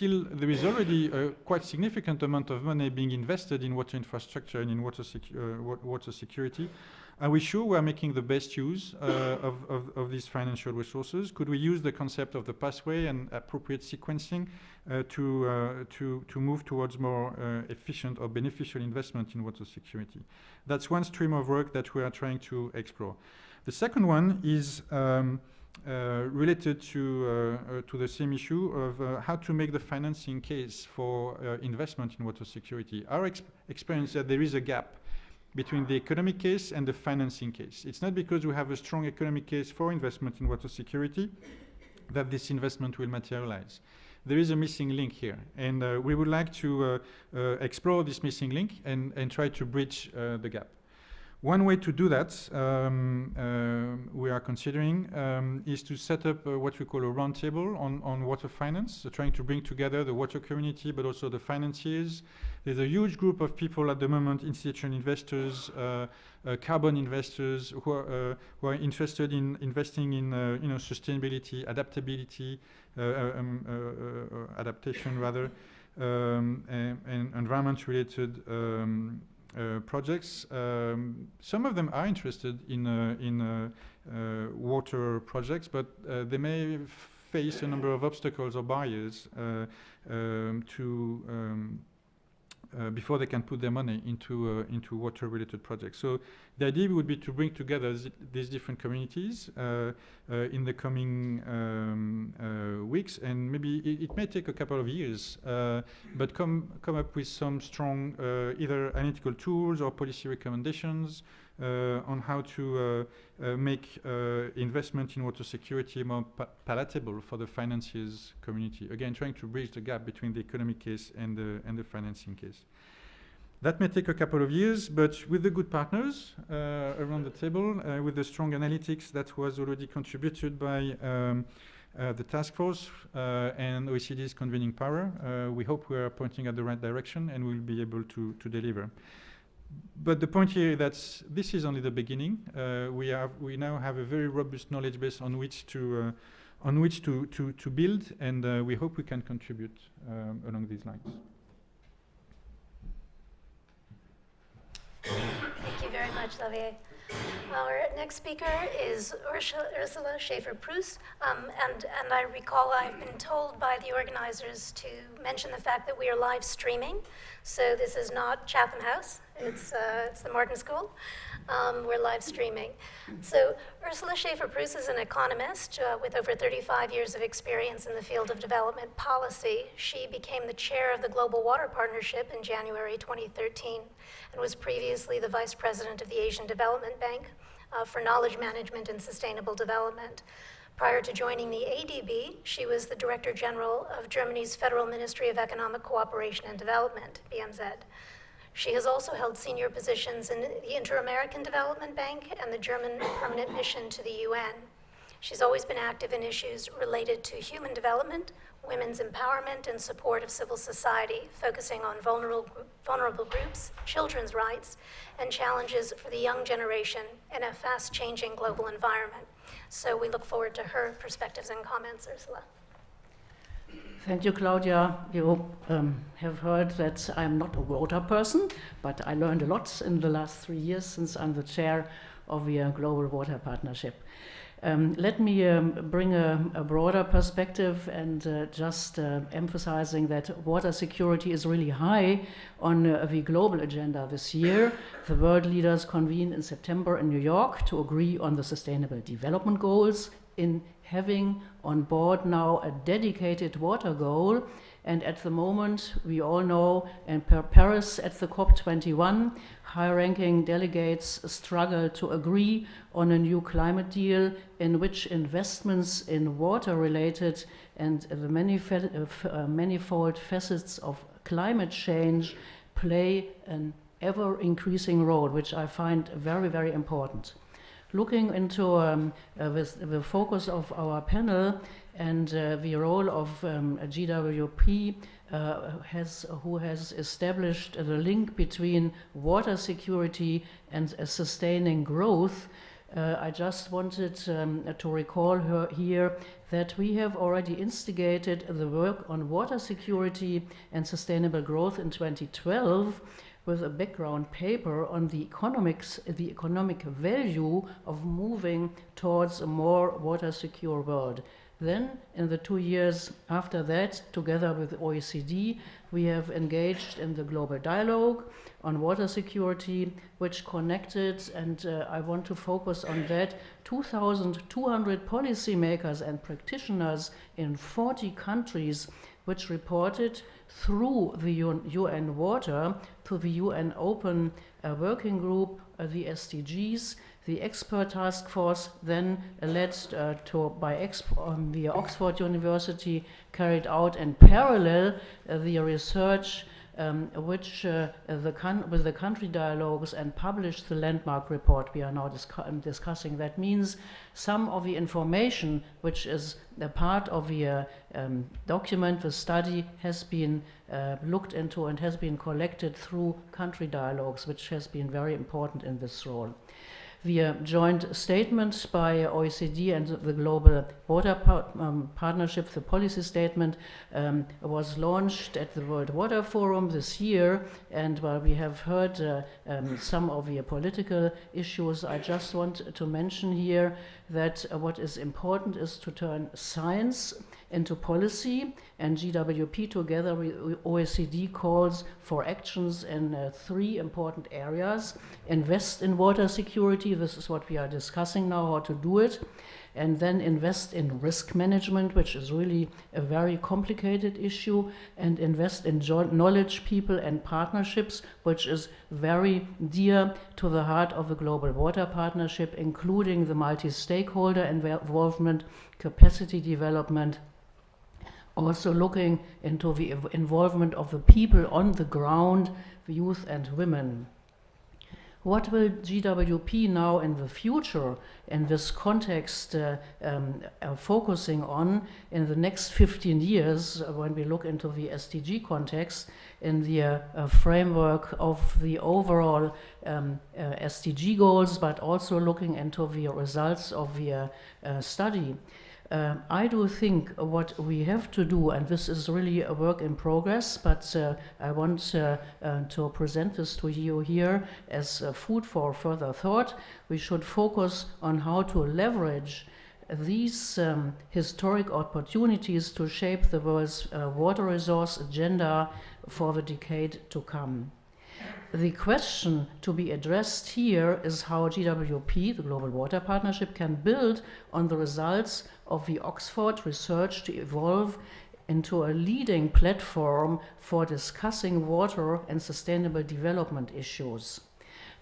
already a quite significant amount of money being invested in water infrastructure and in water security. Are we sure we are making the best use of these financial resources? Could we use the concept of the pathway and appropriate sequencing to move towards more efficient or beneficial investment in water security? That's one stream of work that we are trying to explore. The second one is related to the same issue of how to make the financing case for investment in water security. Our experience is that there is a gap between the economic case and the financing case. It's not because we have a strong economic case for investment in water security that this investment will materialize. There is a missing link here, and we would like to explore this missing link and try to bridge the gap. One way to do that, we are considering, is to set up what we call a roundtable on water finance, so trying to bring together the water community, but also the financiers. There's a huge group of people at the moment, institutional investors, carbon investors, who are interested in investing in sustainability, adaptability, adaptation rather, and environment-related projects. Some of them are interested in water projects, but they may face a number of obstacles or barriers before they can put their money into water-related projects. So the idea would be to bring together these different communities in the coming weeks, and maybe it may take a couple of years, but come up with some strong either analytical tools or policy recommendations on how to make investment in water security more palatable for the financiers community. Again, trying to bridge the gap between the economic case and the financing case. That may take a couple of years, but with the good partners around the table, with the strong analytics that was already contributed by the task force and OECD's convening power, we hope we are pointing at the right direction and we'll be able to deliver. But the point here is that this is only the beginning. We now have a very robust knowledge base on which to build, and we hope we can contribute along these lines. Thank you very much, Xavier. Our next speaker is Ursula Schaefer-Preuss, and I recall I've been told by the organizers to mention the fact that we are live streaming, so this is not Chatham House, it's the Martin School. We're live streaming. So Ursula Schaefer-Preuss is an economist with over 35 years of experience in the field of development policy. She became the chair of the Global Water Partnership in January 2013 and was previously the vice president of the Asian Development Bank for knowledge management and sustainable development. Prior to joining the ADB, she was the Director General of Germany's Federal Ministry of Economic Cooperation and Development, BMZ. She has also held senior positions in the Inter-American Development Bank and the German Permanent Mission to the UN. She's always been active in issues related to human development, women's empowerment, and support of civil society, focusing on vulnerable groups, children's rights, and challenges for the young generation in a fast-changing global environment. So we look forward to her perspectives and comments, Ursula. Thank you, Claudia. You have heard that I'm not a water person, but I learned a lot in the last 3 years since I'm the chair of the Global Water Partnership. Let me bring a broader perspective and just emphasizing that water security is really high on the global agenda this year. The world leaders convened in September in New York to agree on the Sustainable Development Goals in having on board now a dedicated water goal. And at the moment, we all know in Paris at the COP21, high-ranking delegates struggle to agree on a new climate deal in which investments in water-related and the manifold facets of climate change play an ever increasing role, which I find very, very important. Looking into the focus of our panel and the role of GWP, who has established the link between water security and sustaining growth, I just wanted to recall here that we have already instigated the work on water security and sustainable growth in 2012 with a background paper on the economic value of moving towards a more water secure world. Then, in the 2 years after that, together with OECD, we have engaged in the global dialogue on water security, which connected, and I want to focus on that, 2,200 policymakers and practitioners in 40 countries, which reported through the UN Water to the UN Open Working Group, the SDGs. The expert task force then led by the Oxford University carried out in parallel the research with the country dialogues and published the landmark report we are now discussing. That means some of the information which is a part of the document, the study, has been looked into and has been collected through country dialogues, which has been very important in this role. The joint statement by OECD and the Global Water Partnership, the policy statement, was launched at the World Water Forum this year. And while we have heard some of the political issues, I just want to mention here that what is important is to turn science into policy, and GWP together with OECD calls for actions in 3 important areas. Invest in water security, this is what we are discussing now, how to do it, and then invest in risk management, which is really a very complicated issue, and invest in knowledge, people and partnerships, which is very dear to the heart of the Global Water Partnership, including the multi-stakeholder involvement, capacity development, also looking into the involvement of the people on the ground, the youth and women. What will GWP now in the future, in this context, focusing on in the next 15 years, when we look into the SDG context, in the framework of the overall SDG goals, but also looking into the results of the study? I do think what we have to do, and this is really a work in progress, but I want to present this to you here as food for further thought. We should focus on how to leverage these historic opportunities to shape the world's water resource agenda for the decade to come. The question to be addressed here is how GWP, the Global Water Partnership, can build on the results of the Oxford research to evolve into a leading platform for discussing water and sustainable development issues.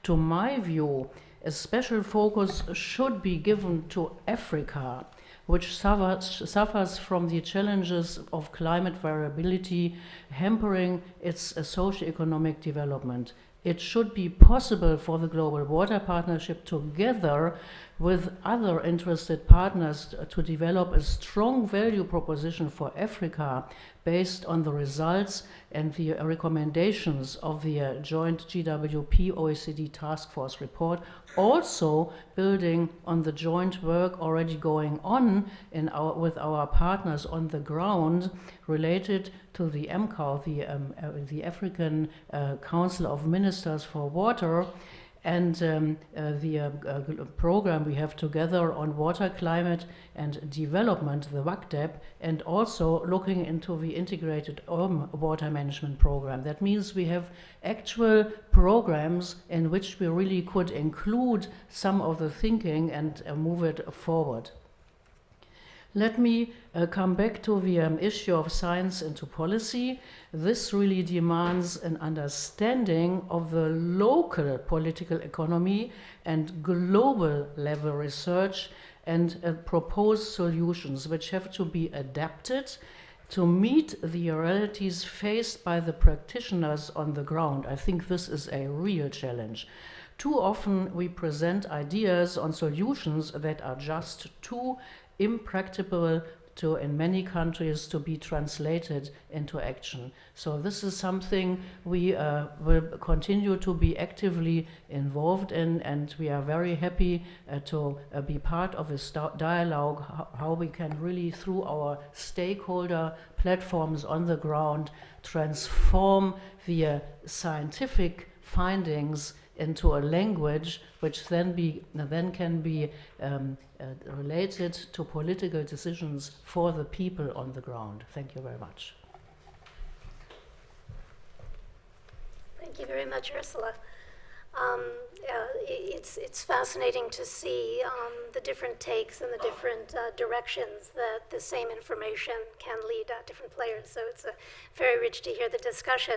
To my view, a special focus should be given to Africa, which suffers from the challenges of climate variability, hampering its socio-economic development. It should be possible for the Global Water Partnership, together with other interested partners, to develop a strong value proposition for Africa based on the results and the recommendations of the joint GWP OECD Task Force report, also building on the joint work already going on with our partners on the ground related to the MCAW, the African Council of Ministers for Water, and the program we have together on water, climate and development, the WACDEP, and also looking into the integrated water management program. That means we have actual programs in which we really could include some of the thinking and move it forward. Let me come back to the issue of science into policy. This really demands an understanding of the local political economy and global level research and proposed solutions which have to be adapted to meet the realities faced by the practitioners on the ground. I think this is a real challenge. Too often we present ideas on solutions that are just too impracticable to, in many countries, to be translated into action. So this is something we will continue to be actively involved in, and we are very happy to be part of this dialogue, how we can really, through our stakeholder platforms on the ground, transform the scientific findings into a language which then can be related to political decisions for the people on the ground. Thank you very much. Thank you very much, Ursula. It's fascinating to see the different takes and the different directions that the same information can lead different players. So it's very rich to hear the discussion.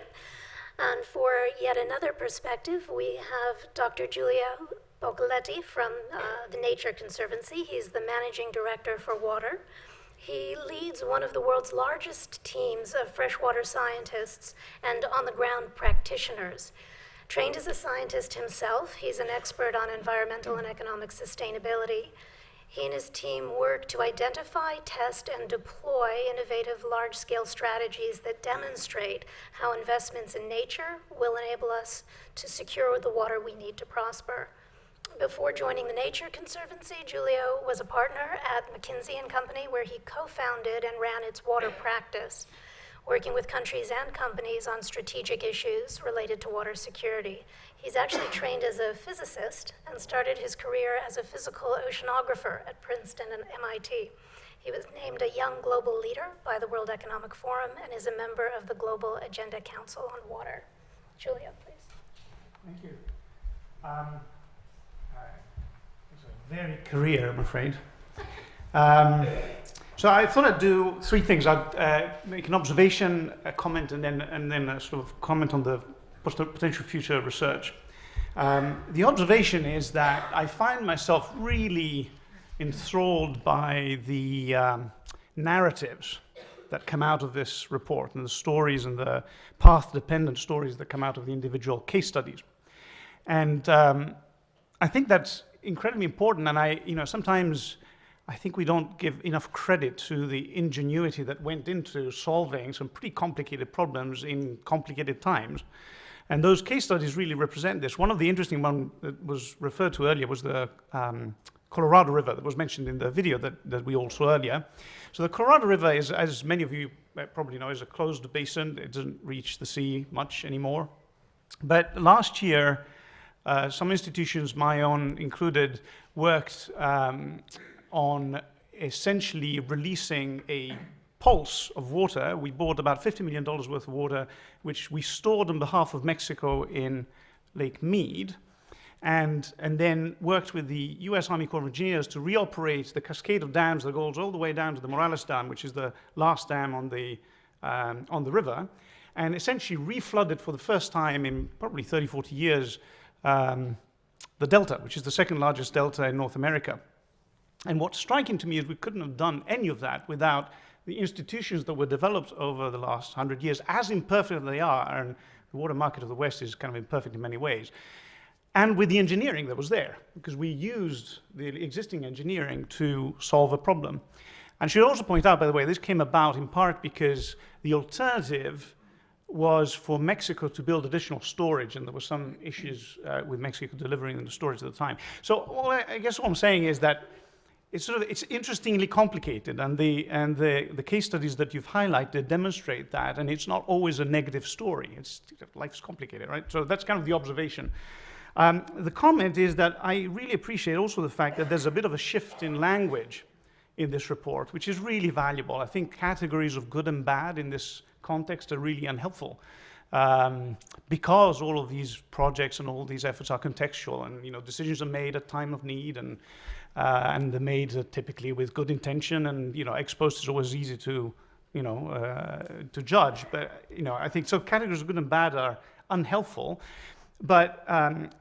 And for yet another perspective, we have Dr. Giulio Boccaletti from the Nature Conservancy. He's the managing director for water. He leads one of the world's largest teams of freshwater scientists and on-the-ground practitioners. Trained as a scientist himself, he's an expert on environmental and economic sustainability. He and his team work to identify, test, and deploy innovative large-scale strategies that demonstrate how investments in nature will enable us to secure the water we need to prosper. Before joining the Nature Conservancy, Giulio was a partner at McKinsey & Company, where he co-founded and ran its water practice, working with countries and companies on strategic issues related to water security. He's actually trained as a physicist and started his career as a physical oceanographer at Princeton and MIT. He was named a Young Global Leader by the World Economic Forum and is a member of the Global Agenda Council on Water. Giulio, please. Thank you. It's a varied career, I'm afraid. So I thought I'd do three things. I'd make an observation, a comment, and then a sort of comment on the potential future research. The observation is that I find myself really enthralled by the narratives that come out of this report and the stories and the path-dependent stories that come out of the individual case studies. And I think that's incredibly important, and sometimes I think we don't give enough credit to the ingenuity that went into solving some pretty complicated problems in complicated times. And those case studies really represent this. One of the interesting ones that was referred to earlier was the Colorado River that was mentioned in the video that we all saw earlier. So the Colorado River is, as many of you probably know, is a closed basin. It doesn't reach the sea much anymore. But last year, some institutions, my own included, worked on essentially releasing a pulse of water. We bought about $50 million worth of water, which we stored on behalf of Mexico in Lake Mead, and then worked with the US Army Corps of Engineers to reoperate the cascade of dams that goes all the way down to the Morales Dam, which is the last dam on the river, and essentially reflooded for the first time in probably 30, 40 years the delta, which is the second largest delta in North America. And what's striking to me is we couldn't have done any of that without the institutions that were developed over the last 100 years, as imperfect as they are, and the water market of the West is kind of imperfect in many ways, and with the engineering that was there, because we used the existing engineering to solve a problem. And I should also point out, by the way, this came about in part because the alternative was for Mexico to build additional storage, and there were some issues with Mexico delivering the storage at the time. So I guess what I'm saying is that it's interestingly complicated, and the case studies that you've highlighted demonstrate that, and it's not always a negative story. Life's complicated, right? So that's kind of the observation. The comment is that I really appreciate also the fact that there's a bit of a shift in language in this report, which is really valuable. I think categories of good and bad in this context are really unhelpful, because all of these projects and all these efforts are contextual, and decisions are made at time of need, and they're made typically with good intention, and ex post is always easy to judge. But I think so. Categories of good and bad are unhelpful, but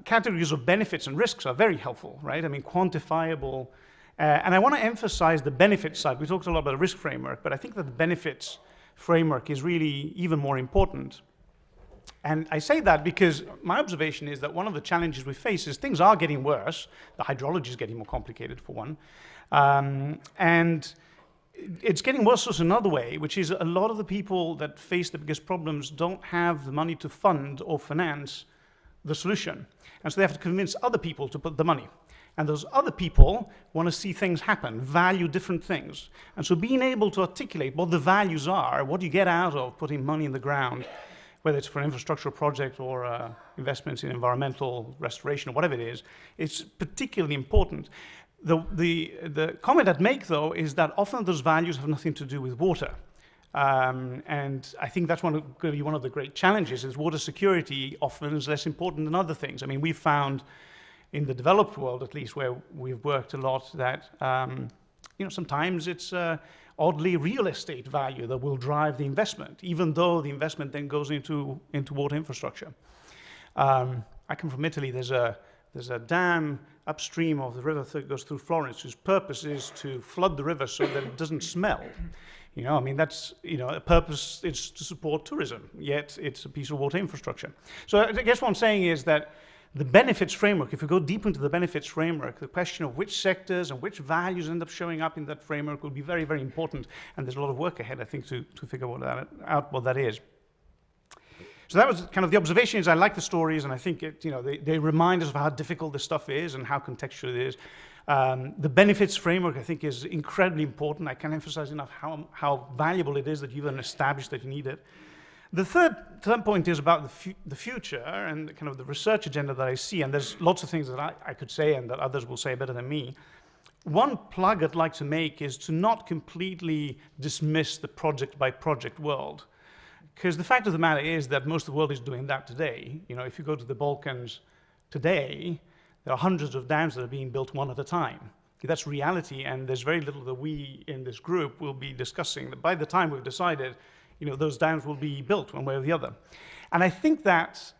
categories of benefits and risks are very helpful, right? I mean, quantifiable. And I want to emphasize the benefit side. We talked a lot about the risk framework, but I think that the benefits framework is really even more important. And I say that because my observation is that one of the challenges we face is things are getting worse. The hydrology is getting more complicated, for one. And it's getting worse also another way, which is a lot of the people that face the biggest problems don't have the money to fund or finance the solution. And so they have to convince other people to put the money. And those other people want to see things happen, value different things. And so being able to articulate what the values are, what you get out of putting money in the ground, whether it's for an infrastructural project or investments in environmental restoration or whatever it is, it's particularly important. The comment I'd make, though, is that often those values have nothing to do with water. And I think that's going to be one of the great challenges, is water security often is less important than other things. I mean, we've found in the developed world, at least, where we've worked a lot, that sometimes it's oddly real estate value that will drive the investment, even though the investment then goes into water infrastructure. I come from Italy. There's a dam upstream of the river that goes through Florence, whose purpose is to flood the river so that it doesn't smell. I mean, that's, a purpose is to support tourism, yet it's a piece of water infrastructure. So I guess what I'm saying is that the benefits framework, if we go deep into the benefits framework, the question of which sectors and which values end up showing up in that framework will be very, very important. And there's a lot of work ahead, I think, to figure out what that is. So that was kind of the observation. Is I like the stories, and I think they remind us of how difficult this stuff is and how contextual it is. The benefits framework, I think, is incredibly important. I can't emphasize enough how valuable it is that you've established that you need it. The third point is about the future and kind of the research agenda that I see, and there's lots of things that I could say and that others will say better than me. One plug I'd like to make is to not completely dismiss the project-by-project world, because the fact of the matter is that most of the world is doing that today. If you go to the Balkans today, there are hundreds of dams that are being built one at a time. That's reality, and there's very little that we in this group will be discussing. By the time we've decided, those dams will be built one way or the other. And I think that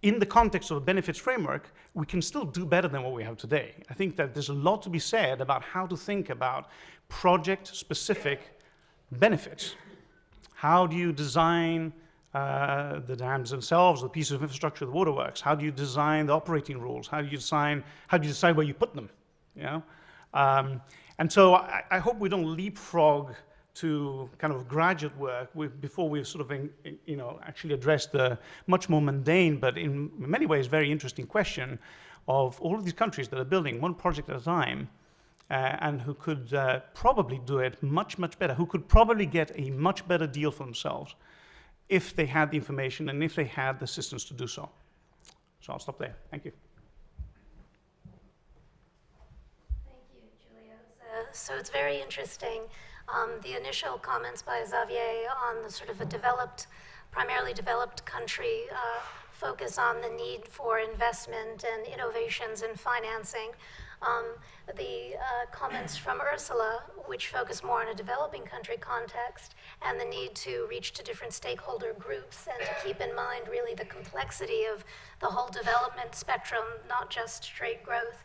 in the context of a benefits framework, we can still do better than what we have today. I think that there's a lot to be said about how to think about project-specific benefits. How do you design the dams themselves, the pieces of infrastructure, the waterworks? How do you design the operating rules? How do you decide where you put them? And so I hope we don't leapfrog to kind of graduate work before we've sort of actually addressed the much more mundane, but in many ways very interesting question of all of these countries that are building one project at a time, and who could probably do it much, much better, who could probably get a much better deal for themselves if they had the information and if they had the assistance to do so. So I'll stop there. Thank you. Thank you, Giulio. So it's very interesting. The initial comments by Xavier on the sort of primarily developed country focus on the need for investment and innovations in financing. The comments from Ursula, which focus more on a developing country context and the need to reach to different stakeholder groups and to keep in mind really the complexity of the whole development spectrum, not just straight growth.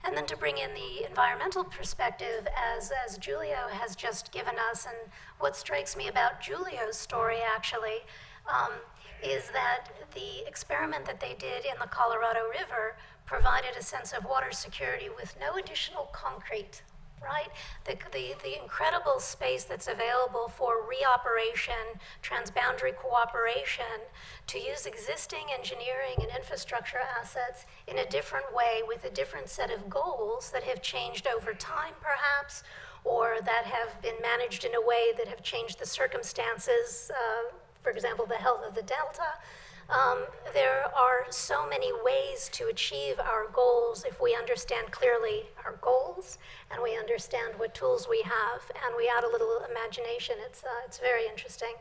And then to bring in the environmental perspective, as Giulio has just given us, and what strikes me about Giulio's story actually, is that the experiment that they did in the Colorado River provided a sense of water security with no additional concrete, right? The incredible space that's available for reoperation, transboundary cooperation, to use existing engineering and infrastructure assets in a different way with a different set of goals that have changed over time, perhaps, or that have been managed in a way that have changed the circumstances, for example, the health of the Delta. There are so many ways to achieve our goals if we understand clearly our goals and we understand what tools we have and we add a little imagination. It's very interesting.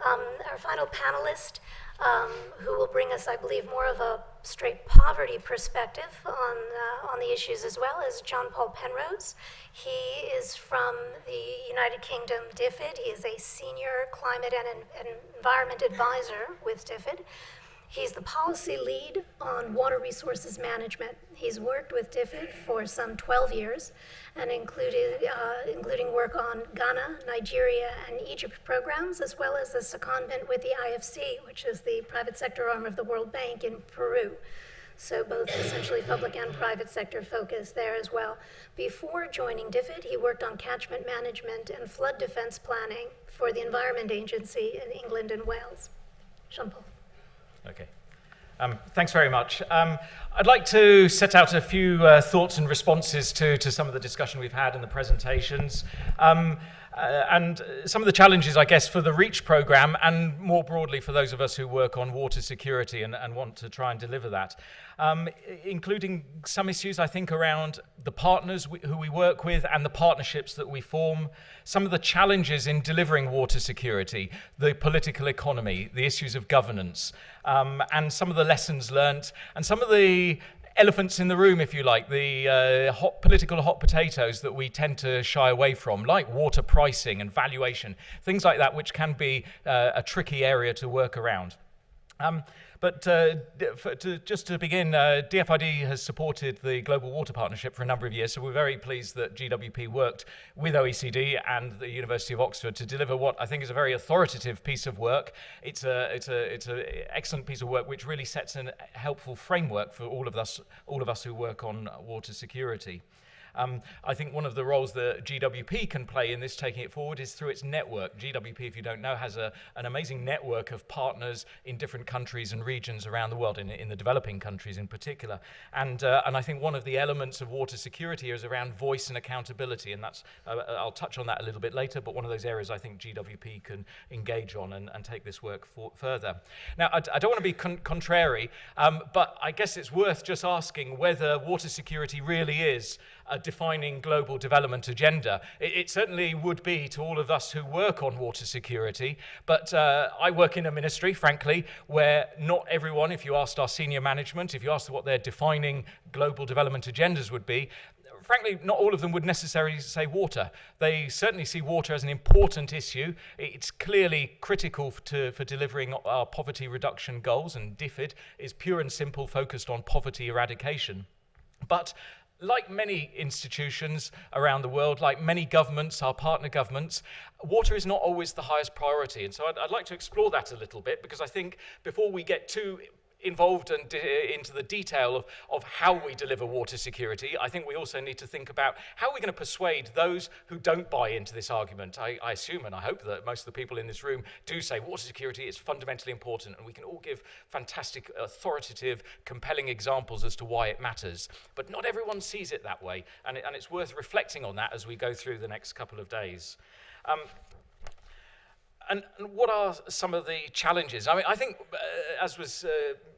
Our final panelist, who will bring us, I believe, more of a straight poverty perspective on the issues as well, is John Paul Penrose. He is from the United Kingdom DFID. He is a senior climate and environment advisor with DFID. He's the policy lead on water resources management. He's worked with DFID for some 12 years, and including work on Ghana, Nigeria, and Egypt programs, as well as a secondment with the IFC, which is the private sector arm of the World Bank in Peru. So both essentially public and private sector focus there as well. Before joining DFID, he worked on catchment management and flood defense planning for the Environment Agency in England and Wales. Jean-Paul. Okay. Thanks very much. I'd like to set out a few thoughts and responses to some of the discussion we've had in the presentations. And some of the challenges, I guess, for the REACH program and more broadly for those of us who work on water security and want to try and deliver that, including some issues, I think, around the partners who we work with and the partnerships that we form, some of the challenges in delivering water security, the political economy, the issues of governance, and some of the lessons learnt, and some of the elephants in the room, if you like, the political hot potatoes that we tend to shy away from, like water pricing and valuation, things like that, which can be a tricky area to work around. But just to begin, DFID has supported the Global Water Partnership for a number of years, so we're very pleased that GWP worked with OECD and the University of Oxford to deliver what I think is a very authoritative piece of work. It's an excellent piece of work which really sets a helpful framework for all of us who work on water security. I think one of the roles that GWP can play in this, taking it forward, is through its network. GWP, if you don't know, has an amazing network of partners in different countries and regions around the world, in the developing countries in particular. And I think one of the elements of water security is around voice and accountability, and that's I'll touch on that a little bit later, but one of those areas I think GWP can engage on and take this work further. Now, I don't want to be contrary, but I guess it's worth just asking whether water security really is a defining global development agenda. It certainly would be to all of us who work on water security, but I work in a ministry, frankly, where not everyone, if you asked our senior management, if you asked what their defining global development agendas would be, frankly, not all of them would necessarily say water. They certainly see water as an important issue. It's clearly critical for delivering our poverty reduction goals, and DFID is pure and simple focused on poverty eradication. But like many institutions around the world, like many governments, our partner governments, water is not always the highest priority. And so I'd like to explore that a little bit, because I think before we get too involved and into the detail of how we deliver water security, I think we also need to think about how we're going to persuade those who don't buy into this argument. I assume and I hope that most of the people in this room do say water security is fundamentally important, and we can all give fantastic, authoritative, compelling examples as to why it matters. But not everyone sees it that way, and it's worth reflecting on that as we go through the next couple of days. And what are some of the challenges? I mean, I think, as was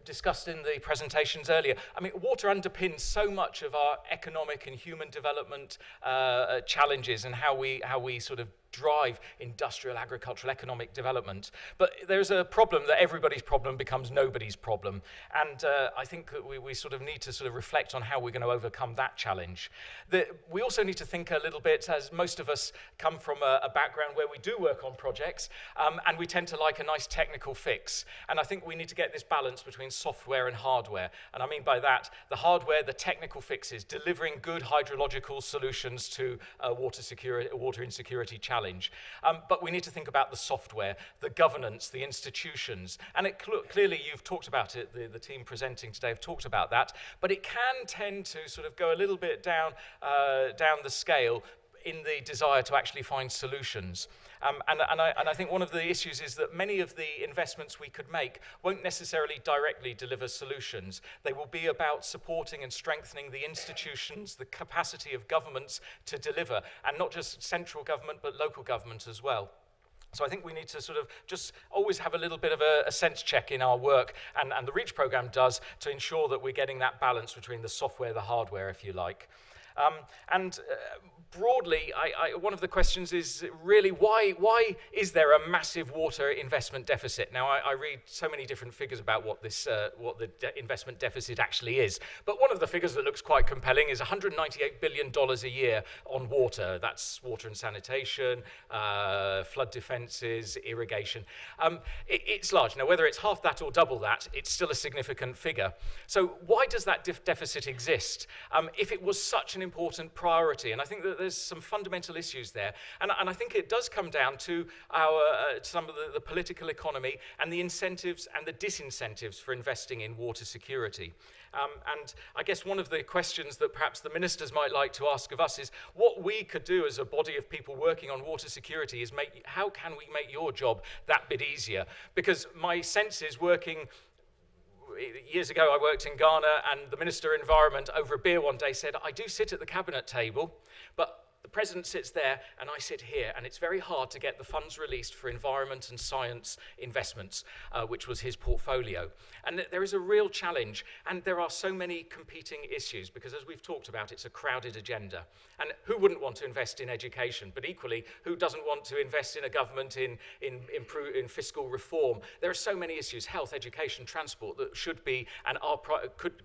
discussed in the presentations earlier, I mean, water underpins so much of our economic and human development challenges and how we sort of drive industrial, agricultural, economic development. But there's a problem that everybody's problem becomes nobody's problem. And I think that we sort of need to sort of reflect on how we're going to overcome that challenge. We also need to think a little bit, as most of us come from a background where we do work on projects, and we tend to like a nice technical fix. And I think we need to get this balance between software and hardware. And I mean by that, the hardware, the technical fixes, delivering good hydrological solutions to water insecurity challenge. But we need to think about the software, the governance, the institutions, and clearly you've talked about it, the team presenting today have talked about that, but it can tend to sort of go a little bit down the scale in the desire to actually find solutions. And I think one of the issues is that many of the investments we could make won't necessarily directly deliver solutions. They will be about supporting and strengthening the institutions, the capacity of governments to deliver, and not just central government, but local government as well. So I think we need to sort of just always have a little bit of a sense check in our work, and the REACH program does, to ensure that we're getting that balance between the software, the hardware, if you like. broadly, one of the questions is really why is there a massive water investment deficit? Now, I read so many different figures about what the investment deficit actually is, but one of the figures that looks quite compelling is $198 billion a year on water. That's water and sanitation, flood defences, irrigation. It's large. Now, whether it's half that or double that, it's still a significant figure. So why does that deficit exist if it was such an important priority? And I think that there's some fundamental issues there. And I think it does come down to some of the political economy and the incentives and the disincentives for investing in water security. And I guess one of the questions that perhaps the ministers might like to ask of us is what we could do as a body of people working on water security is how can we make your job that bit easier? Because my sense is years ago I worked in Ghana, and the Minister of Environment over a beer one day said, I do sit at the cabinet table, but the President sits there and I sit here, and it's very hard to get the funds released for environment and science investments, which was his portfolio. And there is a real challenge, and there are so many competing issues, because as we've talked about, it's a crowded agenda. And who wouldn't want to invest in education? But equally, who doesn't want to invest in a government in fiscal reform? There are so many issues, health, education, transport, that should be and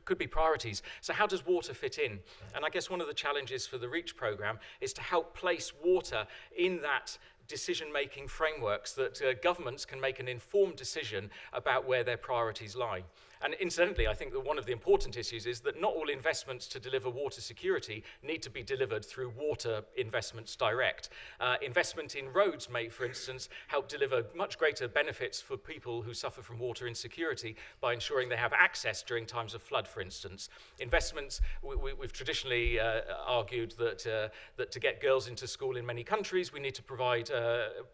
could be priorities. So how does water fit in? And I guess one of the challenges for the REACH programme is to help place water in that decision-making frameworks that governments can make an informed decision about where their priorities lie. And incidentally, I think that one of the important issues is that not all investments to deliver water security need to be delivered through water investments direct. Investment in roads may, for instance, help deliver much greater benefits for people who suffer from water insecurity by ensuring they have access during times of flood, for instance. Investments, we've traditionally argued that to get girls into school in many countries, we need to provide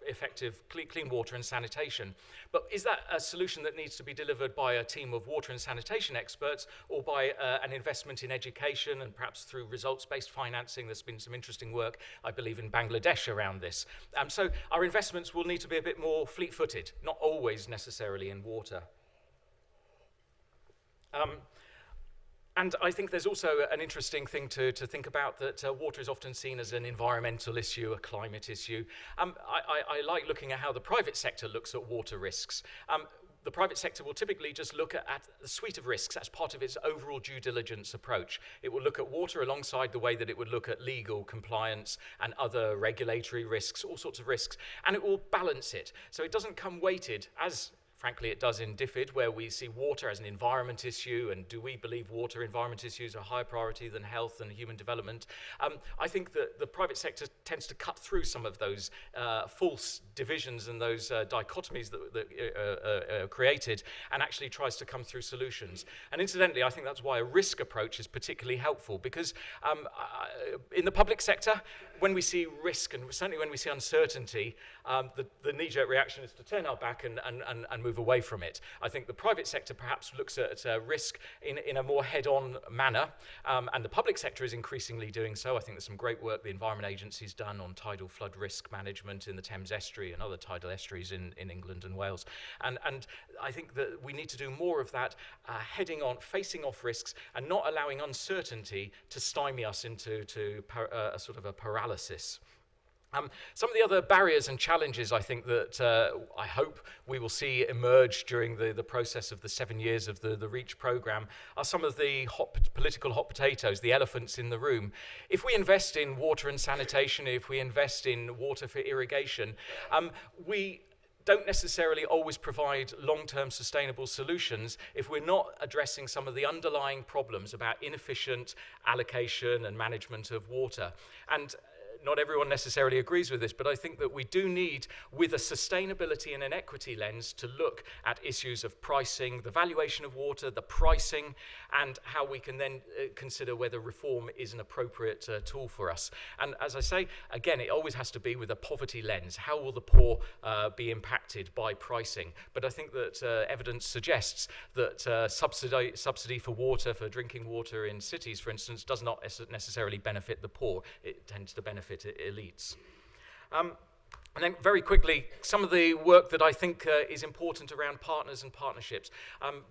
effective clean water and sanitation. But is that a solution that needs to be delivered by a team of water and sanitation experts, or by an investment in education and perhaps through results-based financing? There's been some interesting work, I believe, in Bangladesh around this. So our investments will need to be a bit more fleet-footed, not always necessarily in water. And I think there's also an interesting thing to think about, that water is often seen as an environmental issue, a climate issue. I like looking at how the private sector looks at water risks. The private sector will typically just look at the suite of risks as part of its overall due diligence approach. It will look at water alongside the way that it would look at legal compliance and other regulatory risks, all sorts of risks, and it will balance it. So it doesn't come weighted, as frankly it does in DFID, where we see water as an environment issue, and do we believe water environment issues are a higher priority than health and human development? I think that the private sector tends to cut through some of those false divisions and those dichotomies that are created, and actually tries to come through solutions. And incidentally, I think that's why a risk approach is particularly helpful, because in the public sector, when we see risk, and certainly when we see uncertainty, the knee-jerk reaction is to turn our back and move away from it. I think the private sector perhaps looks at risk in a more head-on manner, and the public sector is increasingly doing so. I think there's some great work the Environment Agency's done on tidal flood risk management in the Thames Estuary and other tidal estuaries in England and Wales. And I think that we need to do more of that, heading on, facing off risks, and not allowing uncertainty to stymie us into a sort of a paralysis. Some of the other barriers and challenges I think that I hope we will see emerge during the process of the 7 years of the REACH programme are some of the political hot potatoes, the elephants in the room. If we invest in water and sanitation, if we invest in water for irrigation, we don't necessarily always provide long-term sustainable solutions if we're not addressing some of the underlying problems about inefficient allocation and management of water. And not everyone necessarily agrees with this, but I think that we do need, with a sustainability and an equity lens, to look at issues of pricing, the valuation of water, the pricing, and how we can then consider whether reform is an appropriate tool for us. And as I say, again, it always has to be with a poverty lens. How will the poor be impacted by pricing? But I think that evidence suggests that subsidy for water, for drinking water in cities, for instance, does not necessarily benefit the poor. It tends to benefit elites. And then very quickly, some of the work that I think is important around partners and partnerships.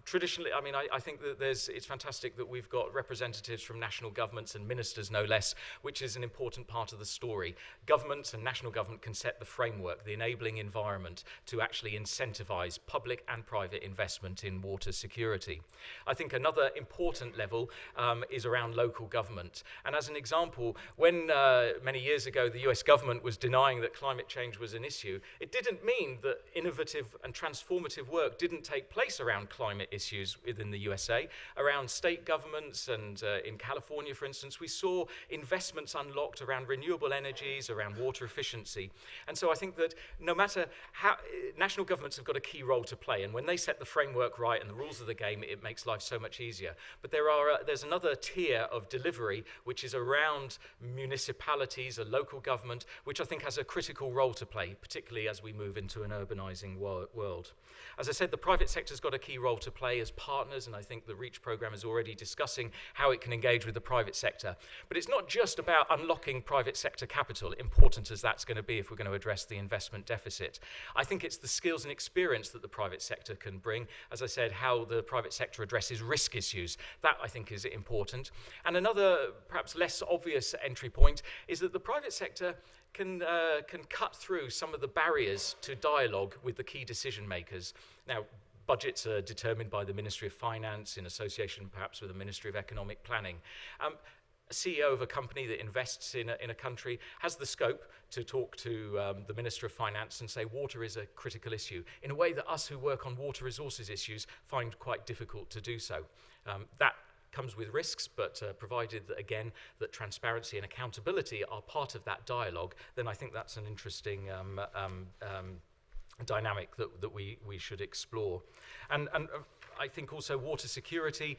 Traditionally, I mean, I think that it's fantastic that we've got representatives from national governments and ministers, no less, which is an important part of the story. Governments and national government can set the framework, the enabling environment to actually incentivize public and private investment in water security. I think another important level is around local government. And as an example, when many years ago the US government was denying that climate change was an issue, it didn't mean that innovative and transformative work didn't take place around climate issues within the USA. Around state governments and in California, for instance, we saw investments unlocked around renewable energies, around water efficiency. And so I think that no matter how, national governments have got a key role to play, and when they set the framework right and the rules of the game, it makes life so much easier. But there's another tier of delivery which is around municipalities, a local government, which I think has a critical role to play, particularly as we move into an urbanizing world. As I said, the private sector's got a key role to play as partners, and I think the REACH program is already discussing how it can engage with the private sector. But it's not just about unlocking private sector capital, important as that's going to be if we're going to address the investment deficit. I think it's the skills and experience that the private sector can bring. As I said, how the private sector addresses risk issues, that I think is important. And another perhaps less obvious entry point is that the private sector can cut through some of the barriers to dialogue with the key decision makers. Now, budgets are determined by the Ministry of Finance in association perhaps with the Ministry of Economic Planning. A CEO of a company that invests in a country has the scope to talk to the Minister of Finance and say water is a critical issue in a way that us who work on water resources issues find quite difficult to do so. That comes with risks, but provided that, again, that transparency and accountability are part of that dialogue, then I think that's an interesting dynamic that we should explore. And I think also water security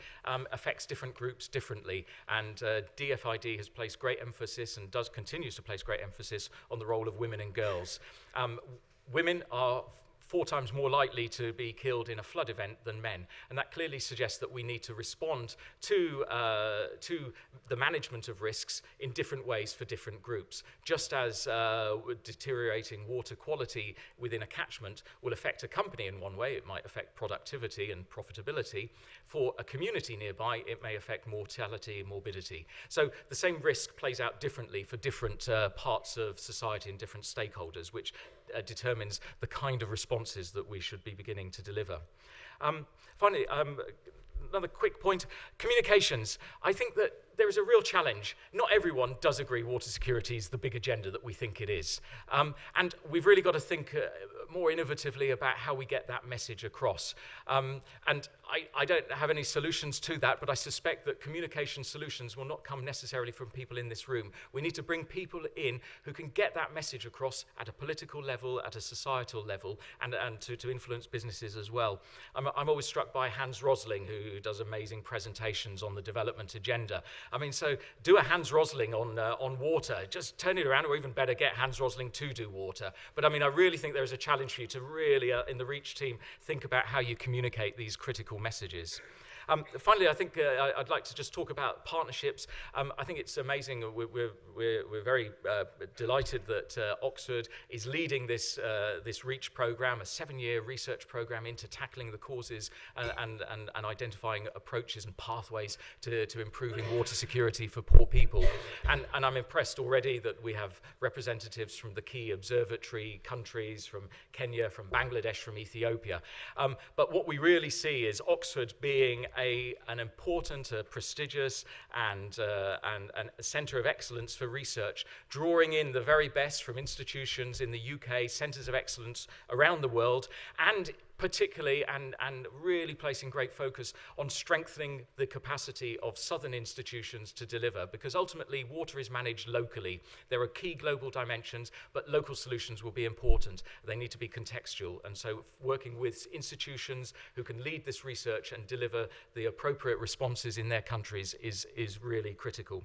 affects different groups differently, and DFID has placed great emphasis and continues to place great emphasis on the role of women and girls. Women are 4 times more likely to be killed in a flood event than men. And that clearly suggests that we need to respond to the management of risks in different ways for different groups. Just as deteriorating water quality within a catchment will affect a company in one way, it might affect productivity and profitability. For a community nearby, it may affect mortality and morbidity. So the same risk plays out differently for different parts of society and different stakeholders, which determines the kind of responses that we should be beginning to deliver. Finally, another quick point, communications. I think that there is a real challenge. Not everyone does agree water security is the big agenda that we think it is. And we've really got to think more innovatively about how we get that message across. And I don't have any solutions to that, but I suspect that communication solutions will not come necessarily from people in this room. We need to bring people in who can get that message across at a political level, at a societal level, and to influence businesses as well. I'm always struck by Hans Rosling, who does amazing presentations on the development agenda. I mean, so do a Hans Rosling on water. Just turn it around, or even better, get Hans Rosling to do water. But I mean, I really think there is a challenge for you to really, in the REACH team, think about how you communicate these critical messages. Finally, I think I'd like to just talk about partnerships. I think it's amazing. We're very delighted that Oxford is leading this REACH program, a 7-year research program into tackling the causes and identifying approaches and pathways to improving water security for poor people. And I'm impressed already that we have representatives from the key observatory countries, from Kenya, from Bangladesh, from Ethiopia. But what we really see is Oxford being an important, prestigious, and a centre of excellence for research, drawing in the very best from institutions in the UK, centres of excellence around the world, and particularly and really placing great focus on strengthening the capacity of southern institutions to deliver, because ultimately water is managed locally. There are key global dimensions, but local solutions will be important. They need to be contextual, and so working with institutions who can lead this research and deliver the appropriate responses in their countries is really critical.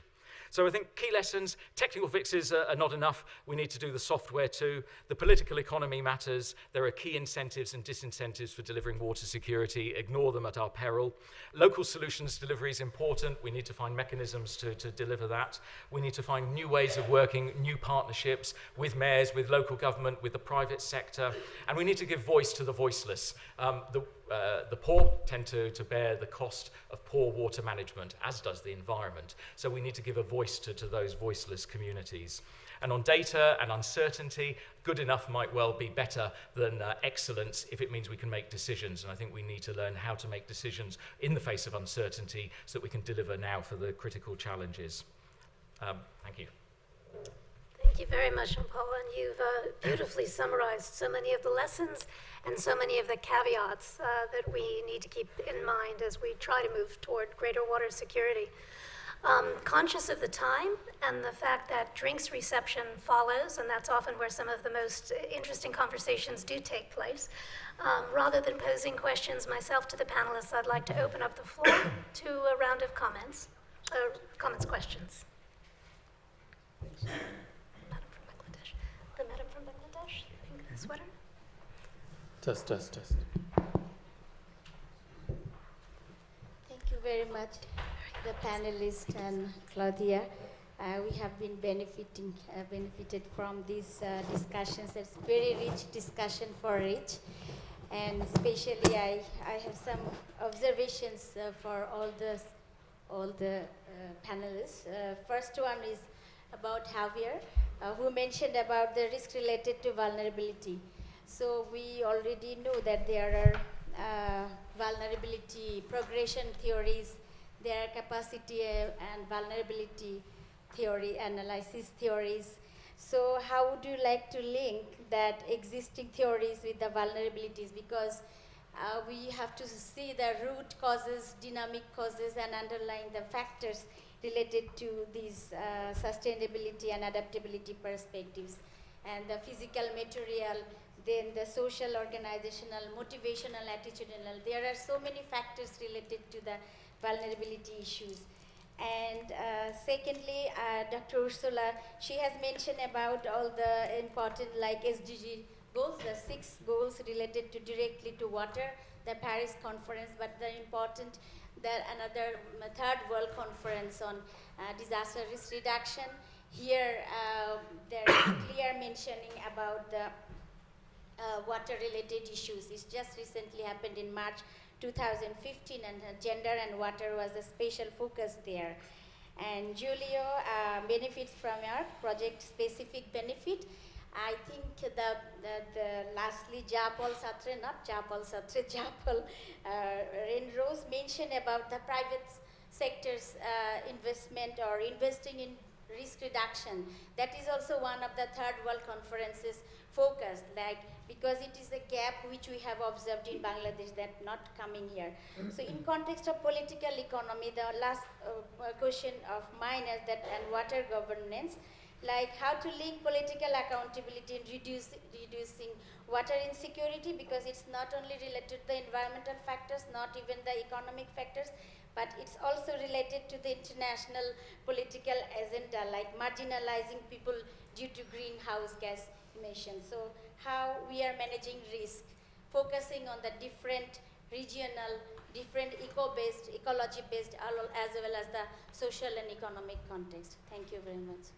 So I think key lessons, technical fixes are not enough. We need to do the software too. The political economy matters. There are key incentives and disincentives for delivering water security. Ignore them at our peril. Local solutions delivery is important. We need to find mechanisms to deliver that. We need to find new ways of working, new partnerships with mayors, with local government, with the private sector, and we need to give voice to the voiceless. The poor tend to bear the cost of poor water management, as does the environment. So we need to give a voice to those voiceless communities. And on data and uncertainty, good enough might well be better than excellence if it means we can make decisions. And I think we need to learn how to make decisions in the face of uncertainty so that we can deliver now for the critical challenges. Thank you. Thank you very much, Jean-Paul, and you've beautifully summarized so many of the lessons and so many of the caveats that we need to keep in mind as we try to move toward greater water security. Conscious of the time and the fact that drinks reception follows, and that's often where some of the most interesting conversations do take place, rather than posing questions myself to the panelists, I'd like to open up the floor to a round of comments, questions. The madam from Bangladesh, pink sweater. Test. Thank you very much, the panelists and Claudia. We have been benefited from these discussions. It's very rich discussion for Rich. And especially I have some observations for all the panelists. First one is about Xavier, who mentioned about the risk related to vulnerability. So we already know that there are vulnerability progression theories, there are capacity and vulnerability theory, analysis theories. So how would you like to link that existing theories with the vulnerabilities? Because we have to see the root causes, dynamic causes, and underlying the factors related to these sustainability and adaptability perspectives. And the physical material, then the social, organizational, motivational, attitudinal. There are so many factors related to the vulnerability issues. And secondly, Dr. Ursula, she has mentioned about all the important like SDG goals, the 6 goals related to directly to water, the Paris conference, but the important, another third world conference on disaster risk reduction. Here, there is clear mentioning about the water-related issues. It just recently happened in March 2015, and gender and water was a special focus there. And Giulio benefits from our project-specific benefit. I think lastly, Penrose mentioned about the private sector's investment or investing in risk reduction. That is also one of the third world conferences focused, because it is a gap which we have observed in Bangladesh that not coming here. So in context of political economy, the last question of mine is that, and water governance, how to link political accountability in reducing water insecurity, because it's not only related to the environmental factors, not even the economic factors, but it's also related to the international political agenda, like marginalizing people due to greenhouse gas emissions. So how we are managing risk, focusing on the different regional, different eco-based, ecology-based, as well as the social and economic context. Thank you very much.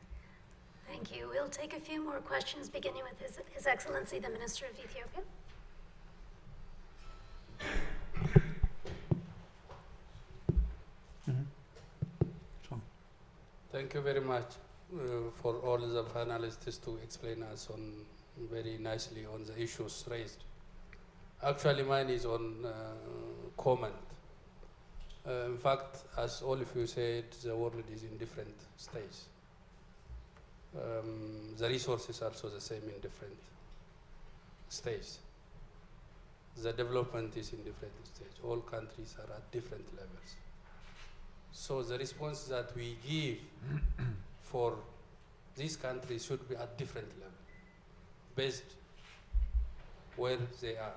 Thank you. We'll take a few more questions, beginning with His Excellency, the Minister of Ethiopia. Thank you very much for all the panelists to explain us on very nicely on the issues raised. Actually, mine is on comment. In fact, as all of you said, the world is in different stages. The resources are also the same in different stages. The development is in different stages. All countries are at different levels. So the response that we give for these countries should be at different level, based where they are,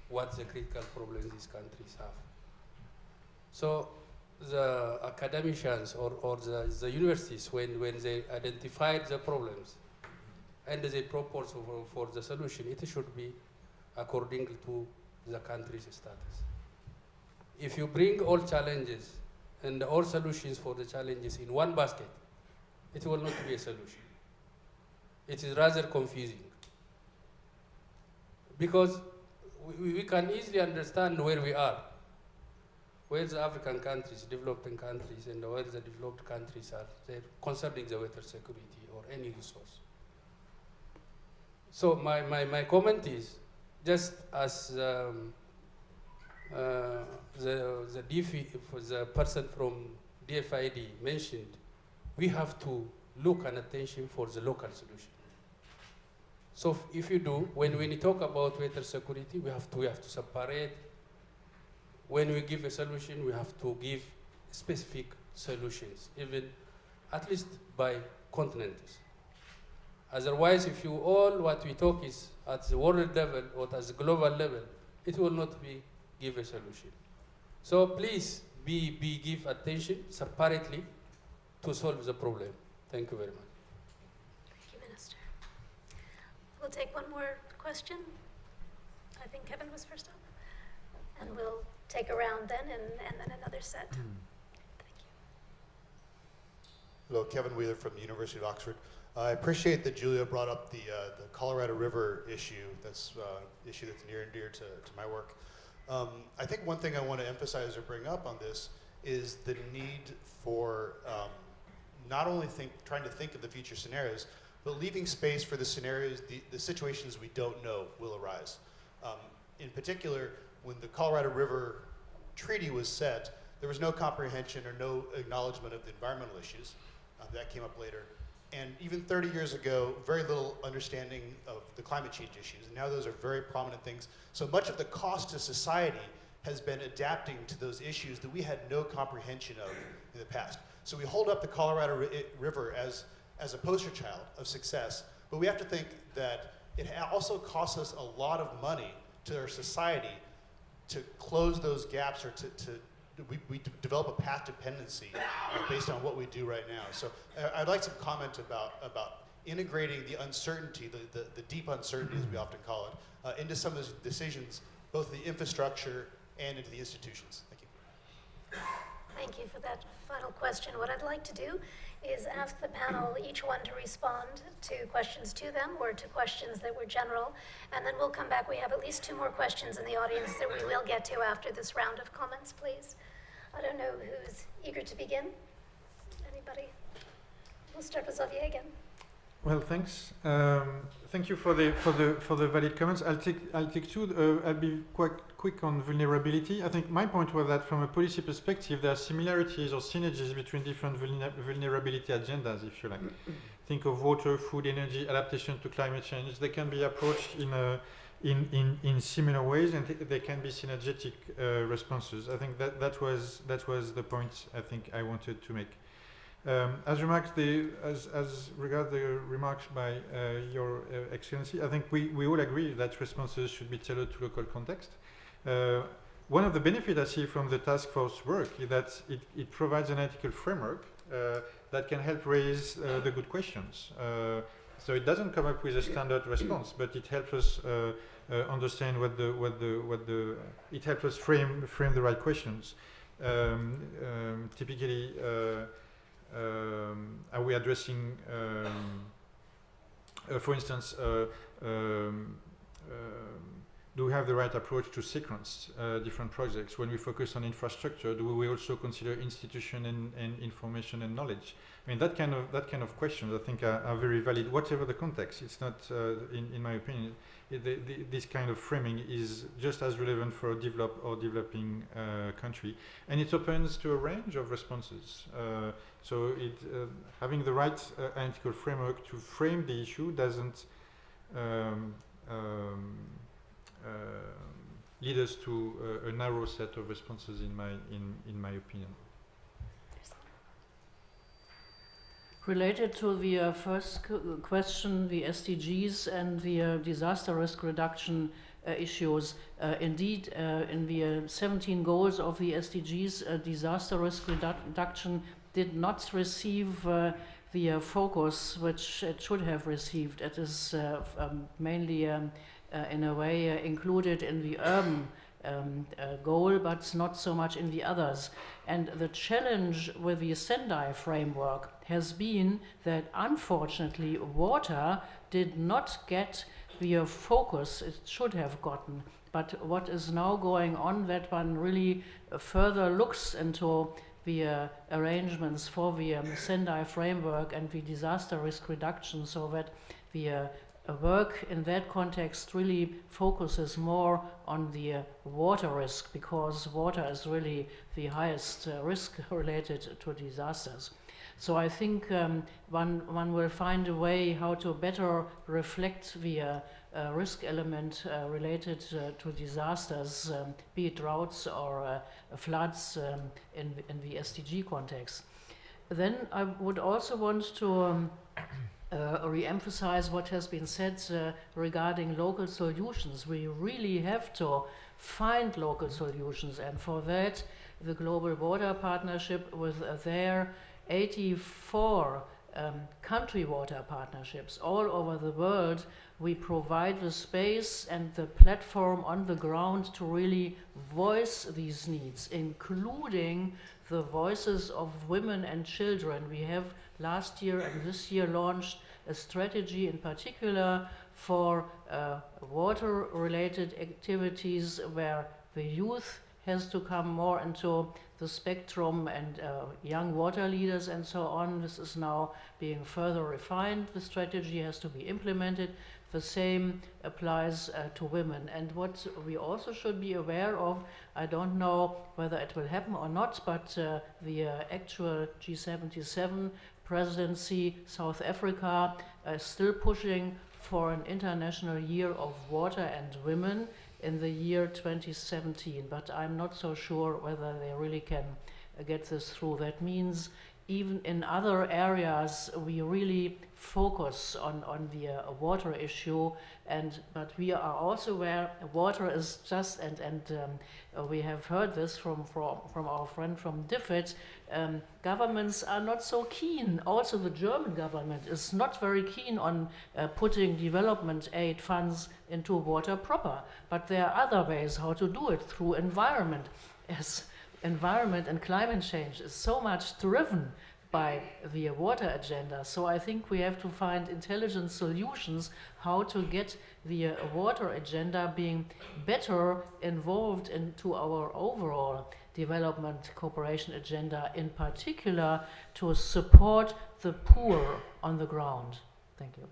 what the critical problems these countries have. So the academicians or the universities, when they identified the problems and they propose for the solution, it should be according to the country's status. If you bring all challenges and all solutions for the challenges in one basket, it will not be a solution. It is rather confusing. Because we can easily understand where we are, where the African countries, developing countries, and where the developed countries are concerning the water security or any resource. So my comment is, just as the person from DFID mentioned, we have to look and attention for the local solution. So if you do, when we talk about water security, we have to separate. When we give a solution, we have to give specific solutions, even at least by continents. Otherwise, if you all what we talk is at the world level or at the global level, it will not be give a solution. So please give attention separately to solve the problem. Thank you very much. Thank you, Minister. We'll take one more question. I think Kevin was first up. And we'll take a round then and then another set. Thank you. Hello, Kevin Wheeler from the University of Oxford. I appreciate that Giulio brought up the Colorado River issue. That's an issue that's near and dear to my work. I think one thing I want to emphasize or bring up on this is the need for not only trying to think of the future scenarios, but leaving space for the scenarios, the situations we don't know will arise. In particular, when the Colorado River Treaty was set, there was no comprehension or no acknowledgement of the environmental issues. That came up later. And even 30 years ago, very little understanding of the climate change issues. And now those are very prominent things. So much of the cost to society has been adapting to those issues that we had no comprehension of in the past. So we hold up the Colorado River as a poster child of success, but we have to think that it also costs us a lot of money to our society to close those gaps, or we develop a path dependency based on what we do right now. So I'd like some comment about integrating the uncertainty, the deep uncertainty as we often call it, into some of those decisions, both the infrastructure and into the institutions. Thank you. Thank you for that final question. What I'd like to do is ask the panel, each one, to respond to questions to them or to questions that were general, and then we'll come back. We have at least 2 more questions in the audience that we will get to after this round of comments, please. I don't know who's eager to begin. Anybody? We'll start with Xavier again. Well, thanks. Thank you for the valid comments. I'll take 2. I'll be quite quick on vulnerability. I think my point was that from a policy perspective, there are similarities or synergies between different vulnerability agendas, if you like. Think of water, food, energy, adaptation to climate change. They can be approached in similar ways, and they can be synergetic responses. I think that was the point I think I wanted to make. As regards the remarks by Your Excellency, I think we all agree that responses should be tailored to local context. One of the benefits I see from the task force work is that it provides an ethical framework that can help raise the good questions. So it doesn't come up with a standard response, but it helps us understand it helps us frame the right questions. Typically. Are we addressing, for instance, do we have the right approach to sequence different projects? When we focus on infrastructure, do we also consider institution and information and knowledge? I mean, that kind of questions I think are very valid, whatever the context. It's not, in my opinion, this kind of framing is just as relevant for a developed or developing country, and it opens to a range of responses. So having the right analytical framework to frame the issue doesn't lead us to a narrow set of responses, in my opinion. Related to the first question, the SDGs and the disaster risk reduction issues. Indeed, in the 17 goals of the SDGs, disaster risk reduction did not receive the focus which it should have received. It is mainly, in a way, included in the urban goal, but not so much in the others. And the challenge with the Sendai framework has been that, unfortunately, water did not get the focus it should have gotten. But what is now going on, that one really further looks into the arrangements for the Sendai framework and the disaster risk reduction, so that the work in that context really focuses more on the water risk, because water is really the highest risk related to disasters. So I think one will find a way how to better reflect the risk element related to disasters, be it droughts or floods in the SDG context. Then I would also want to re-emphasize what has been said regarding local solutions. We really have to find local solutions, and for that the Global Water Partnership with their 84 country water partnerships all over the world, we provide the space and the platform on the ground to really voice these needs, including the voices of women and children. We have last year and this year launched a strategy in particular for water-related activities where the youth has to come more into the spectrum, and young water leaders and so on. This is now being further refined. The strategy has to be implemented. The same applies to women. And what we also should be aware of, I don't know whether it will happen or not, but the actual G77 presidency, South Africa, is still pushing for an international year of water and women in the year 2017, but I'm not so sure whether they really can get this through. That means even in other areas we really focus on the water issue, but we are also aware water is just, and we have heard this from our friend from DFID, governments are not so keen. Also the German government is not very keen on putting development aid funds into water proper, but there are other ways how to do it, through environment, as environment and climate change is so much driven by the water agenda. So I think we have to find intelligent solutions how to get the water agenda being better involved into our overall development cooperation agenda, in particular to support the poor on the ground. Thank you.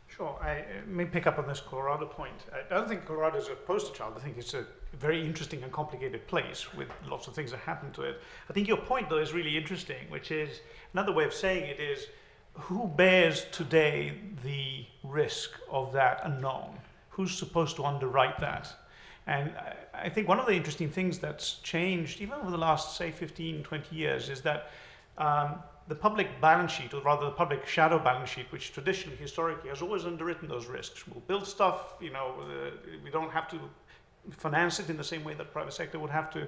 Sure, I may pick up on this Colorado point. I don't think Colorado is a poster child. I think it's a very interesting and complicated place with lots of things that happen to it. I think your point, though, is really interesting, which is, another way of saying it is, who bears today the risk of that unknown? Who's supposed to underwrite that? And I think one of the interesting things that's changed, even over the last, say, 15, 20 years, is that the public balance sheet, or rather the public shadow balance sheet, which traditionally, historically, has always underwritten those risks. We'll build stuff, we don't have to finance it in the same way that the private sector would have to,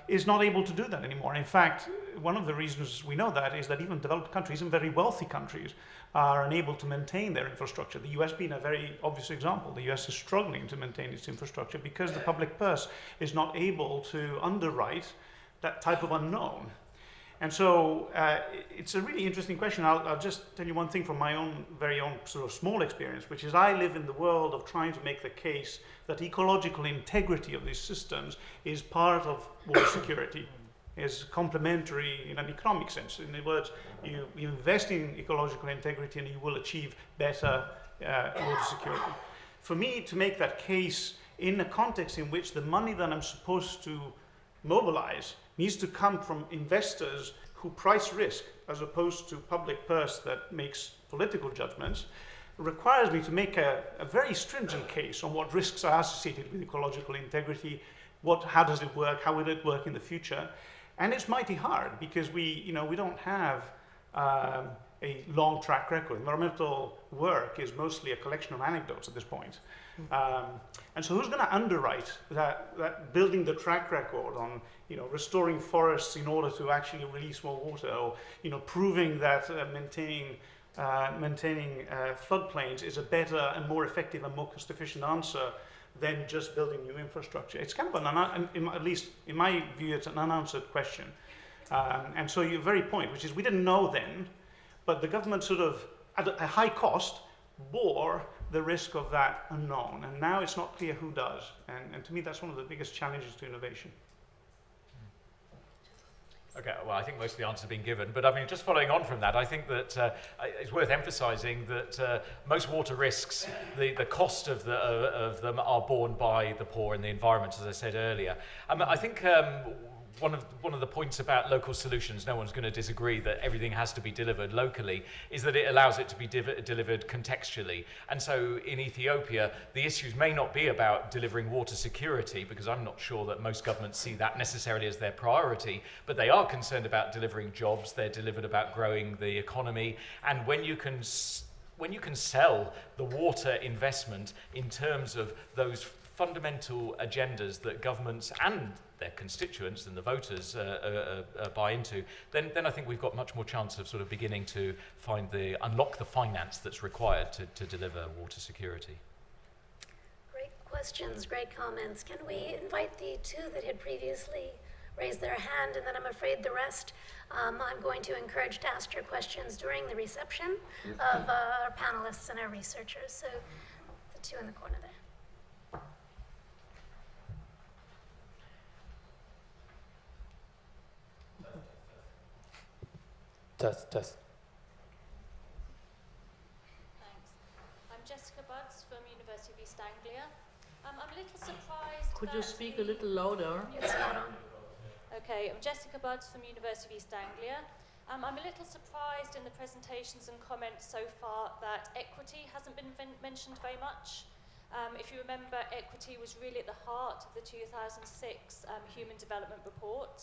is not able to do that anymore. In fact, one of the reasons we know that is that even developed countries and very wealthy countries are unable to maintain their infrastructure. The US being a very obvious example. The US is struggling to maintain its infrastructure because the public purse is not able to underwrite that type of unknown. And so it's a really interesting question. I'll just tell you one thing from my own, very own sort of small experience, which is I live in the world of trying to make the case that ecological integrity of these systems is part of water security, is complementary in an economic sense. In other words, you invest in ecological integrity and you will achieve better water security. For me to make that case in a context in which the money that I'm supposed to mobilize needs to come from investors who price risk as opposed to public purse that makes political judgments, requires me to make a very stringent case on what risks are associated with ecological integrity, how does it work, how will it work in the future. And it's mighty hard because we don't have a long track record. Environmental work is mostly a collection of anecdotes at this point. And so who's going to underwrite that building the track record on, restoring forests in order to actually release more water, or, proving that maintaining floodplains is a better and more effective and more cost-efficient answer than just building new infrastructure? It's kind of at least in my view, it's an unanswered question. And so your very point, which is we didn't know then, but the government sort of, at a high cost, bore the risk of that unknown. And now it's not clear who does. And to me, that's one of the biggest challenges to innovation. Okay, well, I think most of the answers have been given, but I mean, just following on from that, I think that it's worth emphasising that most water risks, the cost of them are borne by the poor and the environment, as I said earlier. I think one of the points about local solutions, no one's going to disagree that everything has to be delivered locally, is that it allows it to be delivered contextually. And so in Ethiopia, the issues may not be about delivering water security, because I'm not sure that most governments see that necessarily as their priority, but they are concerned about delivering jobs, they're delivered about growing the economy, and when you can sell the water investment in terms of those fundamental agendas that governments and their constituents and the voters buy into, then I think we've got much more chance of sort of beginning to unlock the finance that's required to deliver water security. Great questions, great comments. Can we invite the two that had previously raised their hand, and then I'm afraid the rest I'm going to encourage to ask your questions during the reception of our panelists and our researchers. So the two in the corner there. Test. Thanks. I'm Jessica Budds from University of East Anglia. I'm a little surprised. Could you speak a little louder? It's not on. Okay, I'm Jessica Budds from University of East Anglia. I'm a little surprised in the presentations and comments so far that equity hasn't been mentioned very much. If you remember, equity was really at the heart of the 2006 Human Development Report.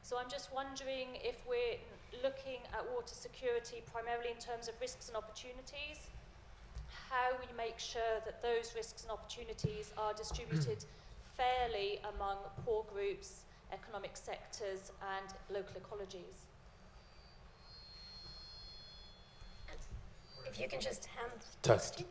So I'm just wondering if we're looking at water security primarily in terms of risks and opportunities, how we make sure that those risks and opportunities are distributed fairly among poor groups, economic sectors, and local ecologies. If you can just hand... Test.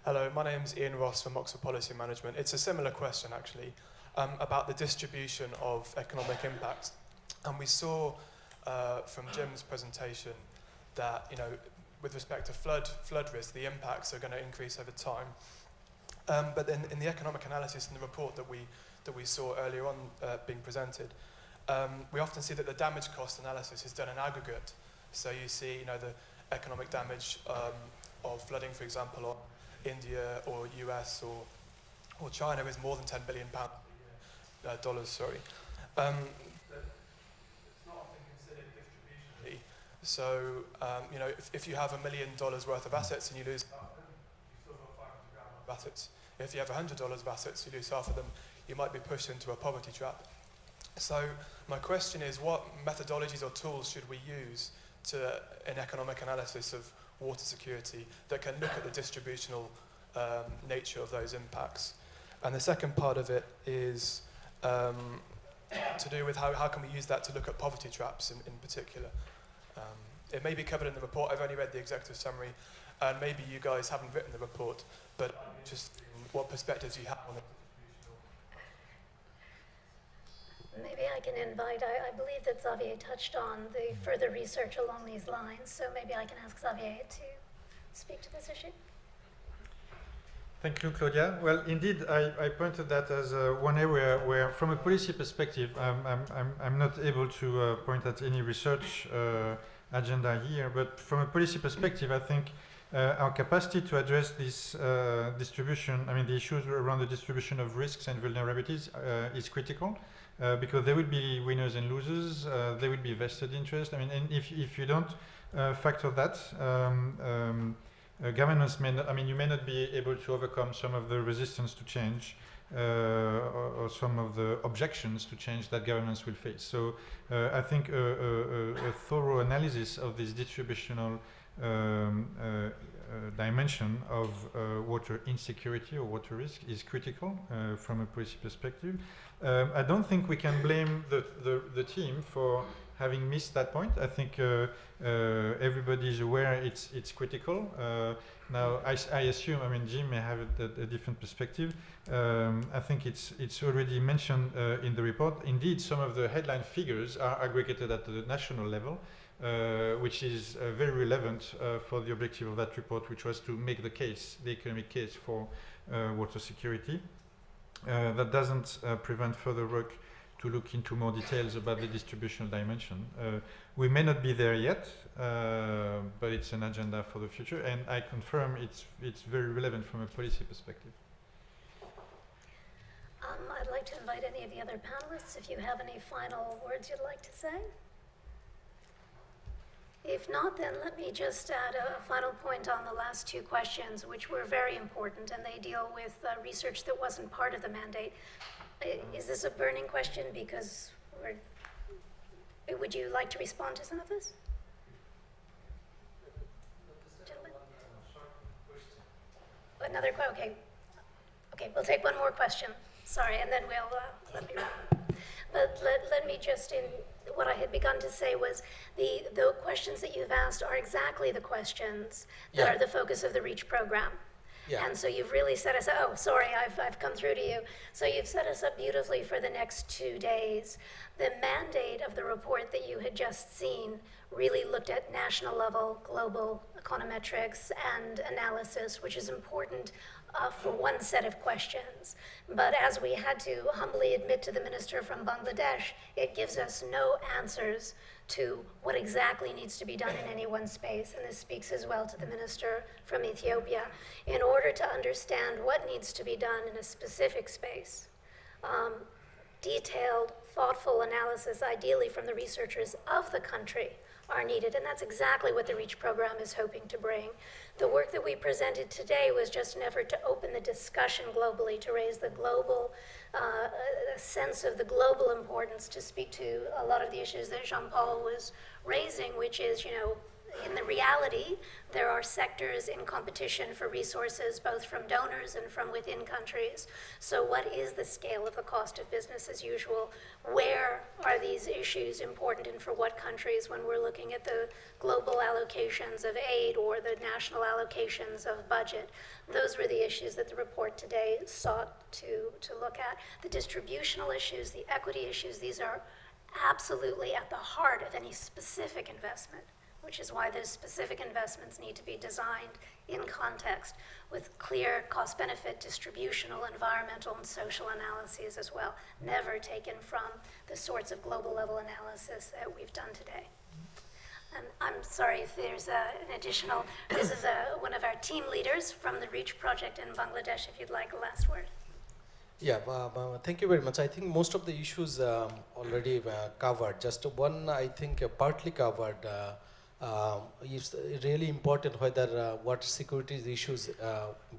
Hello, my name's Ian Ross from Oxford Policy Management. It's a similar question, actually, about the distribution of economic impact. And we saw from Jim's presentation that, with respect to flood risk, the impacts are going to increase over time. But then in the economic analysis in the report that we saw earlier on being presented, we often see that the damage cost analysis is done in aggregate. So you see, the economic damage of flooding, for example, on India or US or China is more than £10 billion dollars. Sorry. It's not often considered distributionally. So if you have $1 million worth of assets and you lose half of them, you still got 500 grand of assets. If you have $100 of assets, you lose half of them, you might be pushed into a poverty trap. So my question is, what methodologies or tools should we use in economic analysis of water security that can look at the distributional nature of those impacts? And the second part of it is to do with how can we use that to look at poverty traps in particular. It may be covered in the report. I've only read the executive summary, and maybe you guys haven't written the report, but just what perspectives you have on it. Maybe I can invite, I believe that Xavier touched on the further research along these lines, so maybe I can ask Xavier to speak to this issue. Thank you, Claudia. Well, indeed, I pointed that as one area where, from a policy perspective, I'm not able to point at any research agenda here, but from a policy perspective, I think our capacity to address this distribution, the issues around the distribution of risks and vulnerabilities is critical. Because there will be winners and losers, there will be vested interest. And if you don't factor that, governments may not, you may not be able to overcome some of the resistance to change or some of the objections to change that governments will face. So I think a thorough analysis of this distributional dimension of water insecurity or water risk is critical from a policy perspective. I don't think we can blame the team for having missed that point. I think everybody is aware it's critical. Now, I assume, I mean, Jim may have a different perspective. I think it's already mentioned in the report. Indeed, some of the headline figures are aggregated at the national level, which is very relevant for the objective of that report, which was to make the case, the economic case for water security. That doesn't prevent further work to look into more details about the distributional dimension. We may not be there yet, but it's an agenda for the future, and I confirm it's very relevant from a policy perspective. I'd like to invite any of the other panelists if you have any final words you'd like to say. If not, then let me just add a final point on the last two questions, which were very important, and they deal with research that wasn't part of the mandate. Is this a burning question? Because would you like to respond to some of this? Gentlemen? Another question? Okay. Okay, we'll take one more question. Sorry, and then we'll let me wrap. But let me just, what I had begun to say was the questions that you've asked are exactly the questions that are the focus of the REACH program. Yeah. And so you've really set us up, oh, sorry, I've come through to you. So you've set us up beautifully for the next 2 days. The mandate of the report that you had just seen really looked at national level, global econometrics and analysis, which is important for one set of questions. But as we had to humbly admit to the minister from Bangladesh, it gives us no answers to what exactly needs to be done in any one space. And this speaks as well to the minister from Ethiopia. In order to understand what needs to be done in a specific space, detailed, thoughtful analysis, ideally from the researchers of the country, are needed, and that's exactly what the REACH program is hoping to bring. The work that we presented today was just an effort to open the discussion globally, to raise the global sense of the global importance, to speak to a lot of the issues that Jean-Paul was raising, which is, you know, in the reality, there are sectors in competition for resources, both from donors and from within countries. So what is the scale of the cost of business as usual? Where are these issues important and for what countries when we're looking at the global allocations of aid or the national allocations of budget? Those were the issues that the report today sought to look at. The distributional issues, the equity issues, these are absolutely at the heart of any specific investment, which is why those specific investments need to be designed in context with clear cost-benefit, distributional, environmental, and social analyses as well, never taken from the sorts of global-level analysis that we've done today. And I'm sorry if there's an additional, this is one of our team leaders from the REACH project in Bangladesh, if you'd like a last word. Yeah, thank you very much. I think most of the issues already covered. Just one, I think, partly covered. It's really important whether water security issues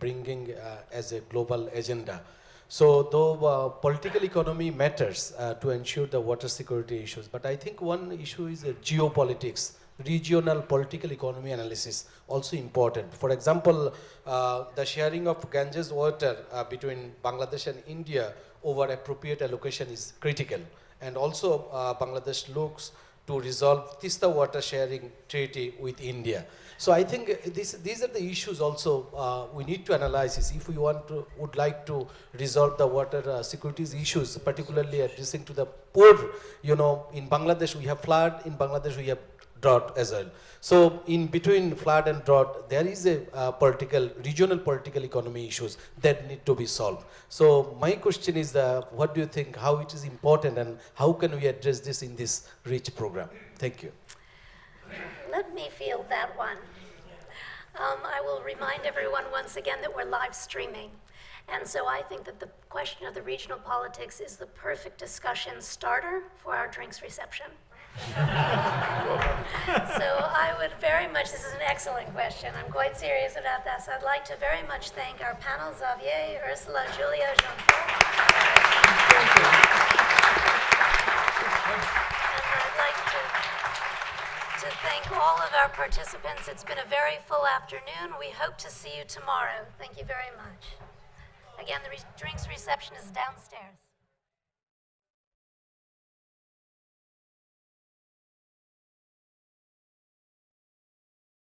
bringing as a global agenda. So though political economy matters to ensure the water security issues, but I think one issue is geopolitics, regional political economy analysis, also important. For example, the sharing of Ganges water between Bangladesh and India over appropriate allocation is critical. And also Bangladesh looks to resolve Tista water sharing treaty with India. So I think these are the issues also we need to analyze is if we would like to resolve the water securities issues, particularly addressing to the poor. You know, in Bangladesh we have flood, in Bangladesh we have drought as well. So in between flood and drought, there is a regional political economy issues that need to be solved. So my question is, what do you think, how it is important and how can we address this in this REACH program? Thank you. Let me field that one. I will remind everyone once again that we're live streaming. And so I think that the question of the regional politics is the perfect discussion starter for our drinks reception. So I would very much, this is an excellent question. I'm quite serious about this. I'd like to very much thank our panel, Xavier, Ursula, Giulio, Jean-Paul. And I'd like to thank all of our participants. It's been a very full afternoon. We hope to see you tomorrow. Thank you very much. Again, the drinks reception is downstairs.